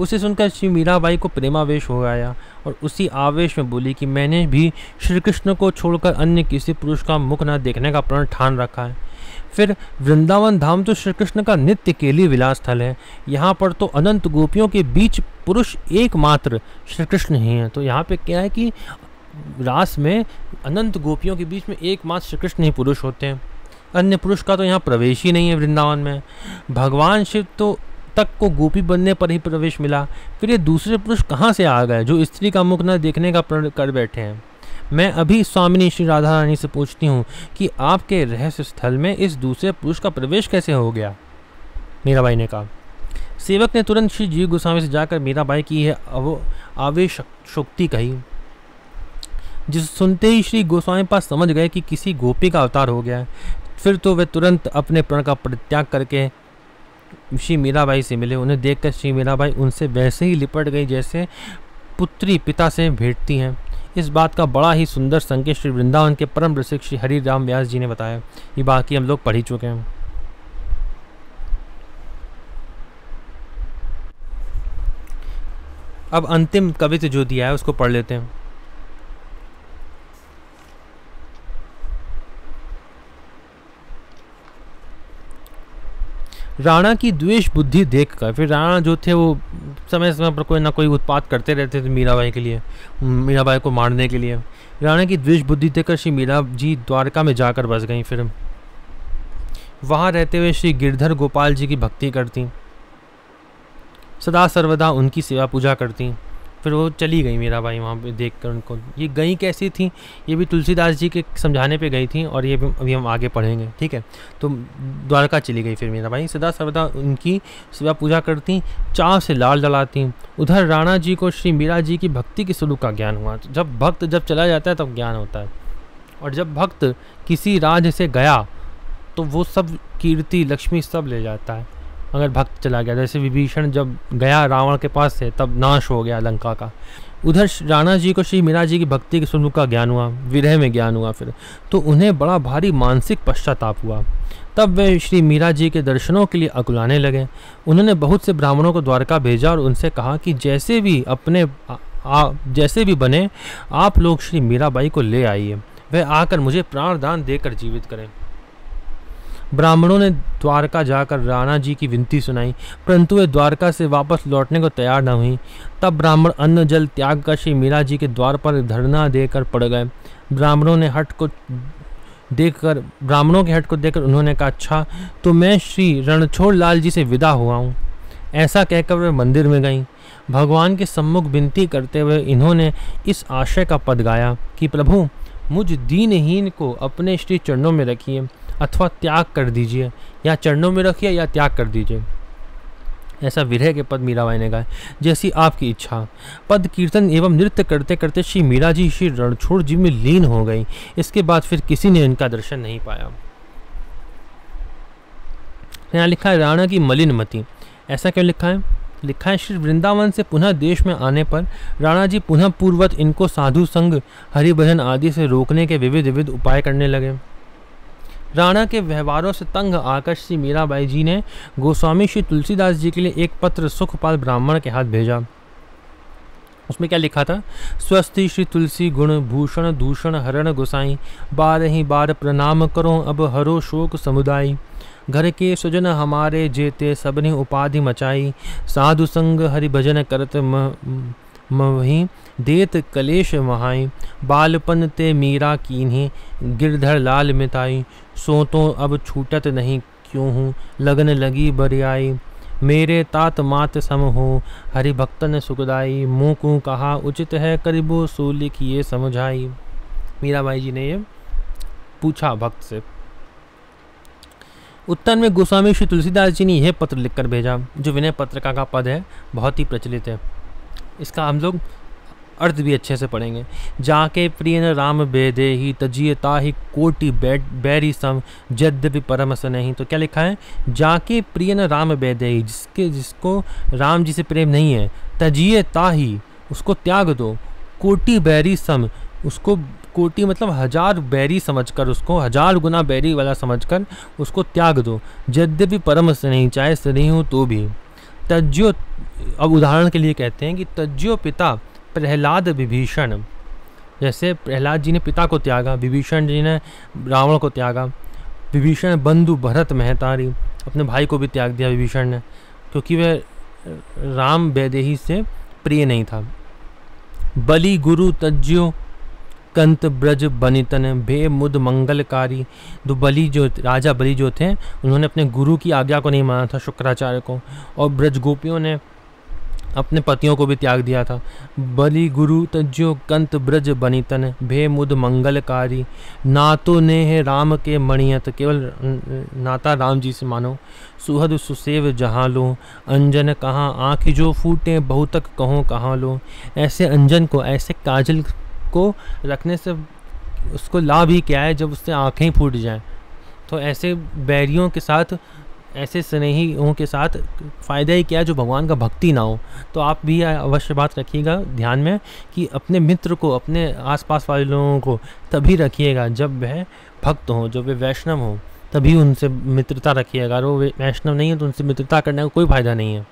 Speaker 1: उसे सुनकर श्री मीराबाई को प्रेमावेश हो आया और उसी आवेश में बोली कि मैंने भी श्री कृष्ण को छोड़कर अन्य किसी पुरुष का मुख न देखने का प्रण ठान रखा है। फिर वृंदावन धाम तो श्री कृष्ण का नित्य के लिए विलास स्थल है। यहाँ पर तो अनंत गोपियों के बीच पुरुष एकमात्र श्री कृष्ण ही हैं। तो यहाँ पे क्या है कि रास में अनंत गोपियों के बीच में एकमात्र श्री कृष्ण ही पुरुष होते हैं। अन्य पुरुष का तो यहाँ प्रवेश ही नहीं है वृंदावन में। भगवान शिव तो तक को गोपी बनने पर ही प्रवेश मिला, फिर ये दूसरे पुरुष कहाँ से आ गए जो स्त्री का मुख न देखने का प्रण कर बैठे हैं। मैं अभी स्वामिनी श्री राधा रानी से पूछती हूँ कि आपके रहस्य स्थल में इस दूसरे पुरुष का प्रवेश कैसे हो गया? मीराबाई ने कहा। सेवक ने तुरंत श्री जीव गोस्वामी से जाकर मीराबाई की यह आवेशोक्ति कही, जिस सुनते ही श्री गोस्वामी पास समझ गए कि किसी गोपी का अवतार हो गया है। फिर तो वे तुरंत अपने प्रण का परित्याग करके श्री मीराबाई से मिले। उन्हें देखकर श्री मीराबाई उनसे वैसे ही लिपट गई जैसे पुत्री पिता से भेंटती हैं। इस बात का बड़ा ही सुंदर संकेत श्री वृंदावन के परम रसिक श्री हरिराम व्यास जी ने बताया। ये बाकी हम लोग पढ़ ही चुके हैं। अब अंतिम कवित्व जो दिया है उसको पढ़ लेते हैं। राणा की द्वेष बुद्धि देखकर, फिर राणा जो थे वो समय समय पर कोई ना कोई उत्पात करते रहते थे मीराबाई के लिए, मीराबाई को मारने के लिए। राणा की द्वेष बुद्धि देखकर श्री मीरा जी द्वारका में जाकर बस गईं। फिर वहाँ रहते हुए श्री गिरधर गोपाल जी की भक्ति करती, सदा सर्वदा उनकी सेवा पूजा करती। फिर वो चली गई मीराबाई वहाँ पे देखकर उनको। ये गई कैसी थी, ये भी तुलसीदास जी के समझाने पे गई थी, और ये भी अभी हम आगे पढ़ेंगे, ठीक है। तो द्वारका चली गई फिर मीराबाई, सदा सर्वदा उनकी सेवा पूजा करती, चाव से लाल डलाती। उधर राणा जी को श्री मीरा जी की भक्ति के स्वरूप का ज्ञान हुआ। जब भक्त जब चला जाता है तब ज्ञान होता है, और जब भक्त किसी राज से गया तो वो सब कीर्ति लक्ष्मी सब ले जाता है। अगर भक्त चला गया, जैसे विभीषण जब गया रावण के पास से तब नाश हो गया लंका का। उधर राणा जी को श्री मीरा जी की भक्ति के स्वरूप का ज्ञान हुआ, विरह में ज्ञान हुआ फिर, तो उन्हें बड़ा भारी मानसिक पश्चाताप हुआ। तब वे श्री मीरा जी के दर्शनों के लिए अकुलाने लगे। उन्होंने बहुत से ब्राह्मणों को द्वारका भेजा और उनसे कहा कि जैसे भी बने आप लोग श्री मीराबाई को ले आइए, वह आकर मुझे प्राणदान देकर जीवित करें। ब्राह्मणों ने द्वारका जाकर राणा जी की विनती सुनाई, परंतु वे द्वारका से वापस लौटने को तैयार न हुई। तब ब्राह्मण अन्न जल त्याग कर श्री मीरा जी के द्वार पर धरना देकर पड़ गए। ब्राह्मणों के हट को देखकर उन्होंने कहा, अच्छा तो मैं श्री रणछोड़ लाल जी से विदा हुआ हूँ। ऐसा कहकर वे मंदिर में गईं। भगवान के सम्मुख विनती करते हुए इन्होंने इस आशय का पद गाया कि प्रभु मुझ दीनहीन को अपने श्री चरणों में रखिए अथवा त्याग कर दीजिए, या चरणों में रखिए या त्याग कर दीजिए। ऐसा विरह के पद मीराबाई ने गाए, जैसी आपकी इच्छा। पद कीर्तन एवं नृत्य करते करते श्री मीरा जी श्री रणछोड़ जी में लीन हो गई। इसके बाद फिर किसी ने इनका दर्शन नहीं पाया। यहाँ लिखा है राणा की मलिन मति। ऐसा क्यों लिखा है? लिखा है श्री वृंदावन से पुनः देश में आने पर राणा जी पुनः पूर्वत इनको साधु संग, हरिभजन आदि से रोकने के विविध उपाय करने लगे। राणा के व्यवहारों से तंग आकर श्री मीराबाई जी ने गोस्वामी श्री तुलसीदास जी के लिए एक पत्र सुखपाल ब्राह्मण के हाथ भेजा। उसमें क्या लिखा था? स्वस्ति श्री तुलसी गुण भूषण दूषण हरण गोसाई, बारही बार प्रणाम करो अब हरो शोक समुदाय। घर के सुजन हमारे जेते सबने उपाधि मचाई, साधु संग हरि भजन करत मवही देत कलेश महाई। बालपन ते मीरा कीन्ही गिरधर लाल मिताई, सो तो अब छूटत नहीं क्यों हूँ लगन लगी बरियाई। मेरे तात मात सम हो हरि भक्तन सुखदाई, मुँह को कहा उचित है करीबो सो लिखिए समझाई। मीराबाई जी ने ये पूछा भक्त से। उत्तर में गोस्वामी श्री तुलसीदास जी ने यह पत्र लिखकर भेजा, जो विनय पत्रिका का पद है, बहुत ही प्रचलित है। इसका हम लोग अर्थ भी अच्छे से पढ़ेंगे। जाके प्रिय न राम बेदे ही तजिए ताहि कोटि बैरी सम यद्यपि परम स नहीं। तो क्या लिखा है? जाके प्रिय न राम बेदे ही, जिसको राम जी से प्रेम नहीं है, तजिए ताहि उसको त्याग दो, कोटि बैरी सम उसको, कोटि मतलब हजार बैरी समझकर, उसको हजार गुना बैरी वाला समझकर उसको त्याग दो। यद्यपि परम से नहीं, चाहे स्नेह हो तो भी। तज्यो, अब उदाहरण के लिए कहते हैं कि तज्यो पिता प्रहलाद विभीषण, जैसे प्रहलाद जी ने पिता को त्यागा, विभीषण जी ने रावण को त्यागा। विभीषण बंधु भरत महतारी, अपने भाई को भी त्याग दिया विभीषण ने, क्योंकि वह राम वैदेही से प्रिय नहीं था। बलि गुरु तज्यो कंत ब्रज बनितन भे मुद मंगलकारी। तो बलि जो राजा बलि जो थे, उन्होंने अपने गुरु की आज्ञा को नहीं माना था, शुक्राचार्य को, और ब्रज गोपियों ने अपने पतियों को भी त्याग दिया था। बलि गुरु तज्यो कंत ब्रज बनितन भे मुद मंगलकारी, नातो नेह राम के मणियत, केवल नाता राम जी से मानो। सुहद सुसेव जहाँ लो, अंजन कहाँ आँख जो फूटे बहुतक कहो कहाँ लो। ऐसे अंजन को, ऐसे काजल को रखने से उसको लाभ ही क्या है जब उससे आँखें ही फूट जाएं। तो ऐसे बैरियों के साथ, ऐसे स्नेहियों के साथ फ़ायदा ही क्या है जो भगवान का भक्ति ना हो। तो आप भी अवश्य बात रखिएगा ध्यान में कि अपने मित्र को, अपने आसपास वाले लोगों को तभी रखिएगा जब वह भक्त हो, जब वे वैष्णव हो, तभी उनसे मित्रता रखिएगा। अगर वो वैष्णव नहीं है तो उनसे मित्रता करने का कोई फ़ायदा नहीं है।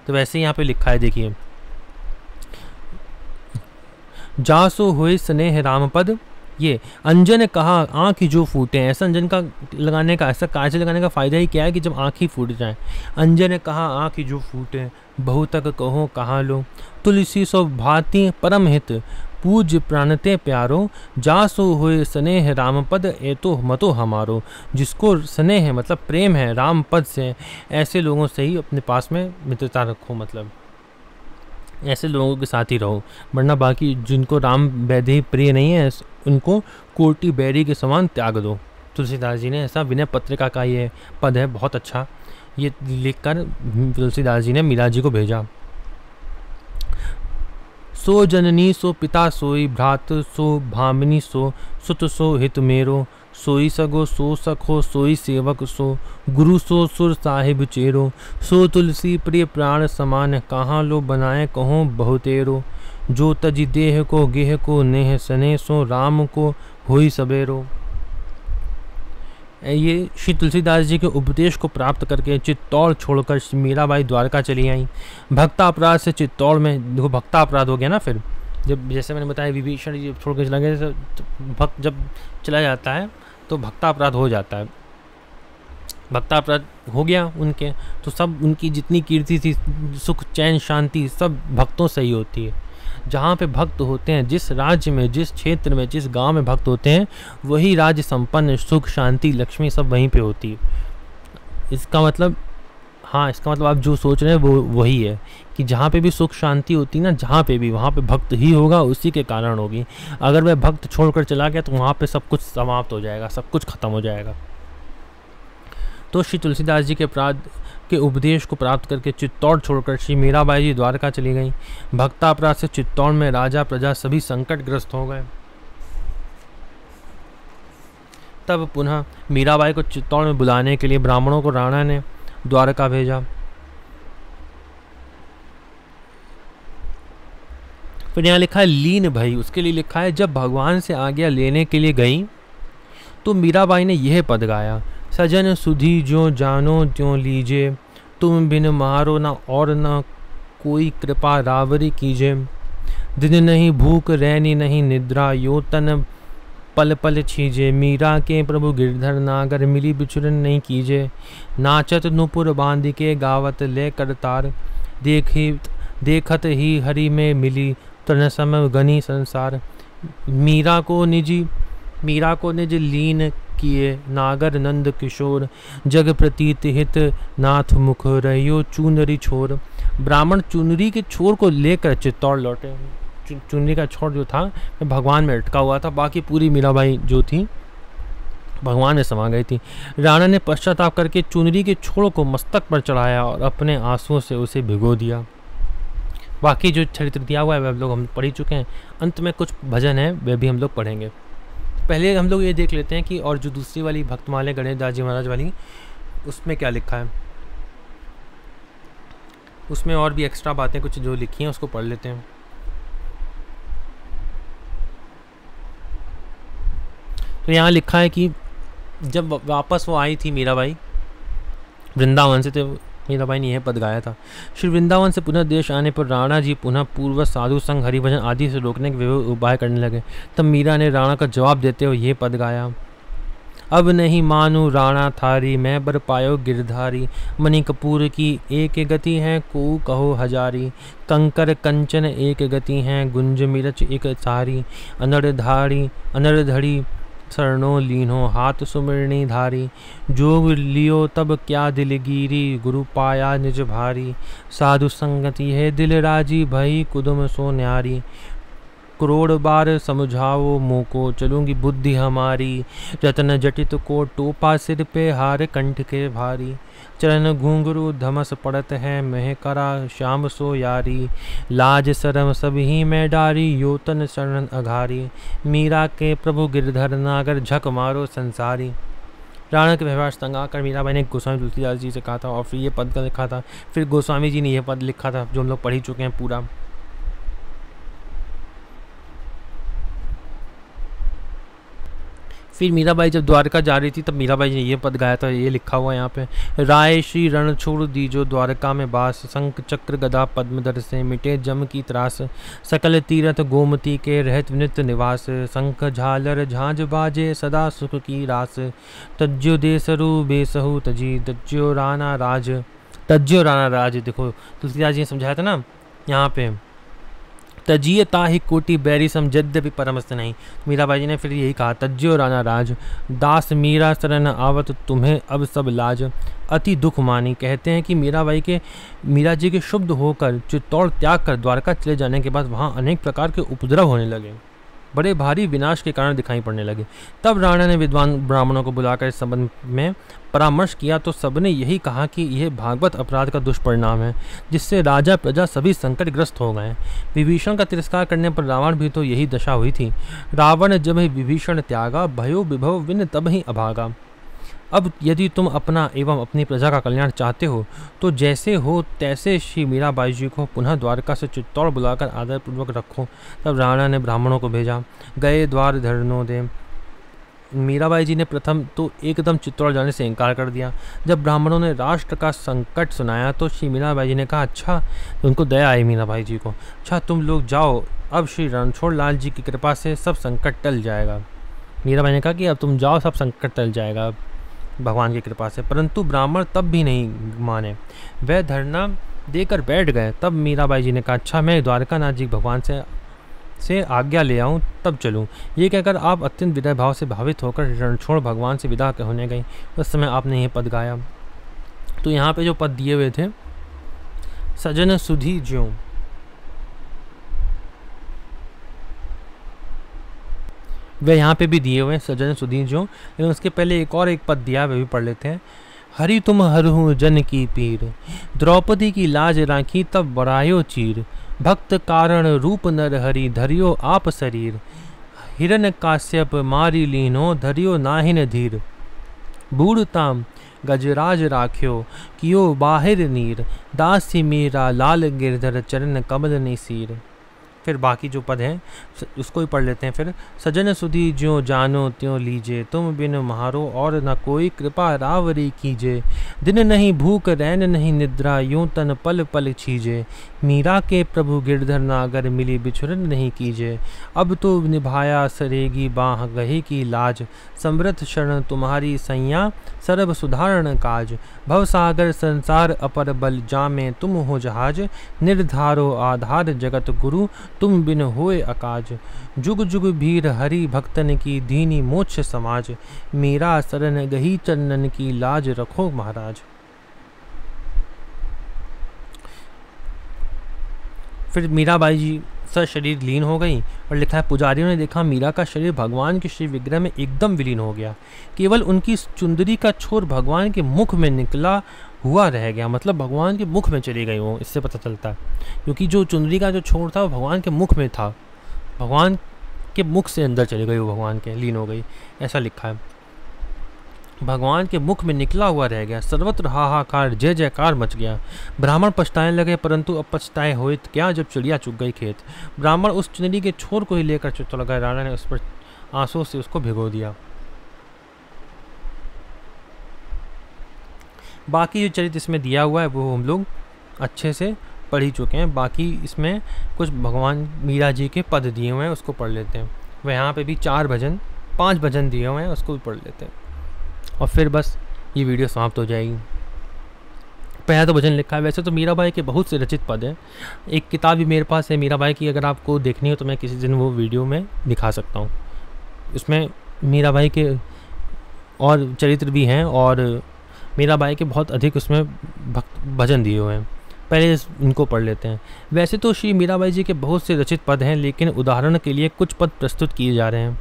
Speaker 1: तो वैसे ही यहाँ पे लिखा है, देखिए जासो होए स्नेह राम पद। ये अंजन कहा आँख जो फूटे, ऐसा अंजन का लगाने का, ऐसा काजल लगाने का फ़ायदा ही क्या है कि जब आँख ही फूट जाए। अंजन कहा आँख जो फूटे, बहु तक कहो कहाँ लो। तुलसी सो भांति परम हित, पूज्य प्राणते प्यारो। जासो हुए स्नेह राम पद, ए तो मतो हमारो। जिसको स्नेह मतलब प्रेम है राम पद से, ऐसे लोगों से ही अपने पास में मित्रता रखो, मतलब ऐसे लोगों के साथ ही रहो। वरना बाकी जिनको राम वैदेही प्रिय नहीं है, उनको कोटी बैरी के समान त्याग दो। तुलसीदास जी ने ऐसा विनय पत्रिका का ये पद है, बहुत अच्छा। ये लिखकर तुलसीदास जी ने मीरा जी को भेजा। सो जननी सो पिता सोई, भ्रात सो भामिनी सो, सुत सो हित मेरो। सोई सगो सो सखो, सोई सेवक सो, गुरु सो सुर साहिब चेरो। सो तुलसी प्रिय प्राण समान, कहाँ लो बनाए कहो बहुतेरो। जो तजी देह को गेह को, नेह सने सो राम को होई सबेरो। ये श्री तुलसीदास जी के उपदेश को प्राप्त करके चित्तौड़ छोड़कर मीराबाई द्वारका चली आई। भक्तापराध से चित्तौड़ में, देखो भक्तापराध हो गया ना, फिर जब जैसे मैंने बताया विभीषण जी छोड़ के चला गया, भक्त जब चला जाता है तो भक्तापराध हो जाता है। भक्तापराध हो गया उनके, तो सब उनकी जितनी कीर्ति थी, सुख चैन शांति सब भक्तों से ही होती है। जहाँ पे भक्त होते हैं, जिस राज्य में, जिस क्षेत्र में, जिस गांव में भक्त होते हैं, वही राज्य संपन्न, सुख शांति लक्ष्मी सब वहीं पे होती है। इसका मतलब, हाँ, इसका मतलब आप जो सोच रहे हैं वो वही है कि जहाँ पे भी सुख शांति होती ना, जहाँ पे भी, वहाँ पे भक्त ही होगा, उसी के कारण होगी। अगर वह भक्त छोड़कर चला गया तो वहाँ पे सब कुछ समाप्त हो जाएगा, सब कुछ खत्म हो जाएगा। तो श्री तुलसीदास जी के उपदेश को प्राप्त करके चित्तौड़ छोड़कर श्री मीराबाई जी द्वारका चली गई। भक्तापराध से चित्तौड़ में राजा प्रजा सभी संकटग्रस्त हो गए। तब पुनः मीराबाई को चित्तौड़ में बुलाने के लिए ब्राह्मणों को राणा ने द्वारका भेजा। फिर यहाँ लिखा है लीन भई, उसके लिए लिखा है जब भगवान से आज्ञा लेने के लिए गई तो मीराबाई ने यह पद गाया। सजन सुधी जो जानो त्यों लीजे, तुम बिन मारो न और न कोई कृपा रावरी कीजे। दिन नहीं भूख रैनी नहीं निद्रा, यो तन पल पल छीजे। मीरा के प्रभु गिरधर नागर, मिली बिछुरन नहीं कीजे। नाचत नुपुर बांध के, गावत ले करतार। देखत ही हरि में मिली, तन सम गनी संसार। मीरा को निज लीन किए, नागर नंद किशोर। जग प्रतीत हित, नाथ मुख रहियो चुनरी छोर। ब्राह्मण चुनरी के छोर को लेकर चित्तौड़ लौटे। चुनरी का छोर जो था भगवान में अटका हुआ था, बाकी पूरी मीराबाई जो थी भगवान में समा गई थी। राणा ने पश्चाताप करके चुनरी के छोर को मस्तक पर चढ़ाया और अपने आंसुओं से उसे भिगो दिया। बाकी जो चरित्र दिया हुआ है वह लोग हम पढ़ ही चुके हैं। अंत में कुछ भजन है, वे भी हम लोग पढ़ेंगे। पहले हम लोग ये देख लेते हैं कि और जो दूसरी वाली भक्तमाले गणेश दास जी महाराज वाली, उसमें क्या लिखा है। उसमें और भी एक्स्ट्रा बातें कुछ जो लिखी हैं उसको पढ़ लेते हैं। तो यहाँ लिखा है कि जब वापस वो आई थी मीराबाई वृंदावन से, तो मीराबाई ने यह पद गाया था। श्री वृंदावन से पुनः देश आने पर राणा जी पुनः पूर्व साधु संग हरिभजन आदि से रोकने के विविध उपाय करने लगे। तब मीरा ने राणा का जवाब देते हुए यह पद गाया। अब नहीं मानू राणा थारी, मैं बर पायो गिरधारी। मणि कपूर की एक गति है, को कहो हजारी। कंकर कंचन एक गति है, गुंज मिरच एक सारी। अनरधड़ी शरणो लीनो, हाथ सुमिरनी धारी। जोग लियो तब क्या दिलगिरी, गुरु पाया निज भारी। साधु संगति है दिल राजी, भई कुदुम सो न्यारी। करोड़ बार समझाओ मोको, चलूंगी बुद्धि हमारी। रतन जटित को टोपा सिर पे, हार कंठ के भारी। चरण घुंघरू धमस पड़त है, मह करा श्याम सो यारी। लाज शरम सभी में डारी, योतन शरण अघारी। मीरा के प्रभु गिरधर नागर, झक मारो संसारी। राणा के व्यवहार से तंग आकर मीराबाई ने गोस्वामी तुलसीदास जी से कहा था और फिर ये पद का लिखा था। फिर गोस्वामी जी ने यह पद लिखा था जो हम लोग पढ़ ही चुके हैं पूरा। फिर मीराबाई जब द्वारका जा रही थी तब मीराबाई ने ये पद गाया था, ये लिखा हुआ है यहाँ पे, राय श्री रण छोड़ दीजो द्वारका में बास, शंख चक्र गदा पद्मधर से मिटे जम की त्रास, सकल तीरथ गोमती के रहत नित्य निवास, शंख झालर झांझ बाजे सदा सुख की रास, तज्जो देसरु बेसहु तजी तज्जो राणा राज, तज्जो राणा राज। देखो तुलसीदास जी ने समझाया था ना यहाँ पे, तजिए ताहि कोटि बैरी सम यद्यपि परमस्त नहीं। मीराबाई जी ने फिर यही कहा, तज्जो राणा राज, दास मीरा शरण आवत तुम्हें अब सब लाज, अति दुख मानी। कहते हैं कि मीरा जी के शुद्ध होकर चित्तौड़ त्याग कर द्वारका चले जाने के बाद वहाँ अनेक प्रकार के उपद्रव होने लगे, बड़े भारी विनाश के कारण दिखाई पड़ने लगे। तब राणा ने विद्वान ब्राह्मणों को बुलाकर इस संबंध में परामर्श किया तो सबने यही कहा कि यह भागवत अपराध का दुष्परिणाम है, जिससे राजा प्रजा सभी संकटग्रस्त हो गए। विभीषण का तिरस्कार करने पर रावण भी तो यही दशा हुई थी। रावण जब ही विभीषण त्यागा, भयो विभव विन तब ही अभागा। अब यदि तुम अपना एवं अपनी प्रजा का कल्याण चाहते हो तो जैसे हो तैसे श्री मीराबाई जी को पुनः द्वारका से चित्तौड़ बुलाकर आदरपूर्वक रखो। तब राणा ने ब्राह्मणों को भेजा, गए द्वार धरनो दे। मीराबाई जी ने प्रथम तो एकदम चित्तौड़ जाने से इनकार कर दिया। जब ब्राह्मणों ने राष्ट्र का संकट सुनाया तो श्री मीराबाई जी ने कहा, अच्छा, उनको दया आई मीराबाई जी को, अच्छा तुम लोग जाओ, अब श्री रणछोड़ लाल जी की कृपा से सब संकट टल जाएगा। मीराबाई ने कहा कि अब तुम जाओ, सब संकट टल जाएगा भगवान की कृपा से। परंतु ब्राह्मण तब भी नहीं माने, वह धरना देकर बैठ गए। तब मीराबाई जी ने कहा, अच्छा मैं द्वारकानाथ जी भगवान से आज्ञा ले आऊँ तब चलूँ। ये कहकर आप अत्यंत विनय भाव से भावित होकर रणछोड़ भगवान से विदा होने गई। उस समय आपने ये पद गाया। तो यहाँ पे जो पद दिए हुए थे, सजन सुधी ज्यों, वह यहाँ पे भी दिए हुए हैं, सजन सुधी ज्यों। लेकिन उसके पहले एक पद दिया, वह भी पढ़ लेते हैं। हरि तुम हरहु जन की पीर, द्रौपदी की लाज राखी तब बड़ायो चीर, भक्त कारण रूप नर हरि धरियो आप शरीर, हिरण्य काश्यप मारी लीनो धरियो नाहिन धीर, बूढ़ताम गजराज राख्यो कियो बाहिर नीर, दासी मीरा लाल गिरधर चरण कमल निसीर। फिर बाकी जो पद हैं उसको ही पढ़ लेते हैं। फिर सजन सुधी ज्यों जानो त्यों लीजे, तुम बिन म्हारो और न कोई कृपा रावरी कीजे, दिन नहीं भूख रैन नहीं निद्रा यूं तन पल पल छीजे, मीरा के प्रभु गिरधर नागर मिली बिछुरन नहीं कीजे, अब तो निभाया सरेगी बाह गही की लाज, समृद्ध शरण तुम्हारी सैया सर्व सुधारण काज, भवसागर संसार अपर बल जामे तुम हो जहाज, निर्धारो आधार जगत गुरु तुम बिन होए अकाज, जुग जुग भीर हरि भक्तन की दीनी मोक्ष समाज, मेरा शरण गही चरणन की लाज रखो महाराज। फिर मीराबाई जी सर शरीर लीन हो गई और लिखा है, पुजारियों ने देखा मीरा का शरीर भगवान के श्री विग्रह में एकदम विलीन हो गया, केवल उनकी चुंदरी का छोर भगवान के मुख में निकला हुआ रह गया। मतलब भगवान के मुख में चली गई वो, इससे पता चलता है, क्योंकि जो चुंदरी का जो छोर था वो भगवान के मुख में था, भगवान के मुख से अंदर चली गई वो, भगवान के लीन हो गई, ऐसा लिखा है। भगवान के मुख में निकला हुआ रह गया, सर्वत्र हाहाकार जय जयकार मच गया। ब्राह्मण पछताने लगे, परंतु अब पछताए हुए क्या जब चिड़िया चुग गई खेत। ब्राह्मण उस चुनरी के छोर को ही लेकर चित्तौड़ गए, राणा ने उस पर आंसू से उसको भिगो दिया। बाकी जो चरित्र इसमें दिया हुआ है वो हम लोग अच्छे से पढ़ ही चुके हैं। बाकी इसमें कुछ भगवान मीरा जी के पद दिए हुए हैं, उसको पढ़ लेते हैं। वह यहाँ पे भी 5 भजन दिए हुए हैं, उसको भी पढ़ लेते हैं और फिर बस ये वीडियो समाप्त हो जाएगी। पहला तो भजन लिखा है। वैसे तो मीराबाई के बहुत से रचित पद हैं, एक किताब भी मेरे पास है मीराबाई की, अगर आपको देखनी हो तो मैं किसी दिन वो वीडियो में दिखा सकता हूँ। इसमें मीराबाई के और चरित्र भी हैं और मीराबाई के बहुत अधिक उसमें भजन दिए हुए हैं। पहले इनको पढ़ लेते हैं। वैसे तो श्री मीराबाई जी के बहुत से रचित पद हैं, लेकिन उदाहरण के लिए कुछ पद प्रस्तुत किए जा रहे हैं।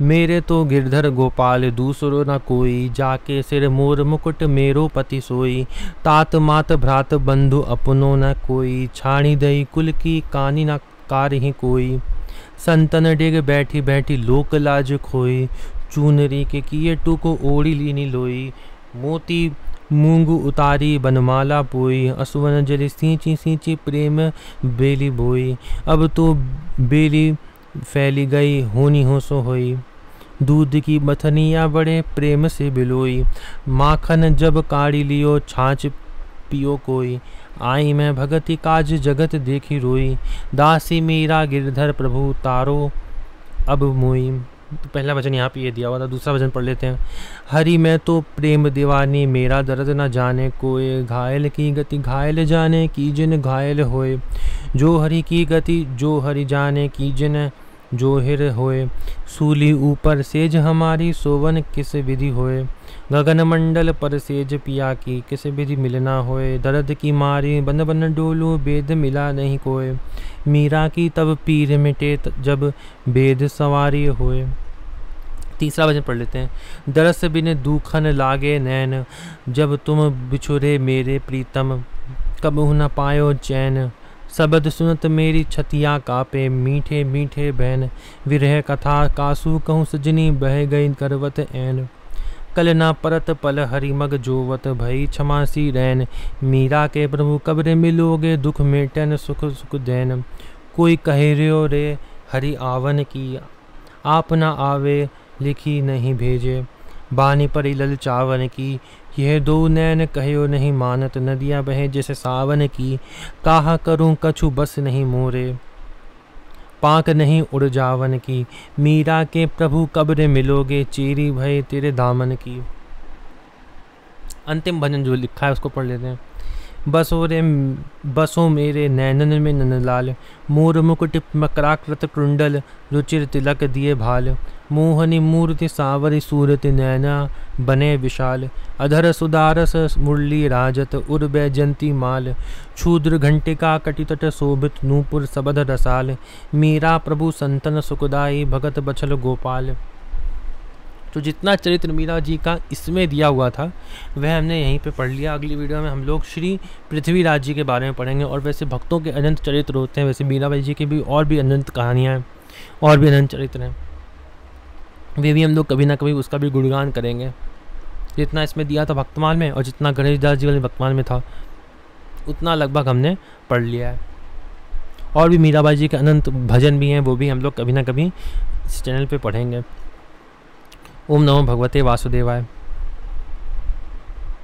Speaker 1: मेरे तो गिरधर गोपाल दूसरो न कोई, जाके सिर मोर मुकुट मेरो पति सोई, तात मात भ्रात बंधु अपनो न कोई, छाणी दई कुल की कानी न कारहि कोई, संतन डिग बैठी बैठी लोक लाज खोई, चूनरी के किए टूको ओढ़ी लीनी लोई, मोती मूंग उतारी बनमाला पोई, असुवन जल सींची सींची प्रेम बेली बोई। अब तो बेली फैली गई होनी हो सो होई, दूध की बथनिया बड़े प्रेम से बिलोई। माखन जब काढ़ी लियो छाछ पियो कोई, आई मैं भगति काज जगत देखी रोई। दासी मीरा गिरधर प्रभु तारो अब मोई। तो पहला वचन यहाँ पे ये दिया हुआ था, दूसरा वचन पढ़ लेते हैं। हरि मैं तो प्रेम दीवानी, मेरा दर्द न जाने कोय। घायल की गति घायल जाने, कीजिन घायल होए। जो हरि की गति जो हरि जाने, कीजिन जो हिर होए। सूली ऊपर सेज हमारी, सोवन किस विधि होए। गगन मंडल पर सेज पिया की, किस विधि मिलना होए। दर्द की मारी बन बन डोलू, वेद मिला नहीं कोय। मीरा की तब पीर मिटे जब वेद सवारी होए। तीसरा वचन पढ़ लेते हैं। दरस बिन दूखन लागे नैन, जब तुम बिछुरे मेरे प्रीतम। कबहु न पायो चैन, शब्द सुनत मेरी छतिया कापे। मीठे मीठे बहन विरह कथा, कासू कहूँ सजनी बह गई करवत ऐन। कल ना परत पल हरि मग जोवत, भई क्षमासी रैन। मीरा के प्रभु कब्र मिलोगे, दुख मेटन सुख सुख दैन। कोई कहे रियो रे हरि आवन की, आप न आवे लिखी नहीं भेजे। बानी परी ललचावन की, यह दो नैन कहो नहीं मानत। नदियाँ बहे जैसे सावन की, काहा करूं कछु बस नहीं मोरे। पाक नहीं उड़ जावन की, मीरा के प्रभु कब्र मिलोगे। चेरी भय तेरे दामन की। अंतिम भजन जो लिखा है उसको पढ़ लेते हैं। बसो मेरे नैनन में ननलाल, मोर मुकुट मकराकृत कुंडल। रुचिर तिलक दिए भाल, मोहनी मूर्ति सावरी सूरत। नैना बने विशाल, अधर सुदारस मुरली राजत। उर बैजंती माल, क्षुद्र घंटिका कटितट शोभित। नूपुर सबद रसाल, मीरा प्रभु संतन सुखदाई। भगत बछल गोपाल। तो जितना चरित्र मीरा जी का इसमें दिया हुआ था वह हमने यहीं पे पढ़ लिया। अगली वीडियो में हम लोग श्री पृथ्वीराज जी के बारे में पढ़ेंगे। और वैसे भक्तों के अनंत चरित्र होते हैं, वैसे मीराबाई जी की भी और भी अनंत कहानियाँ हैं और भी अनंत चरित्र हैं, वे भी हम लोग कभी ना कभी उसका भी गुणगान करेंगे। जितना इसमें दिया था भक्तमाल में और जितना गणेश दास जी वाले भक्तमाल में था उतना लगभग हमने पढ़ लिया है। और भी मीराबाई जी के अनंत भजन भी हैं, वो भी हम लोग कभी ना कभी इस चैनल पे पढ़ेंगे। ओम नमो भगवते वासुदेवाय।